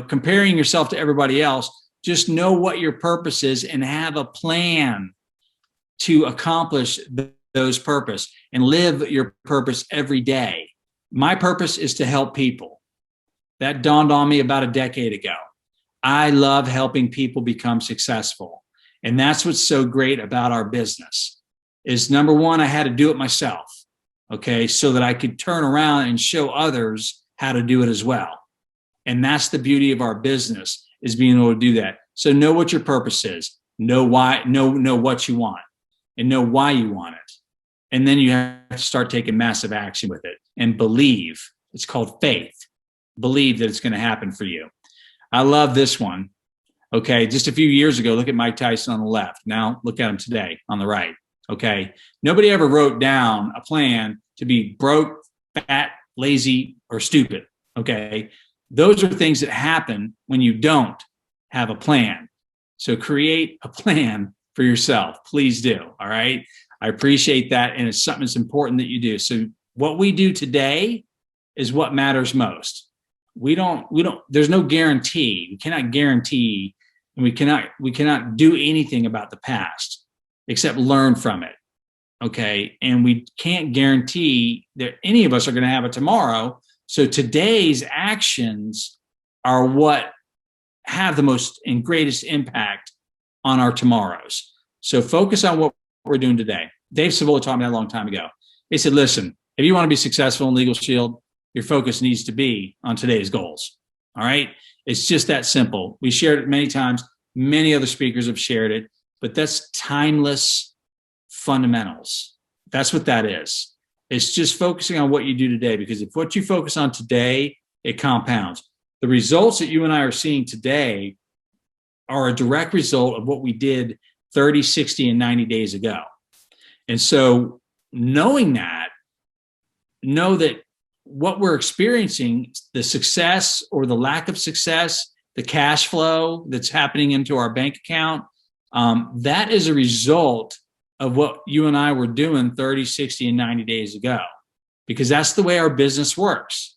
comparing yourself to everybody else. Just know what your purpose is and have a plan to accomplish those purpose and live your purpose every day. My purpose is to help people. That dawned on me about a decade ago. I love helping people become successful. And that's what's so great about our business is number 1, I had to do it myself. Okay, so that I could turn around and show others how to do it as well. And that's the beauty of our business is being able to do that. So know what your purpose is, know why, know what you want, and know why you want it. And then you have to start taking massive action with it and believe. It's called faith. Believe that it's going to happen for you. I love this one. Okay, just a few years ago, look at Mike Tyson on the left. Now look at him today on the right. Okay. Nobody ever wrote down a plan to be broke, fat, lazy, or stupid. Okay. Those are things that happen when you don't have a plan. So create a plan for yourself. Please do. All right. I appreciate that. And it's something that's important that you do. So what we do today is what matters most. There's no guarantee. We cannot guarantee, and we cannot do anything about the past except learn from it. Okay. And we can't guarantee that any of us are going to have it tomorrow. So today's actions are what have the most and greatest impact on our tomorrows. So focus on what we're doing today. Dave Savola taught me that a long time ago. He said, listen, if you want to be successful in Legal Shield, your focus needs to be on today's goals. All right. It's just that simple. We shared it many times. Many other speakers have shared it. But that's timeless fundamentals. That's what that is. It's just focusing on what you do today, because if what you focus on today, it compounds. The results that you and I are seeing today are a direct result of what we did 30, 60, and 90 days ago. And so knowing that, know that what we're experiencing, the success or the lack of success, the cash flow that's happening into our bank account, that is a result of what you and I were doing 30, 60, and 90 days ago, because that's the way our business works.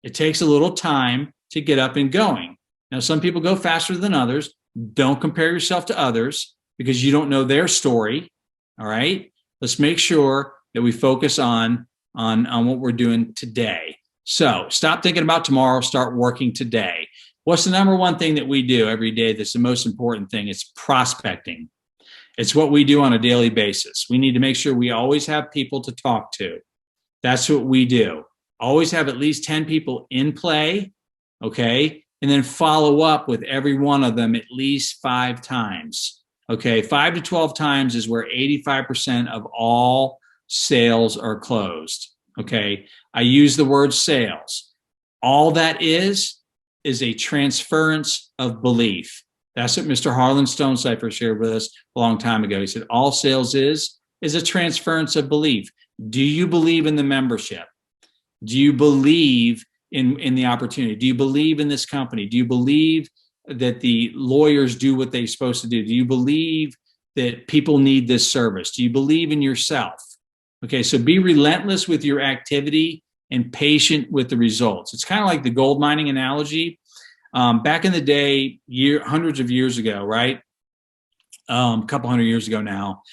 It takes a little time to get up and going. Now, some people go faster than others. Don't compare yourself to others. because you don't know their story. All right. Let's make sure that we focus on what we're doing today. So stop thinking about tomorrow, start working today. What's the number one thing that we do every day that's the most important thing? It's prospecting. It's what we do on a daily basis. We need to make sure we always have people to talk to. That's what we do. Always have at least 10 people in play, okay? And then follow up with every one of them at least 5 times, okay? 5 to 12 times is where 85% of all sales are closed, okay? I use the word sales. All that is a transference of belief. That's what Mr. Harlan Stonecipher shared with us a long time ago. He said, all sales is a transference of belief. Do you believe in the membership? Do you believe in the opportunity? Do you believe in this company? Do you believe that the lawyers do what they're supposed to do? Do you believe that people need this service? Do you believe in yourself? Okay, so be relentless with your activity and patient with the results. It's kind of like the gold mining analogy. Back in the day, hundreds of years ago, right? A couple hundred years ago now,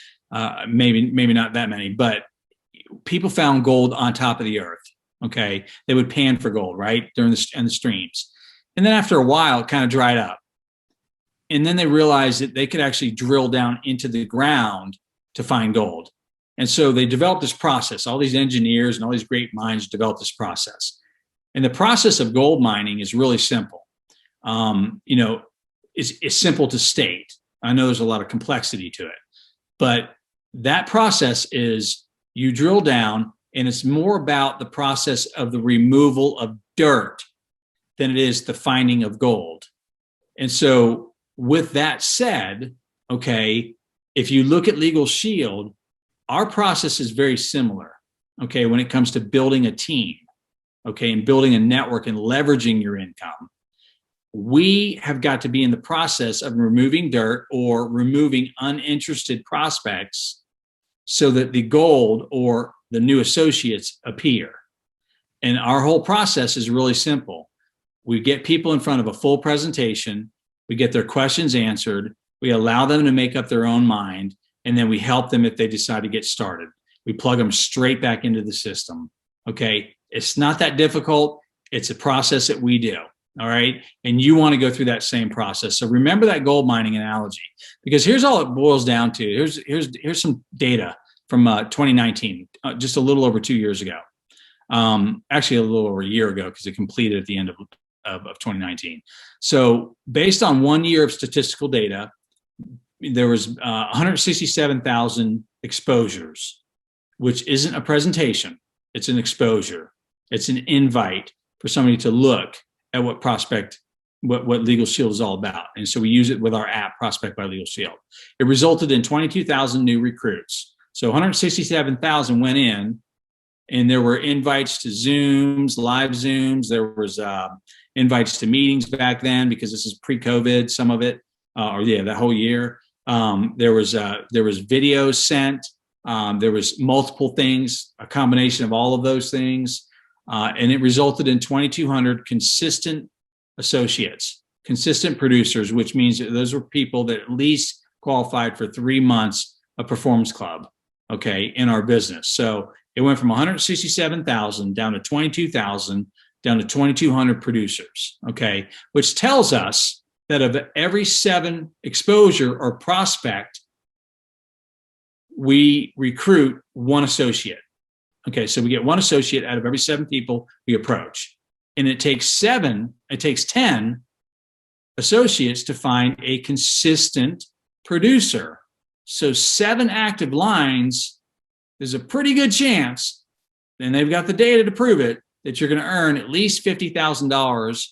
maybe not that many, but people found gold on top of the earth. Okay, they would pan for gold, right, during the streams, and then after a while, it kind of dried up, and then they realized that they could actually drill down into the ground to find gold, and so they developed this process. All these engineers and all these great minds developed this process, and the process of gold mining is really simple. It's simple to state. I know there's a lot of complexity to it, but that process is you drill down, and it's more about the process of the removal of dirt than it is the finding of gold. And so with that said, okay, if you look at Legal Shield, our process is very similar, okay, when it comes to building a team, okay, and building a network and leveraging your income. We have got to be in the process of removing dirt or removing uninterested prospects so that the gold or the new associates appear. And our whole process is really simple. We get people in front of a full presentation, we get their questions answered, we allow them to make up their own mind, and then we help them if they decide to get started. We plug them straight back into the system, okay? It's not that difficult. It's a process that we do, all right? And you want to go through that same process. So remember that gold mining analogy, because here's all it boils down to. Here's some data from 2019, just a little over 2 years ago. Actually, a little over a year ago, because it completed at the end of 2019. So based on 1 year of statistical data, there was 167,000 exposures, which isn't a presentation. It's an exposure. It's an invite for somebody to look at what Legal Shield is all about. And so we use it with our app, Prospect by Legal Shield. It resulted in 22,000 new recruits. So 167,000 went in, and there were invites to Zooms, live Zooms. There was invites to meetings back then, because this is pre-COVID, some of it, that whole year. There was videos sent. There was multiple things, a combination of all of those things. And it resulted in 2,200 consistent associates, consistent producers, which means that those were people that at least qualified for 3 months of Performance Club, okay, in our business. So it went from 167,000 down to 22,000, down to 2,200 producers, okay, which tells us that of every 7 exposure or prospect, we recruit 1 associate. Okay, so we get 1 associate out of every 7 people we approach. And it takes 10 associates to find a consistent producer. So 7 active lines, there's a pretty good chance, and they've got the data to prove it, that you're going to earn at least $50,000,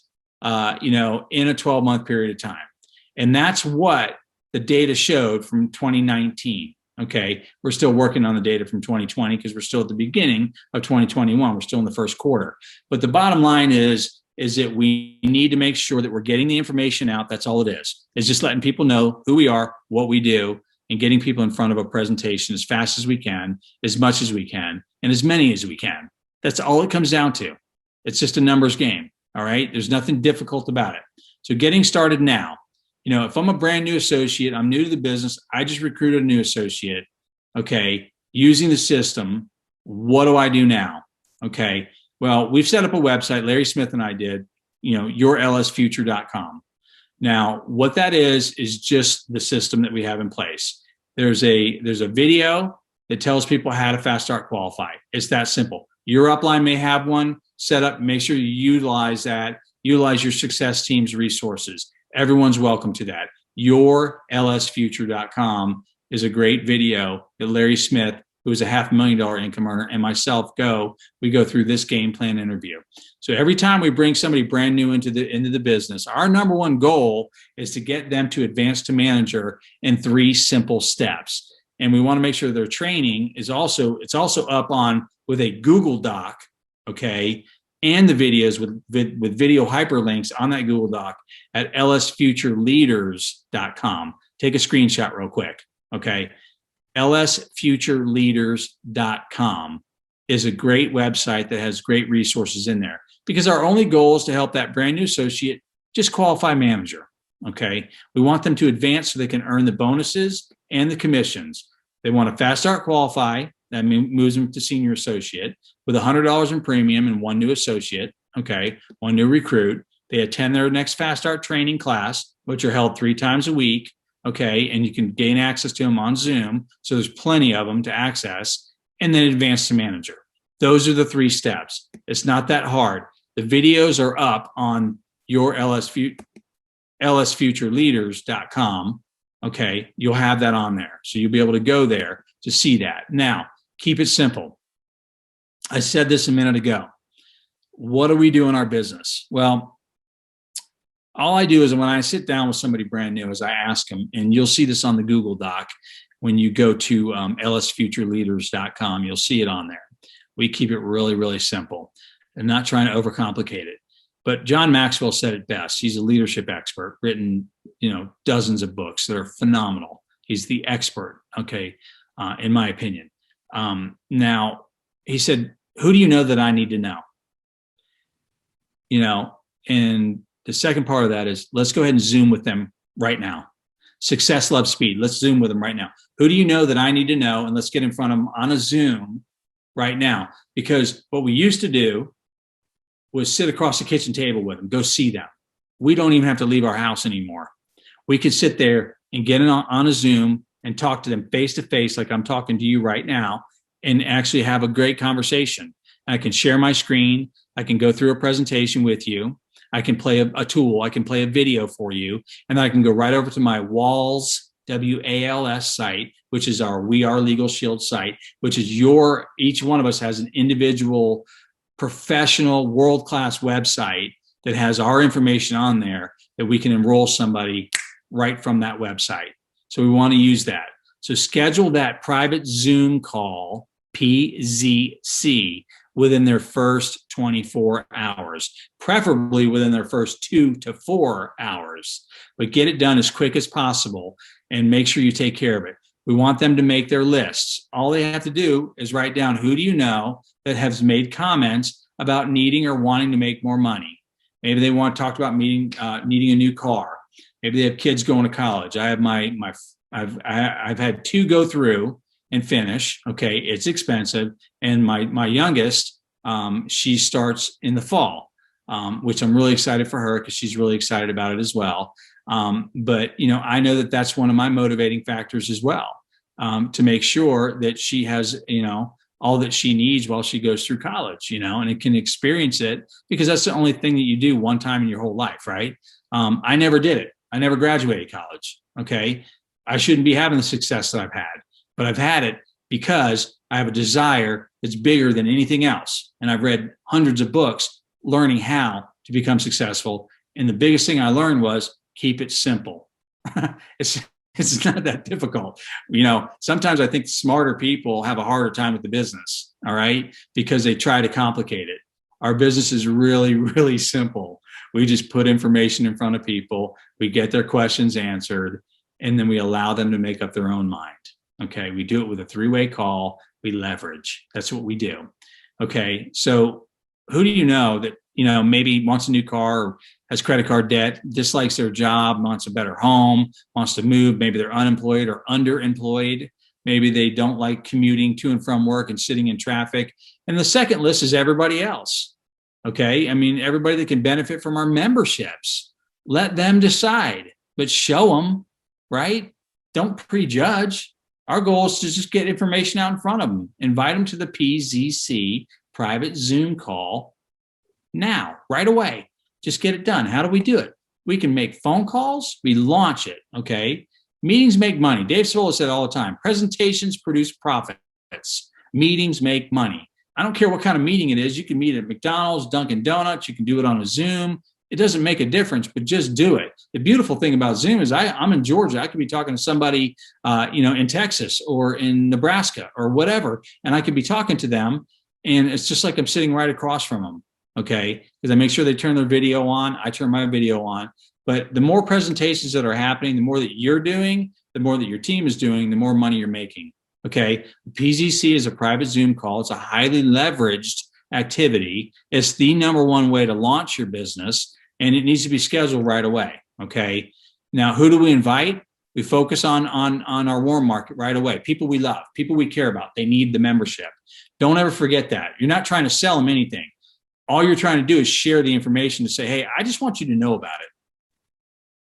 in a 12-month period of time. And that's what the data showed from 2019. Okay, we're still working on the data from 2020 because we're still at the beginning of 2021. We're still in the first quarter. But the bottom line is that we need to make sure that we're getting the information out. That's all it is. It's just letting people know who we are, what we do, and getting people in front of a presentation as fast as we can, as much as we can, and as many as we can. That's all it comes down to. It's just a numbers game, all right? There's nothing difficult about it. So getting started now. You know, if I'm a brand new associate, I'm new to the business, I just recruited a new associate, okay, using the system, what do I do now? Okay, well, we've set up a website, Larry Smith and I did, you know, yourlsfuture.com. Now, what that is just the system that we have in place. There's a video that tells people how to fast start qualify. It's that simple. Your upline may have one set up. Make sure you utilize that. Utilize your success team's resources. Everyone's welcome to that. Yourlsfuture.com is a great video that Larry Smith, who is a $500,000 income earner, and myself we go through this game plan interview. So every time we bring somebody brand new into the business, our number one goal is to get them to advance to manager in 3 simple steps. And we want to make sure their training is also up on with a Google Doc, okay, and the videos with video hyperlinks on that Google Doc at lsfutureleaders.com. Take a screenshot real quick, okay? lsfutureleaders.com is a great website that has great resources in there, because our only goal is to help that brand new associate just qualify manager, okay? We want them to advance so they can earn the bonuses and the commissions. They want to fast start qualify. That moves them to senior associate with $100 in premium and 1 new associate, okay, 1 new recruit. They attend their next fast start training class, which are held 3 times a week, okay, and you can gain access to them on Zoom. So there's plenty of them to access, and then advance to manager. Those are the 3 steps. It's not that hard. The videos are up on your lsfutureleaders.com. Okay, you'll have that on there. So you'll be able to go there to see that. Now, keep it simple. I said this a minute ago. What do we do in our business? Well, all I do is when I sit down with somebody brand new is I ask them, and you'll see this on the Google Doc when you go to lsfutureleaders.com, you'll see it on there. We keep it really, really simple and not trying to overcomplicate it. But John Maxwell said it best. He's a leadership expert, written, you know, dozens of books that are phenomenal. He's the expert, okay, in my opinion. Now, he said, who do you know that I need to know? You know, and the second part of that is, let's go ahead and Zoom with them right now. Success loves speed. Let's Zoom with them right now. Who do you know that I need to know? And let's get in front of them on a Zoom right now. Because what we used to do was sit across the kitchen table with them, go see them. We don't even have to leave our house anymore. We could sit there and get on a Zoom and talk to them face to face, like I'm talking to you right now, and actually have a great conversation. I can share my screen. I can go through a presentation with you. I can play a tool. I can play a video for you. And then I can go right over to my WALS, W-A-L-S site, which is our We Are Legal Shield site, which is each one of us has an individual professional world-class website that has our information on there that we can enroll somebody right from that website. So we want to use that. So schedule that private Zoom call, PZC, within their first 24 hours, preferably within their first 2 to 4 hours, but get it done as quick as possible and make sure you take care of it. We want them to make their lists. All they have to do is write down, who do you know that has made comments about needing or wanting to make more money? Maybe they want to talk about needing a new car. Maybe they have kids going to college. I have I've had 2 go through and finish. Okay, it's expensive. And my youngest, she starts in the fall, which I'm really excited for her because she's really excited about it as well. But you know, I know that that's one of my motivating factors as well, to make sure that she has, you know, all that she needs while she goes through college, you know, and it can experience it, because that's the only thing that you do one time in your whole life, right? I never did it. I never graduated college. Okay. I shouldn't be having the success that I've had, but I've had it because I have a desire that's bigger than anything else. And I've read hundreds of books learning how to become successful. And the biggest thing I learned was keep it simple. It's not that difficult. You know, sometimes I think smarter people have a harder time with the business, all right, because they try to complicate it. Our business is really, really simple. We just put information in front of people, we get their questions answered, and then we allow them to make up their own mind. Okay, we do it with a 3-way call, we leverage. That's what we do. Okay, so who do you know that, maybe wants a new car or has credit card debt, dislikes their job, wants a better home, wants to move. Maybe they're unemployed or underemployed. Maybe they don't like commuting to and from work and sitting in traffic. And the second list is everybody else. Okay. I mean, everybody that can benefit from our memberships. Let them decide, but show them, right? Don't prejudge. Our goal is to just get information out in front of them. Invite them to the PZC private Zoom call now, right away. Just get it done. How do we do it? We can make phone calls. We launch it, okay? Meetings make money. Dave Sola said all the time, presentations produce profits. Meetings make money. I don't care what kind of meeting it is. You can meet at McDonald's, Dunkin' Donuts. You can do it on a Zoom. It doesn't make a difference, but just do it. The beautiful thing about Zoom is I'm in Georgia. I could be talking to somebody, in Texas or in Nebraska or whatever, and I could be talking to them, and it's just like I'm sitting right across from them, okay? Because I make sure they turn their video on. I turn my video on. But the more presentations that are happening, the more that you're doing, the more that your team is doing, the more money you're making, okay? PZC is a private Zoom call. It's a highly leveraged activity. It's the number one way to launch your business, and it needs to be scheduled right away, okay? Now, who do we invite? We focus on our warm market right away. People we love, people we care about. They need the membership. Don't ever forget that. You're not trying to sell them anything. All you're trying to do is share the information to say, hey, I just want you to know about it.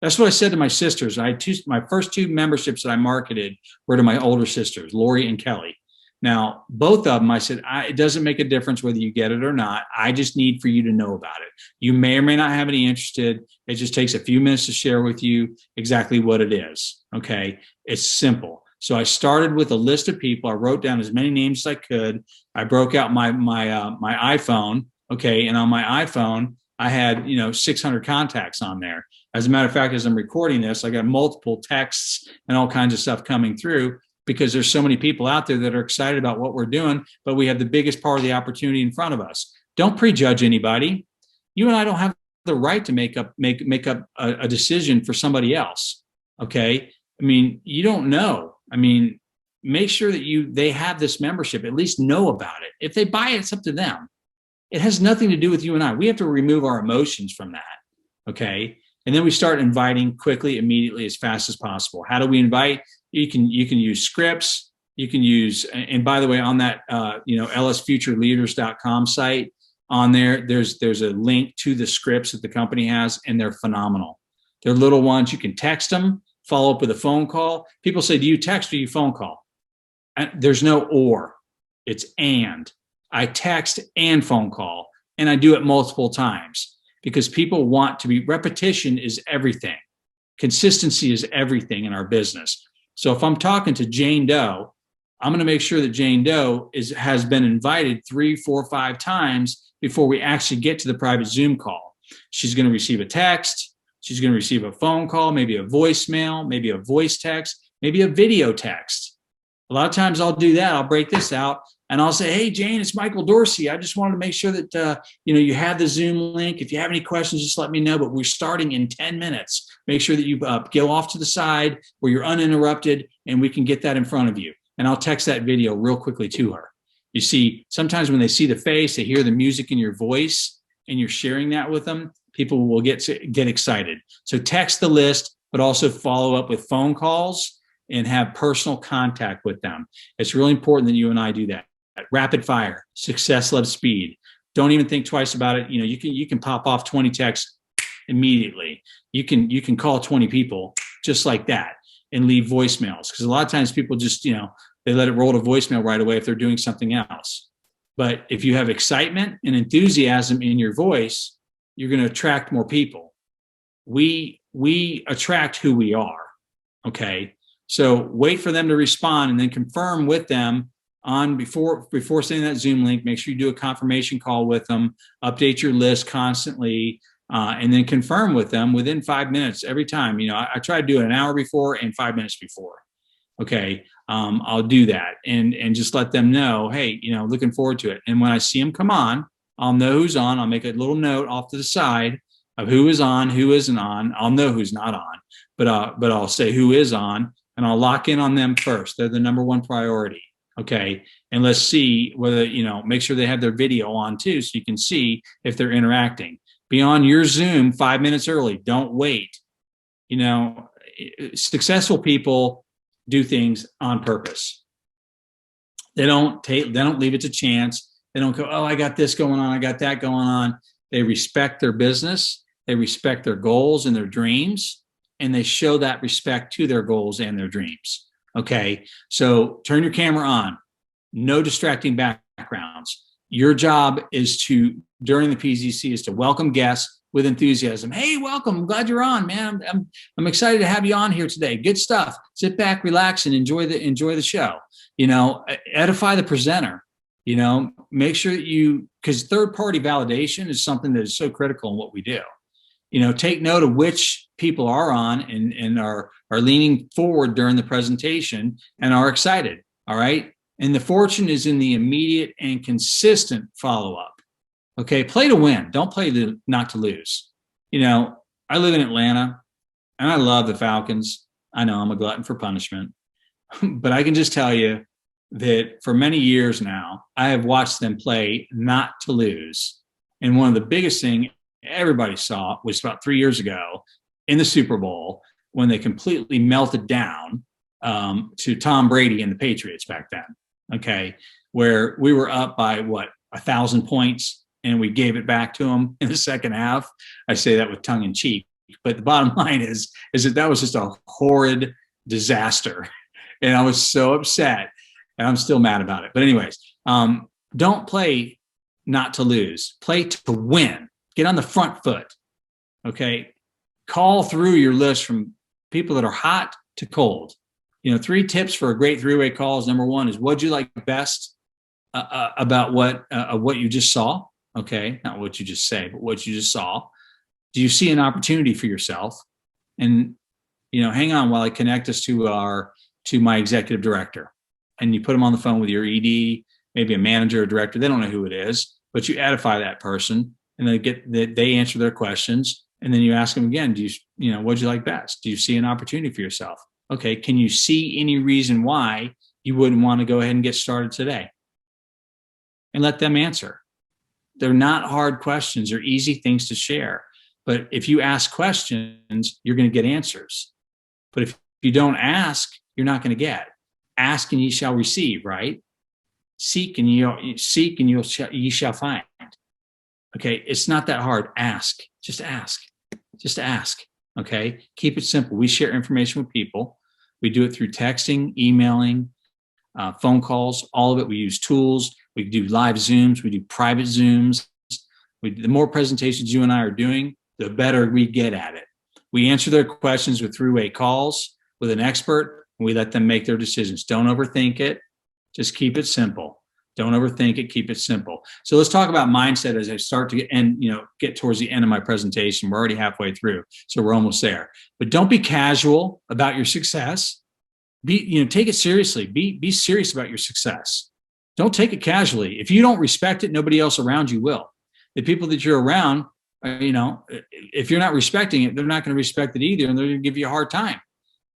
That's what I said to my sisters. My first 2 memberships that I marketed were to my older sisters, Lori and Kelly. Now, both of them, I said, it doesn't make a difference whether you get it or not. I just need for you to know about it. You may or may not have any interested. It just takes a few minutes to share with you exactly what it is. Okay. It's simple. So I started with a list of people. I wrote down as many names as I could. I broke out my iPhone. Okay. And on my iPhone, I had, 600 contacts on there. As a matter of fact, as I'm recording this, I got multiple texts and all kinds of stuff coming through, because there's so many people out there that are excited about what we're doing, but we have the biggest part of the opportunity in front of us. Don't prejudge anybody. You and I don't have the right to make up a decision for somebody else. Okay. I mean, you don't know. I mean, make sure that they have this membership, at least know about it. If they buy it, it's up to them. It has nothing to do with you and I. We have to remove our emotions from that. Okay. And then we start inviting quickly, immediately, as fast as possible. How do we invite? You can use scripts. You can use, and by the way, on that lsfutureleaders.com site, on there's a link to the scripts that the company has, and they're phenomenal. They're little ones. You can text them, follow up with a phone call. People say, do you text or do you phone call? And there's no or. It's and. I text and phone call, and I do it multiple times, because people want to be, repetition is everything. Consistency is everything in our business. So if I'm talking to Jane Doe, I'm going to make sure that Jane Doe has been invited 3, 4, 5 times before we actually get to the private Zoom call. She's going to receive a text. She's going to receive a phone call, maybe a voicemail, maybe a voice text, maybe a video text. A lot of times I'll do that. I'll break this out and I'll say, hey, Jane, it's Michael Dorsey. I just wanted to make sure that, you have the Zoom link. If you have any questions, just let me know. But we're starting in 10 minutes. Make sure that you go off to the side where you're uninterrupted, and we can get that in front of you. And I'll text that video real quickly to her. You see, sometimes when they see the face, they hear the music in your voice, and you're sharing that with them, people will get excited. So text the list, but also follow up with phone calls and have personal contact with them. It's really important that you and I do that. Rapid fire. Success loves speed. Don't even think twice about it. You can pop off 20 texts immediately. You can call 20 people just like that and leave voicemails, because a lot of times people just they let it roll to voicemail right away if they're doing something else. But if you have excitement and enthusiasm in your voice, you're going to attract more people. We attract who we are. Okay. So wait for them to respond and then confirm with them on before sending that Zoom link. Make sure you do a confirmation call with them, update your list constantly, and then confirm with them within 5 minutes every time. I try to do it an hour before and 5 minutes before. Okay. I'll do that and just let them know, hey, looking forward to it. And when I see them come on, I'll know who's on. I'll make a little note off to the side of who is on, who isn't on. I'll know who's not on, but I'll say who is on, and I'll lock in on them first. They're the number one priority. Okay. And let's see whether, make sure they have their video on too, so you can see if they're interacting. Be on your Zoom 5 minutes early. Don't wait. Successful people do things on purpose. They don't leave it to chance. They don't go, oh, I got this going on, I got that going on. They respect their business. They respect their goals and their dreams, and they show that respect to their goals and their dreams. Okay. So turn your camera on. No distracting backgrounds. Your job is during the PZC, is to welcome guests with enthusiasm. Hey, welcome. I'm glad you're on, man. I'm excited to have you on here today. Good stuff. Sit back, relax, and enjoy the show. Edify the presenter. Make sure that because third-party validation is something that is so critical in what we do. Take note of which people are on and are leaning forward during the presentation and are excited. All right. And the fortune is in the immediate and consistent follow-up. Okay. Play to win. Don't play not to lose. I live in Atlanta and I love the Falcons. I know I'm a glutton for punishment, but I can just tell you that for many years now, I have watched them play not to lose. And one of the biggest things everybody saw was about 3 years ago in the Super Bowl, when they completely melted down to Tom Brady and the Patriots back then. Okay. Where we were up by 1,000 points and we gave it back to them in the second half. I say that with tongue in cheek, but the bottom line is that was just a horrid disaster. And I was so upset, and I'm still mad about it. But anyways, don't play not to lose, play to win. Get on the front foot. Okay. Call through your list from people that are hot to cold. 3 tips for a great three-way call is: number 1 is, what'd you like best about what you just saw? Okay. Not what you just say, but what you just saw. Do you see an opportunity for yourself? And, hang on while I connect us to my executive director. And you put them on the phone with your ED, maybe a manager or director. They don't know who it is, but you edify that person. And they answer their questions, and then you ask them again, what'd you like best? Do you see an opportunity for yourself? Okay. Can you see any reason why you wouldn't want to go ahead and get started today? And let them answer. They're not hard questions. They're easy things to share. But if you ask questions, you're going to get answers. But if you don't ask, you're not going to get. Ask and ye shall receive, right? Seek and ye shall find. Okay, it's not that hard. Ask. Just ask. Just ask. Okay, keep it simple. We share information with people. We do it through texting, emailing, phone calls, all of it. We use tools. We do live Zooms. We do private Zooms. The more presentations you and I are doing, the better we get at it. We answer their questions with three-way calls with an expert, and we let them make their decisions. Don't overthink it. Just keep it simple. Don't overthink it. Keep it simple. So let's talk about mindset as I start to get towards the end of my presentation. We're already halfway through, so we're almost there. But don't be casual about your success. Take it seriously. Be serious about your success. Don't take it casually. If you don't respect it, nobody else around you will. The people that you're around, if you're not respecting it, they're not going to respect it either, and they're going to give you a hard time.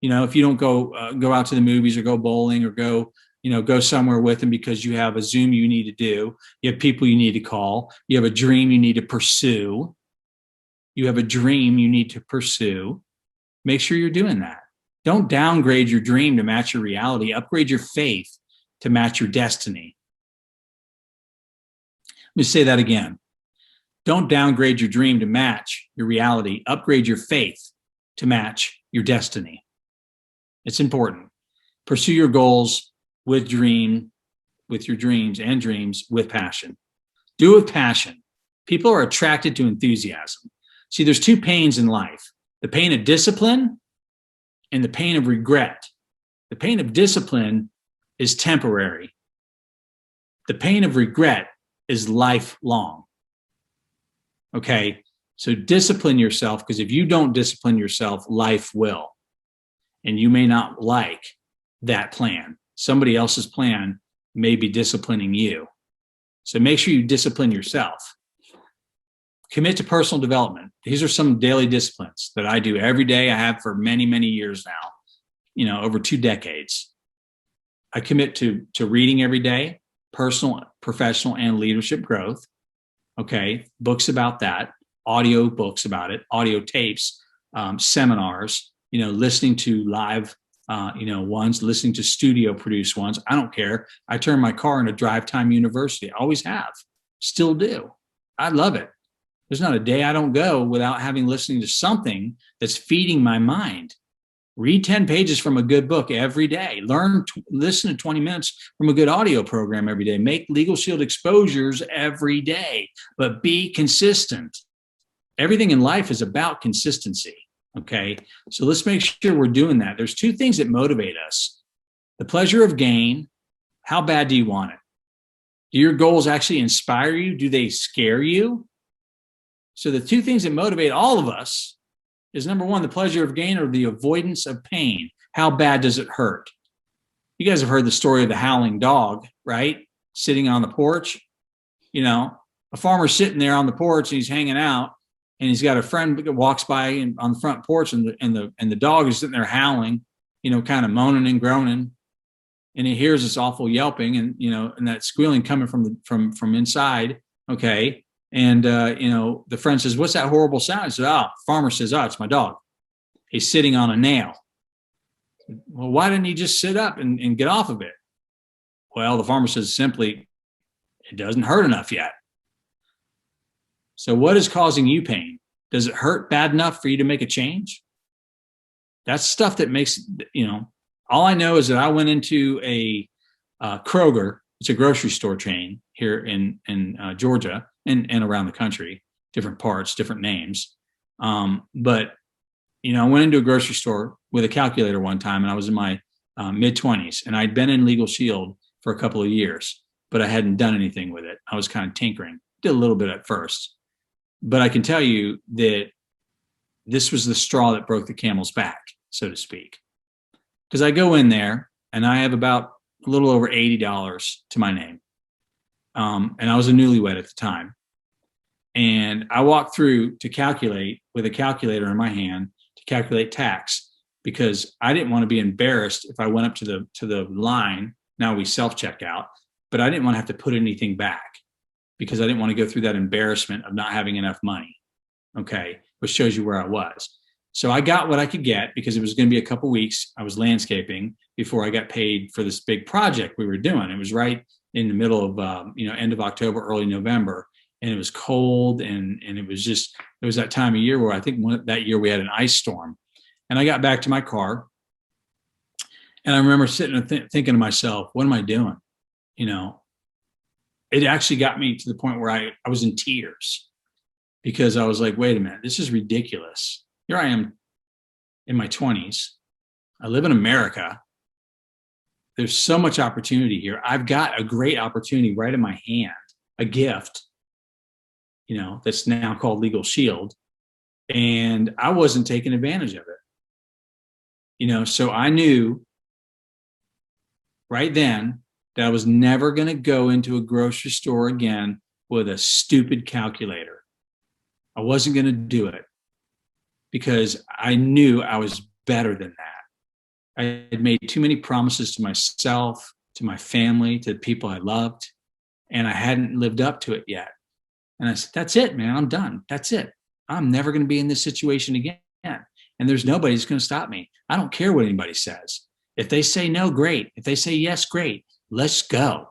If you don't go out to the movies or go bowling or go somewhere with them because you have a Zoom you need to do. You have people you need to call. You have a dream you need to pursue. Make sure you're doing that. Don't downgrade your dream to match your reality. Upgrade your faith to match your destiny. Let me say that again. Don't downgrade your dream to match your reality. Upgrade your faith to match your destiny. It's important. Pursue your goals with your dreams and dreams with passion. Do it with passion. People are attracted to enthusiasm. See, there's 2 pains in life: the pain of discipline and the pain of regret. The pain of discipline is temporary. The pain of regret is lifelong. Okay, so discipline yourself, because if you don't discipline yourself, life will. And you may not like that plan. Somebody else's plan may be disciplining you. So make sure you discipline yourself. Commit to personal development. These are some daily disciplines that I do every day. I have for many, many years now, over 2 decades. I commit to reading every day, personal, professional, and leadership growth. Okay. Books about that, audio books about it, audio tapes, seminars, listening to live, ones, listening to studio produced ones. I don't care. I turn my car into Drive Time University. I always have, still do. I love it. There's not a day I don't go without having listening to something that's feeding my mind. Read 10 pages from a good book every day. Listen to 20 minutes from a good audio program every day. Make Legal Shield exposures every day, but be consistent. Everything in life is about consistency. Okay. So let's make sure we're doing that. There's two things that motivate us: the pleasure of gain. How bad do you want it? Do your goals actually inspire you? Do they scare you? So the two things that motivate all of us is, number one, the pleasure of gain, or the avoidance of pain. How bad does it hurt? You guys have heard the story of the howling dog, right? Sitting on the porch. A farmer's sitting there on the porch and he's hanging out, and he's got a friend that walks by and on the front porch, and the dog is sitting there howling, kind of moaning and groaning, and he hears this awful yelping and and that squealing coming from inside. Okay. And, the friend says, "What's that horrible sound?" He says, farmer says, "Oh, it's my dog. He's sitting on a nail." Well, why didn't he just sit up and get off of it? Well, the farmer says simply, it doesn't hurt enough yet. So what is causing you pain? Does it hurt bad enough for you to make a change? That's stuff that makes, all I know is that I went into a Kroger. It's a grocery store chain here in Georgia and around the country, different parts, different names. But I went into a grocery store with a calculator one time, and I was in my mid-20s, and I'd been in Legal Shield for a couple of years, but I hadn't done anything with it. I was kind of tinkering, did a little bit at first. But I can tell you that this was the straw that broke the camel's back, so to speak. Because I go in there and I have about a little over $80 to my name. And I was a newlywed at the time. And I walked through to calculate with a calculator in my hand to calculate tax, because I didn't want to be embarrassed if I went up to the line. Now we self-check out, but I didn't want to have to put anything back, because I didn't want to go through that embarrassment of not having enough money. Okay. Which shows you where I was. So I got what I could get, because it was going to be a couple weeks. I was landscaping before I got paid for this big project we were doing. It was right in the middle of, end of October, early November. And it was cold. And it was that time of year where I think that year we had an ice storm. And I got back to my car, and I remember sitting and thinking to myself, what am I doing? It actually got me to the point where I was in tears, because I was like, wait a minute, this is ridiculous. Here I am in my 20s. I live in America. There's so much opportunity here. I've got a great opportunity right in my hand, a gift, that's now called Legal Shield. And I wasn't taking advantage of it. So I knew right then that I was never going to go into a grocery store again with a stupid calculator. I wasn't going to do it, because I knew I was better than that. I had made too many promises to myself, to my family, to the people I loved, and I hadn't lived up to it yet. And I said, that's it, man. I'm done. That's it. I'm never going to be in this situation again. And there's nobody that's going to stop me. I don't care what anybody says. If they say no, great. If they say yes, great. Let's go.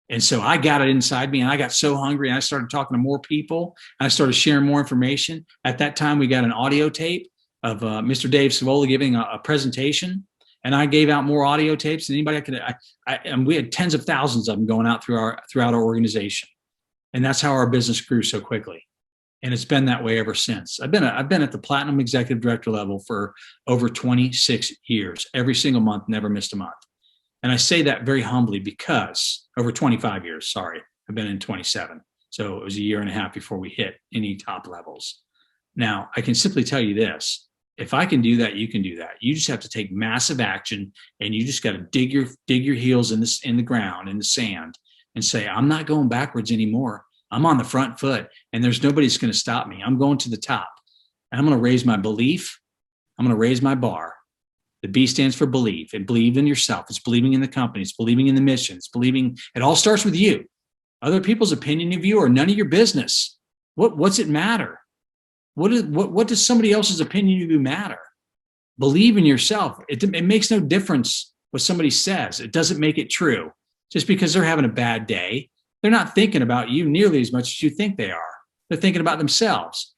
And so I got it inside me, and I got so hungry, and I started talking to more people, and I started sharing more information. At that time, we got an audio tape of Mr. Dave Savola giving a presentation, and I gave out more audio tapes than anybody I could. And we had tens of thousands of them going out throughout our organization. And that's how our business grew so quickly. And it's been that way ever since. I've been at the platinum executive director level for over 26 years, every single month, never missed a month. And I say that very humbly, because over 25 years, sorry, I've been in 27. So it was a year and a half before we hit any top levels. Now, I can simply tell you this: if I can do that, you can do that. You just have to take massive action, and you just got to dig your heels in the ground, in the sand, and say, I'm not going backwards anymore. I'm on the front foot, and there's nobody's going to stop me. I'm going to the top, and I'm going to raise my belief. I'm going to raise my bar, The B stands for believe, and believe in yourself. It's believing in the company. It's believing in the mission. It's believing it all starts with you. Other people's opinion of you are none of your business. What's it matter? What does somebody else's opinion of you matter? Believe in yourself. It makes no difference what somebody says. It doesn't make it true. Just because they're having a bad day, they're not thinking about you nearly as much as you think they are. They're thinking about themselves.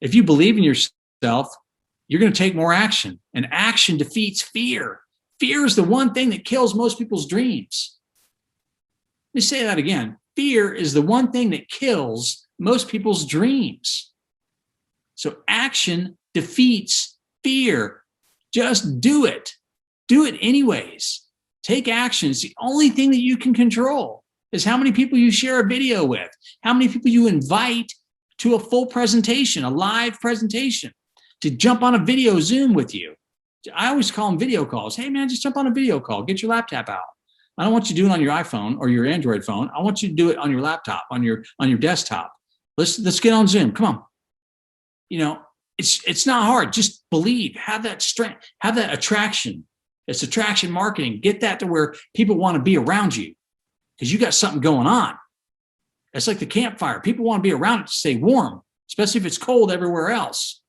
If you believe in yourself, you're going to take more action, and action defeats fear. Fear is the one thing that kills most people's dreams. Let me say that again. Fear is the one thing that kills most people's dreams. So action defeats fear. Just do it. Do it anyways. Take action. It's the only thing that you can control is how many people you share a video with, how many people you invite to a full presentation, a live presentation, to jump on a video Zoom with you. I always call them video calls. Hey man, just jump on a video call. Get your laptop out. I don't want you to do it on your iPhone or your Android phone. I want you to do it on your laptop, on your desktop. Let's get on Zoom. Come on. You know, it's not hard. Just believe. Have that strength. Have that attraction. It's attraction marketing. Get that to where people want to be around you because you got something going on. It's like the campfire. People want to be around it to stay warm, especially if it's cold everywhere else.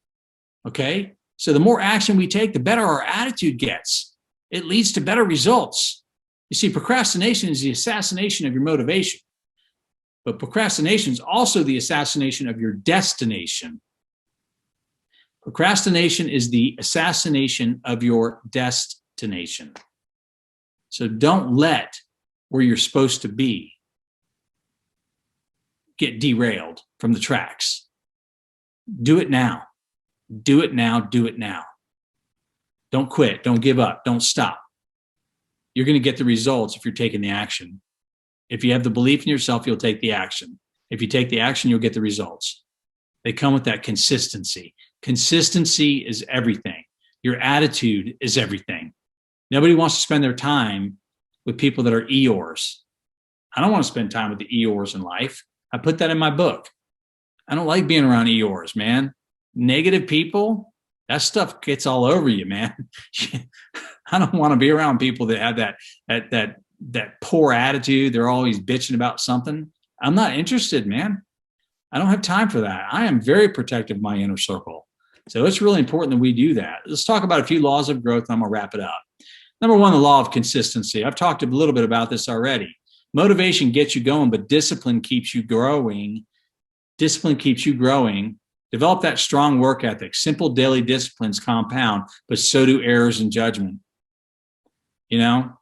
Okay? So the more action we take, the better our attitude gets. It leads to better results. You see, procrastination is the assassination of your motivation. But procrastination is also the assassination of your destination. Procrastination is the assassination of your destination. So don't let where you're supposed to be get derailed from the tracks. Do it now. Do it now. Do it now. Don't quit. Don't give up. Don't stop. You're going to get the results if you're taking the action. If you have the belief in yourself, you'll take the action. If you take the action, you'll get the results. They come with that consistency. Consistency is everything. Your attitude is everything. Nobody wants to spend their time with people that are Eeyores. I don't want to spend time with the Eeyores in life. I put that in my book. I don't like being around Eeyores, man. Negative people, that stuff gets all over you, man. I don't want to be around people that have that poor attitude. They're always bitching about something. I'm not interested, man. I don't have time for that. I am very protective of my inner circle. So it's really important that we do that. Let's talk about a few laws of growth. I'm going to wrap it up. Number one, the law of consistency. I've talked a little bit about this already. Motivation gets you going, but discipline keeps you growing. Discipline keeps you growing. Develop that strong work ethic. Simple daily disciplines compound, but so do errors in judgment. You know,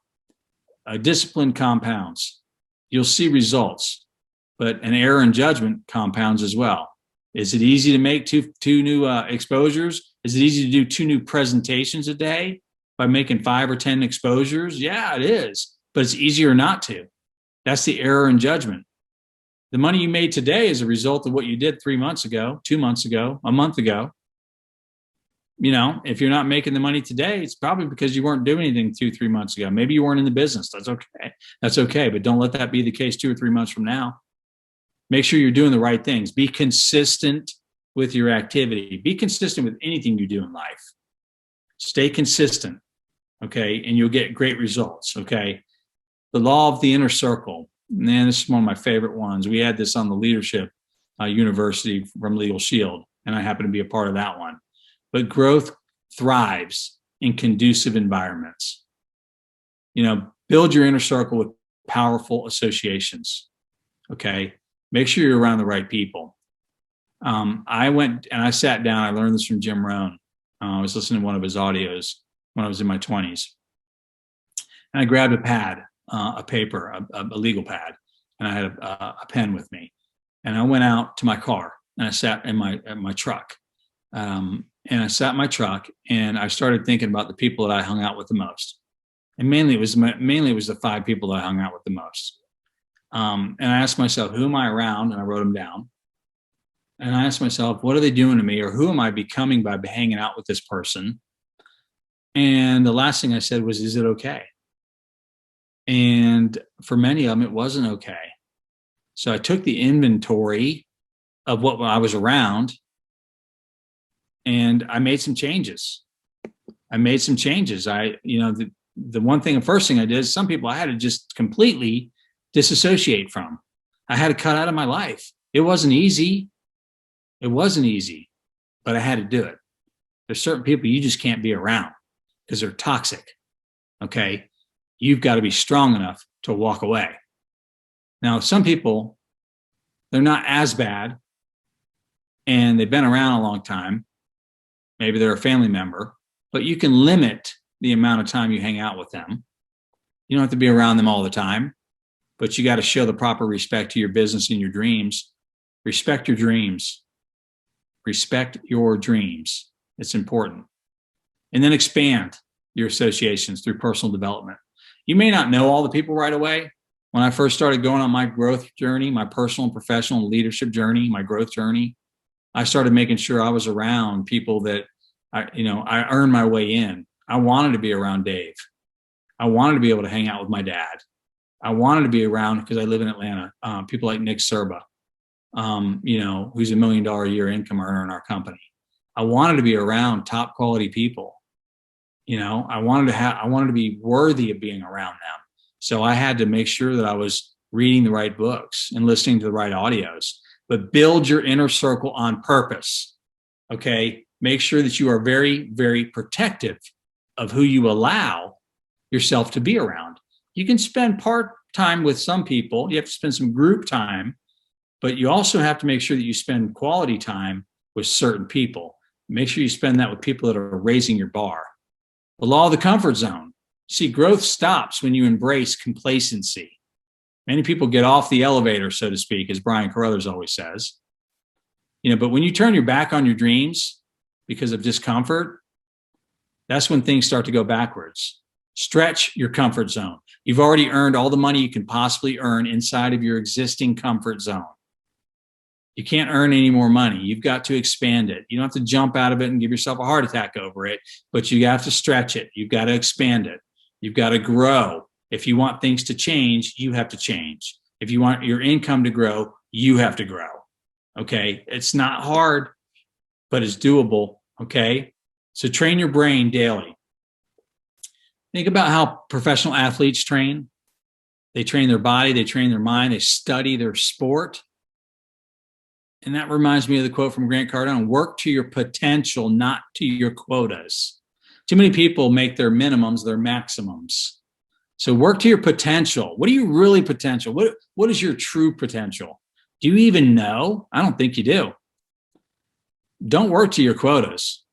discipline compounds. You'll see results, but an error in judgment compounds as well. Is it easy to make two new exposures? Is it easy to do 2 new presentations a day by making 5 or 10 exposures? Yeah, it is, but it's easier not to. That's the error in judgment. The money you made today is a result of what you did 3 months ago, 2 months ago, a month ago. You know, if you're not making the money today, it's probably because you weren't doing anything 2-3 months ago. Maybe you weren't in the business. That's okay. That's okay. But don't let that be the case 2 or 3 months from now. Make sure you're doing the right things. Be consistent with your activity. Be consistent with anything you do in life. Stay consistent, okay? And you'll get great results, okay? The law of the inner circle. Man, this is one of my favorite ones. We had this on the Leadership University from Legal Shield, and I happen to be a part of that one. But growth thrives in conducive environments. You know, build your inner circle with powerful associations, okay? Make sure you're around the right people. I went and I sat down. I learned this from Jim Rohn. I was listening to one of his audios when I was in my 20s. And I grabbed a pad, a paper, a legal pad, and I had a pen with me. And I went out to my car and I sat in my truck. And I sat in my truck and I started thinking about the people that I hung out with the most. And mainly it was the 5 people that I hung out with the most. And I asked myself, who am I around? And I wrote them down. And I asked myself, what are they doing to me? Or who am I becoming by hanging out with this person? And the last thing I said was, is it okay? And for many of them, it wasn't okay. So I took the inventory of what I was around and I made some changes. I made some changes. The one thing, the first thing I did is some people I had to just completely disassociate from. I had to cut out of my life. It wasn't easy. It wasn't easy, but I had to do it. There's certain people you just can't be around because they're toxic. Okay. You've got to be strong enough to walk away. Now, some people, they're not as bad and they've been around a long time. Maybe they're a family member, but you can limit the amount of time you hang out with them. You don't have to be around them all the time, but you got to show the proper respect to your business and your dreams. Respect your dreams. Respect your dreams. It's important. And then expand your associations through personal development. You may not know all the people right away. When I first started going on my growth journey, my personal and professional leadership journey, my growth journey, I started making sure I was around people that I earned my way in. I wanted to be around Dave. I wanted to be able to hang out with my dad. I wanted to be around, because I live in Atlanta, people like Nick Serba, who's $1 million a year income earner in our company. I wanted to be around top quality people. I wanted to be worthy of being around them. So I had to make sure that I was reading the right books and listening to the right audios. But build your inner circle on purpose. Okay. Make sure that you are very, very protective of who you allow yourself to be around. You can spend part time with some people. You have to spend some group time, but you also have to make sure that you spend quality time with certain people. Make sure you spend that with people that are raising your bar. The law of the comfort zone. See, growth stops when you embrace complacency. Many people get off the elevator, so to speak, as Brian Carruthers always says. But when you turn your back on your dreams because of discomfort, that's when things start to go backwards. Stretch your comfort zone. You've already earned all the money you can possibly earn inside of your existing comfort zone. You can't earn any more money. You've got to expand it. You don't have to jump out of it and give yourself a heart attack over it, but you have to stretch it. You've got to expand it. You've got to grow. If you want things to change, you have to change. If you want your income to grow, you have to grow. Okay. It's not hard, but it's doable. Okay. So train your brain daily. Think about how professional athletes train. They train their body, they train their mind, they study their sport. And that reminds me of the quote from Grant Cardone: work to your potential, not to your quotas. Too many people make their minimums their maximums. So work to your potential. What are you really potential? What is your true potential? Do you even know? I don't think you do. Don't work to your quotas.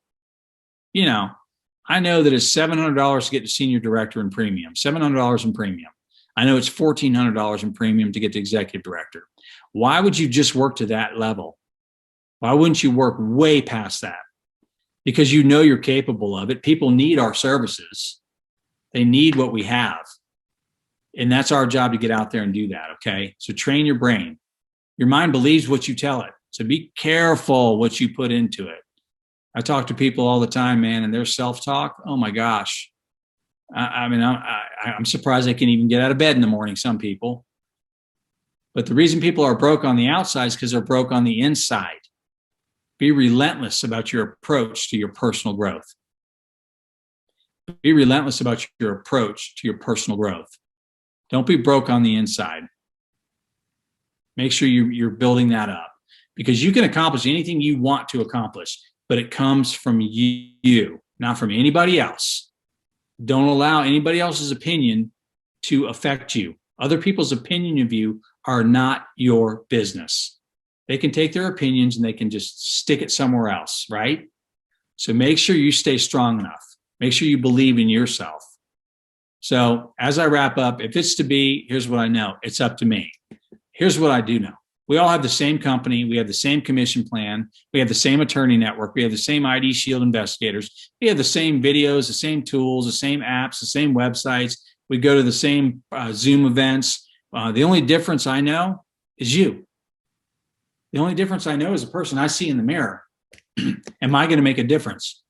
I know that it's $700 to get to senior director in premium, $700 in premium. I know it's $1,400 in premium to get to executive director. Why would you just work to that level? Why wouldn't you work way past that? Because you're capable of it. People need our services. They need what we have. And that's our job to get out there and do that, okay? So train your brain. Your mind believes what you tell it. So be careful what you put into it. I talk to people all the time, man, and their self-talk, oh my gosh. I'm surprised they can even get out of bed in the morning, some people. But the reason people are broke on the outside is because they're broke on the inside. Be relentless about your approach to your personal growth. Be relentless about your approach to your personal growth. Don't be broke on the inside. Make sure you're building that up, because you can accomplish anything you want to accomplish, but it comes from you, not from anybody else. Don't allow anybody else's opinion to affect you. Other people's opinion of you are not your business. They can take their opinions and they can just stick it somewhere else, right? So make sure you stay strong enough. Make sure you believe in yourself. So as I wrap up, if it's to be, here's what I know. It's up to me. Here's what I do know. We all have the same company. We have the same commission plan. We have the same attorney network. We have the same ID Shield investigators. We have the same videos, the same tools, the same apps, the same websites. We go to the same Zoom events. The only difference I know is you. The only difference I know is the person I see in the mirror. Am I going to make a difference?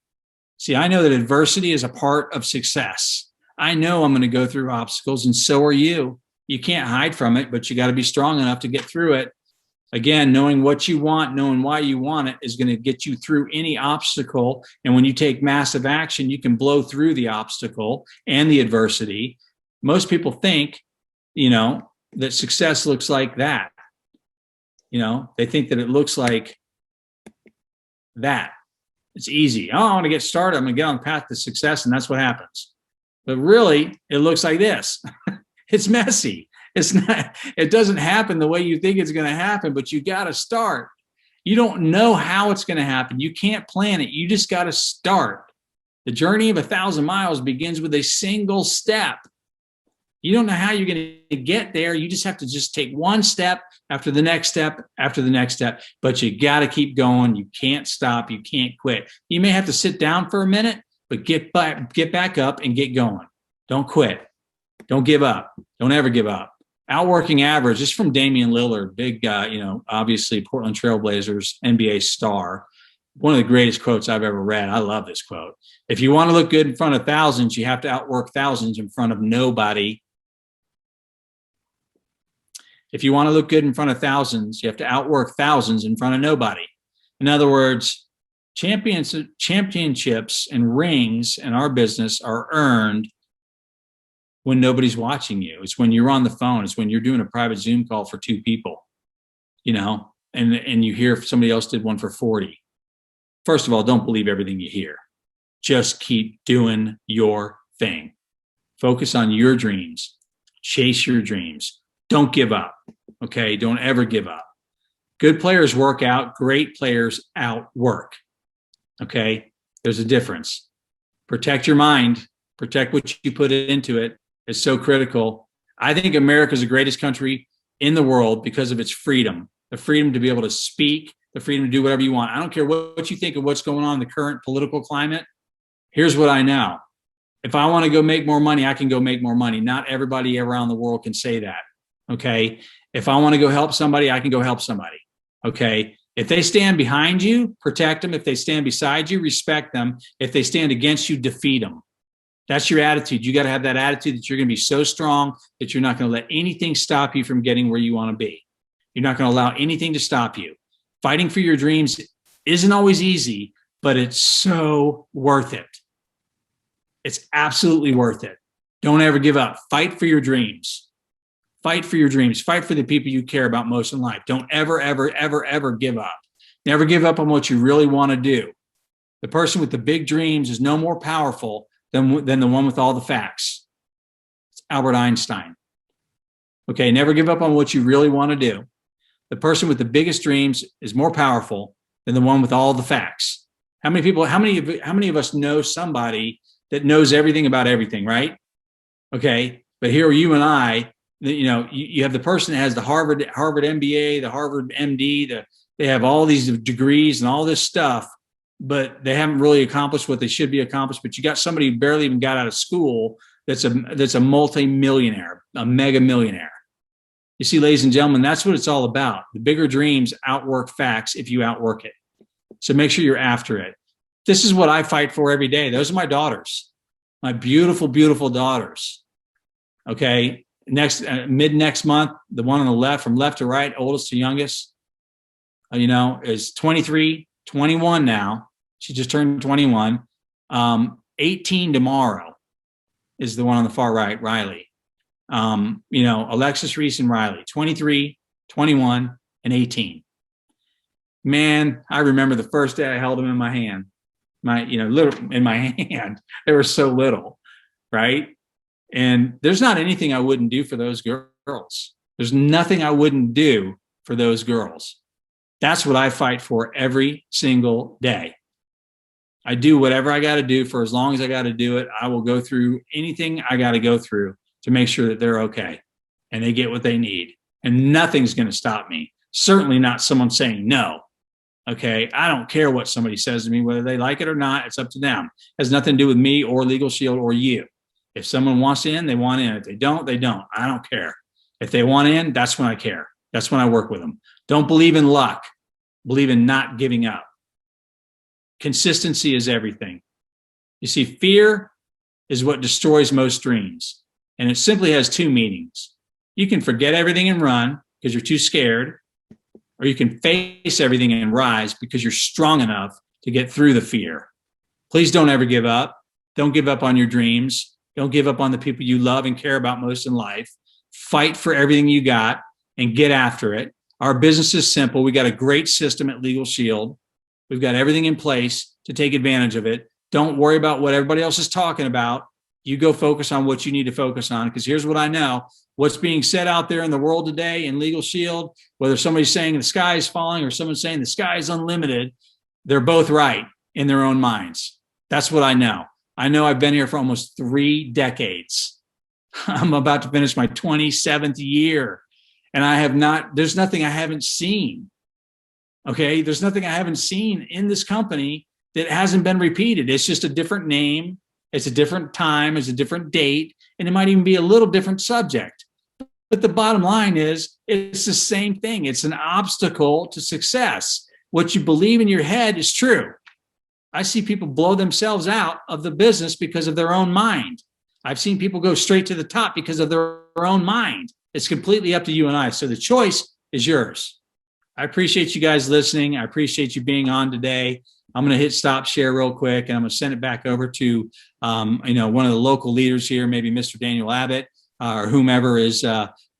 See, I know that adversity is a part of success. I know I'm going to go through obstacles, and so are you. You can't hide from it, but you got to be strong enough to get through it. Again, knowing what you want, knowing why you want it is going to get you through any obstacle. And when you take massive action, you can blow through the obstacle and the adversity. Most people think, that success looks like that. They think that it looks like that. It's easy. Oh, I want to get started. I'm going to get on the path to success, and that's what happens. But really, it looks like this. It's messy. It's not. It doesn't happen the way you think it's going to happen, but you got to start. You don't know how it's going to happen. You can't plan it. You just got to start. The journey of 1,000 miles begins with a single step. You don't know how you're going to get there. You just have to just take one step after the next step after the next step. But you got to keep going. You can't stop. You can't quit. You may have to sit down for a minute, but get back up and get going. Don't quit. Don't give up. Don't ever give up. Outworking average. This is from Damian Lillard, big, obviously Portland Trailblazers NBA star. One of the greatest quotes I've ever read. I love this quote. If you want to look good in front of thousands, you have to outwork thousands in front of nobody. If you want to look good in front of thousands, you have to outwork thousands in front of nobody. In other words, championships and rings in our business are earned when nobody's watching you. It's when you're on the phone. It's when you're doing a private Zoom call for 2 people, and you hear somebody else did one for 40. First of all, don't believe everything you hear. Just keep doing your thing. Focus on your dreams. Chase your dreams. Don't give up. Okay. Don't ever give up. Good players work out. Great players outwork. Okay. There's a difference. Protect your mind. Protect what you put into it. It's so critical. I think America is the greatest country in the world because of its freedom, the freedom to be able to speak, the freedom to do whatever you want. I don't care what you think of what's going on in the current political climate. Here's what I know. If I want to go make more money, I can go make more money. Not everybody around the world can say that. Okay. If I want to go help somebody, I can go help somebody. Okay. If they stand behind you, protect them. If they stand beside you, respect them. If they stand against you, defeat them. That's your attitude. You got to have that attitude that you're going to be so strong that you're not going to let anything stop you from getting where you want to be. You're not going to allow anything to stop you. Fighting for your dreams isn't always easy, but it's so worth it. It's absolutely worth it. Don't ever give up. Fight for your dreams. Fight for your dreams. Fight for the people you care about most in life. Don't ever, ever, ever, ever give up. Never give up on what you really want to do. The person with the big dreams is no more powerful than the one with all the facts. It's Albert Einstein. Okay, never give up on what you really want to do. The person with the biggest dreams is more powerful than the one with all the facts. How many of us know somebody that knows everything about everything, right? Okay, but here are you and I. You have the person that has the Harvard MBA, the Harvard MD. They have all these degrees and all this stuff, but they haven't really accomplished what they should be accomplished. But you got somebody who barely even got out of school that's a multi-millionaire, a mega millionaire. You see, ladies and gentlemen, that's what it's all about. The bigger dreams outwork facts if you outwork it. So make sure you're after it. This is what I fight for every day. Those are my daughters, my beautiful, beautiful daughters. Okay. Mid next month, the one on the left, from left to right, oldest to youngest, is 23, 21 now. She just turned 21. 18 tomorrow is the one on the far right, Riley. Alexis Reese and Riley, 23, 21, and 18. Man, I remember the first day I held them in my hand, in my hand. They were so little, right? And there's not anything I wouldn't do for those girls. There's nothing I wouldn't do for those girls. That's what I fight for every single day. I do whatever I got to do for as long as I got to do it. I will go through anything I got to go through to make sure that they're okay and they get what they need. And nothing's going to stop me. Certainly not someone saying no. Okay. I don't care what somebody says to me, whether they like it or not. It's up to them. It has nothing to do with me or Legal Shield or you. If someone wants in, they want in. If they don't, they don't. I don't care. If they want in, that's when I care. That's when I work with them. Don't believe in luck. Believe in not giving up. Consistency is everything. You see, fear is what destroys most dreams. And it simply has 2 meanings. You can forget everything and run because you're too scared, or you can face everything and rise because you're strong enough to get through the fear. Please don't ever give up. Don't give up on your dreams. Don't give up on the people you love and care about most in life. Fight for everything you got and get after it. Our business is simple. We got a great system at Legal Shield. We've got everything in place to take advantage of it. Don't worry about what everybody else is talking about. You go focus on what you need to focus on, because here's what I know. What's being said out there in the world today in Legal Shield, whether somebody's saying the sky is falling or someone's saying the sky is unlimited, they're both right in their own minds. That's what I know. I know I've been here for almost 3 decades. I'm about to finish my 27th year, and there's nothing I haven't seen. Okay, there's nothing I haven't seen in this company that hasn't been repeated. It's just a different name. It's a different time. It's a different date. And it might even be a little different subject. But the bottom line is, it's the same thing. It's an obstacle to success. What you believe in your head is true. I see people blow themselves out of the business because of their own mind. I've seen people go straight to the top because of their own mind. It's completely up to you and I. So the choice is yours. I appreciate you guys listening. I appreciate you being on today. I'm going to hit stop share real quick, and I'm going to send it back over to one of the local leaders here, maybe Mr. Daniel Abbott or whomever is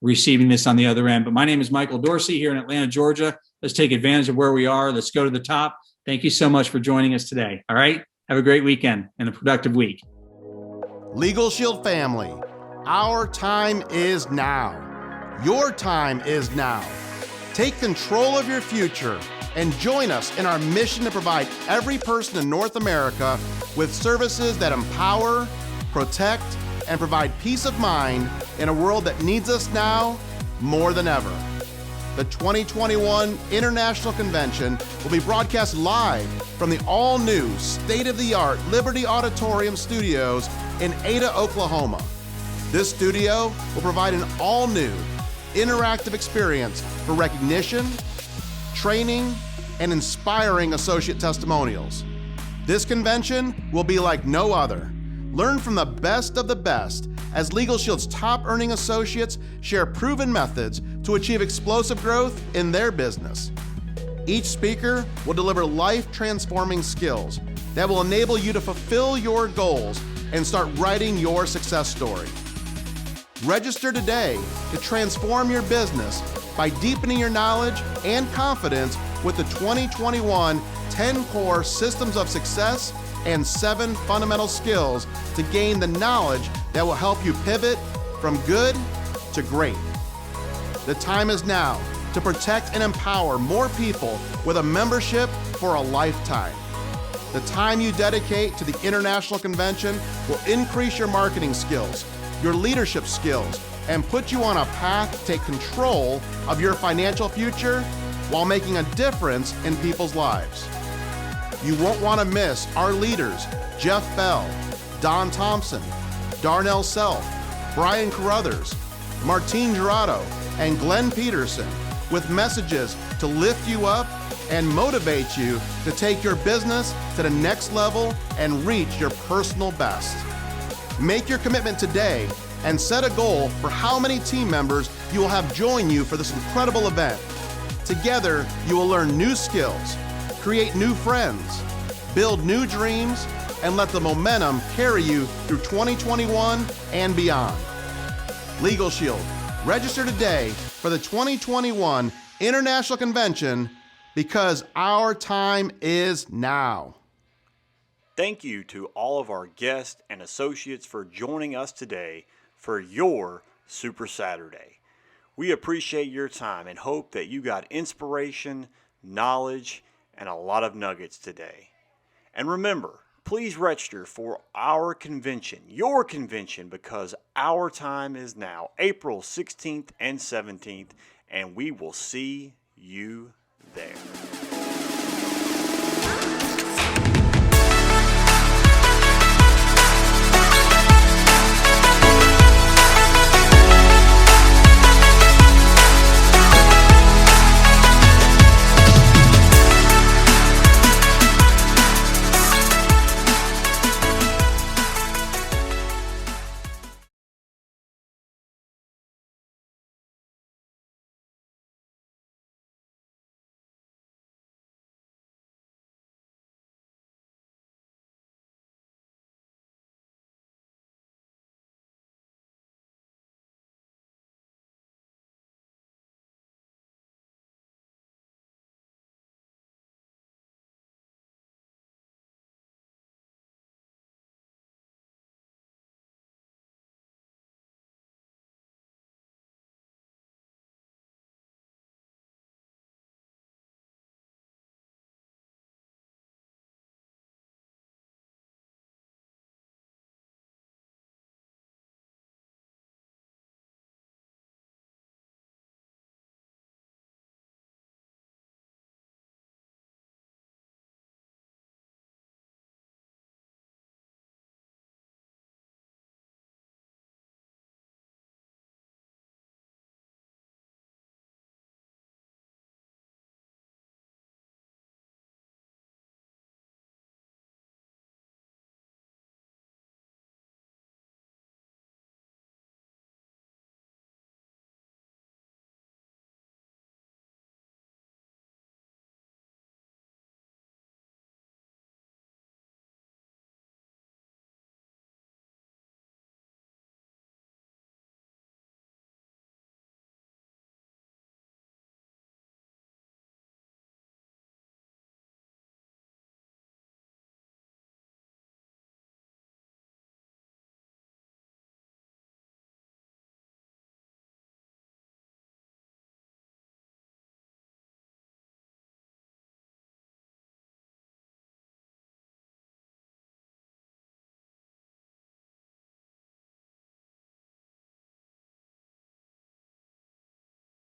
receiving this on the other end. But my name is Michael Dorsey here in Atlanta, Georgia. Let's take advantage of where we are. Let's go to the top. Thank you so much for joining us today. All right. Have a great weekend and a productive week. Legal Shield family, our time is now. Your time is now. Take control of your future and join us in our mission to provide every person in North America with services that empower, protect, and provide peace of mind in a world that needs us now more than ever. The 2021 International Convention will be broadcast live from the all-new, state-of-the-art Liberty Auditorium Studios in Ada, Oklahoma. This studio will provide an all-new, interactive experience for recognition, training, and inspiring associate testimonials. This convention will be like no other. Learn from the best of the best as Legal Shield's top earning associates share proven methods to achieve explosive growth in their business. Each speaker will deliver life-transforming skills that will enable you to fulfill your goals and start writing your success story. Register today to transform your business by deepening your knowledge and confidence with the 2021 10 Core Systems of Success and 7 Fundamental Skills to gain the knowledge that will help you pivot from good to great. The time is now to protect and empower more people with a membership for a lifetime. The time you dedicate to the International Convention will increase your marketing skills, your leadership skills, and put you on a path to take control of your financial future while making a difference in people's lives. You won't want to miss our leaders, Jeff Bell, Don Thompson, Darnell Self, Brian Carruthers, Martine Gerardo, and Glenn Peterson, with messages to lift you up and motivate you to take your business to the next level and reach your personal best. Make your commitment today and set a goal for how many team members you will have join you for this incredible event. Together, you will learn new skills, create new friends, build new dreams, and let the momentum carry you through 2021 and beyond. Legal Shield, register today for the 2021 International Convention because our time is now. Thank you to all of our guests and associates for joining us today for your Super Saturday. We appreciate your time and hope that you got inspiration, knowledge, and a lot of nuggets today. And remember, please register for our convention, your convention, because our time is now, April 16th and 17th, and we will see you there.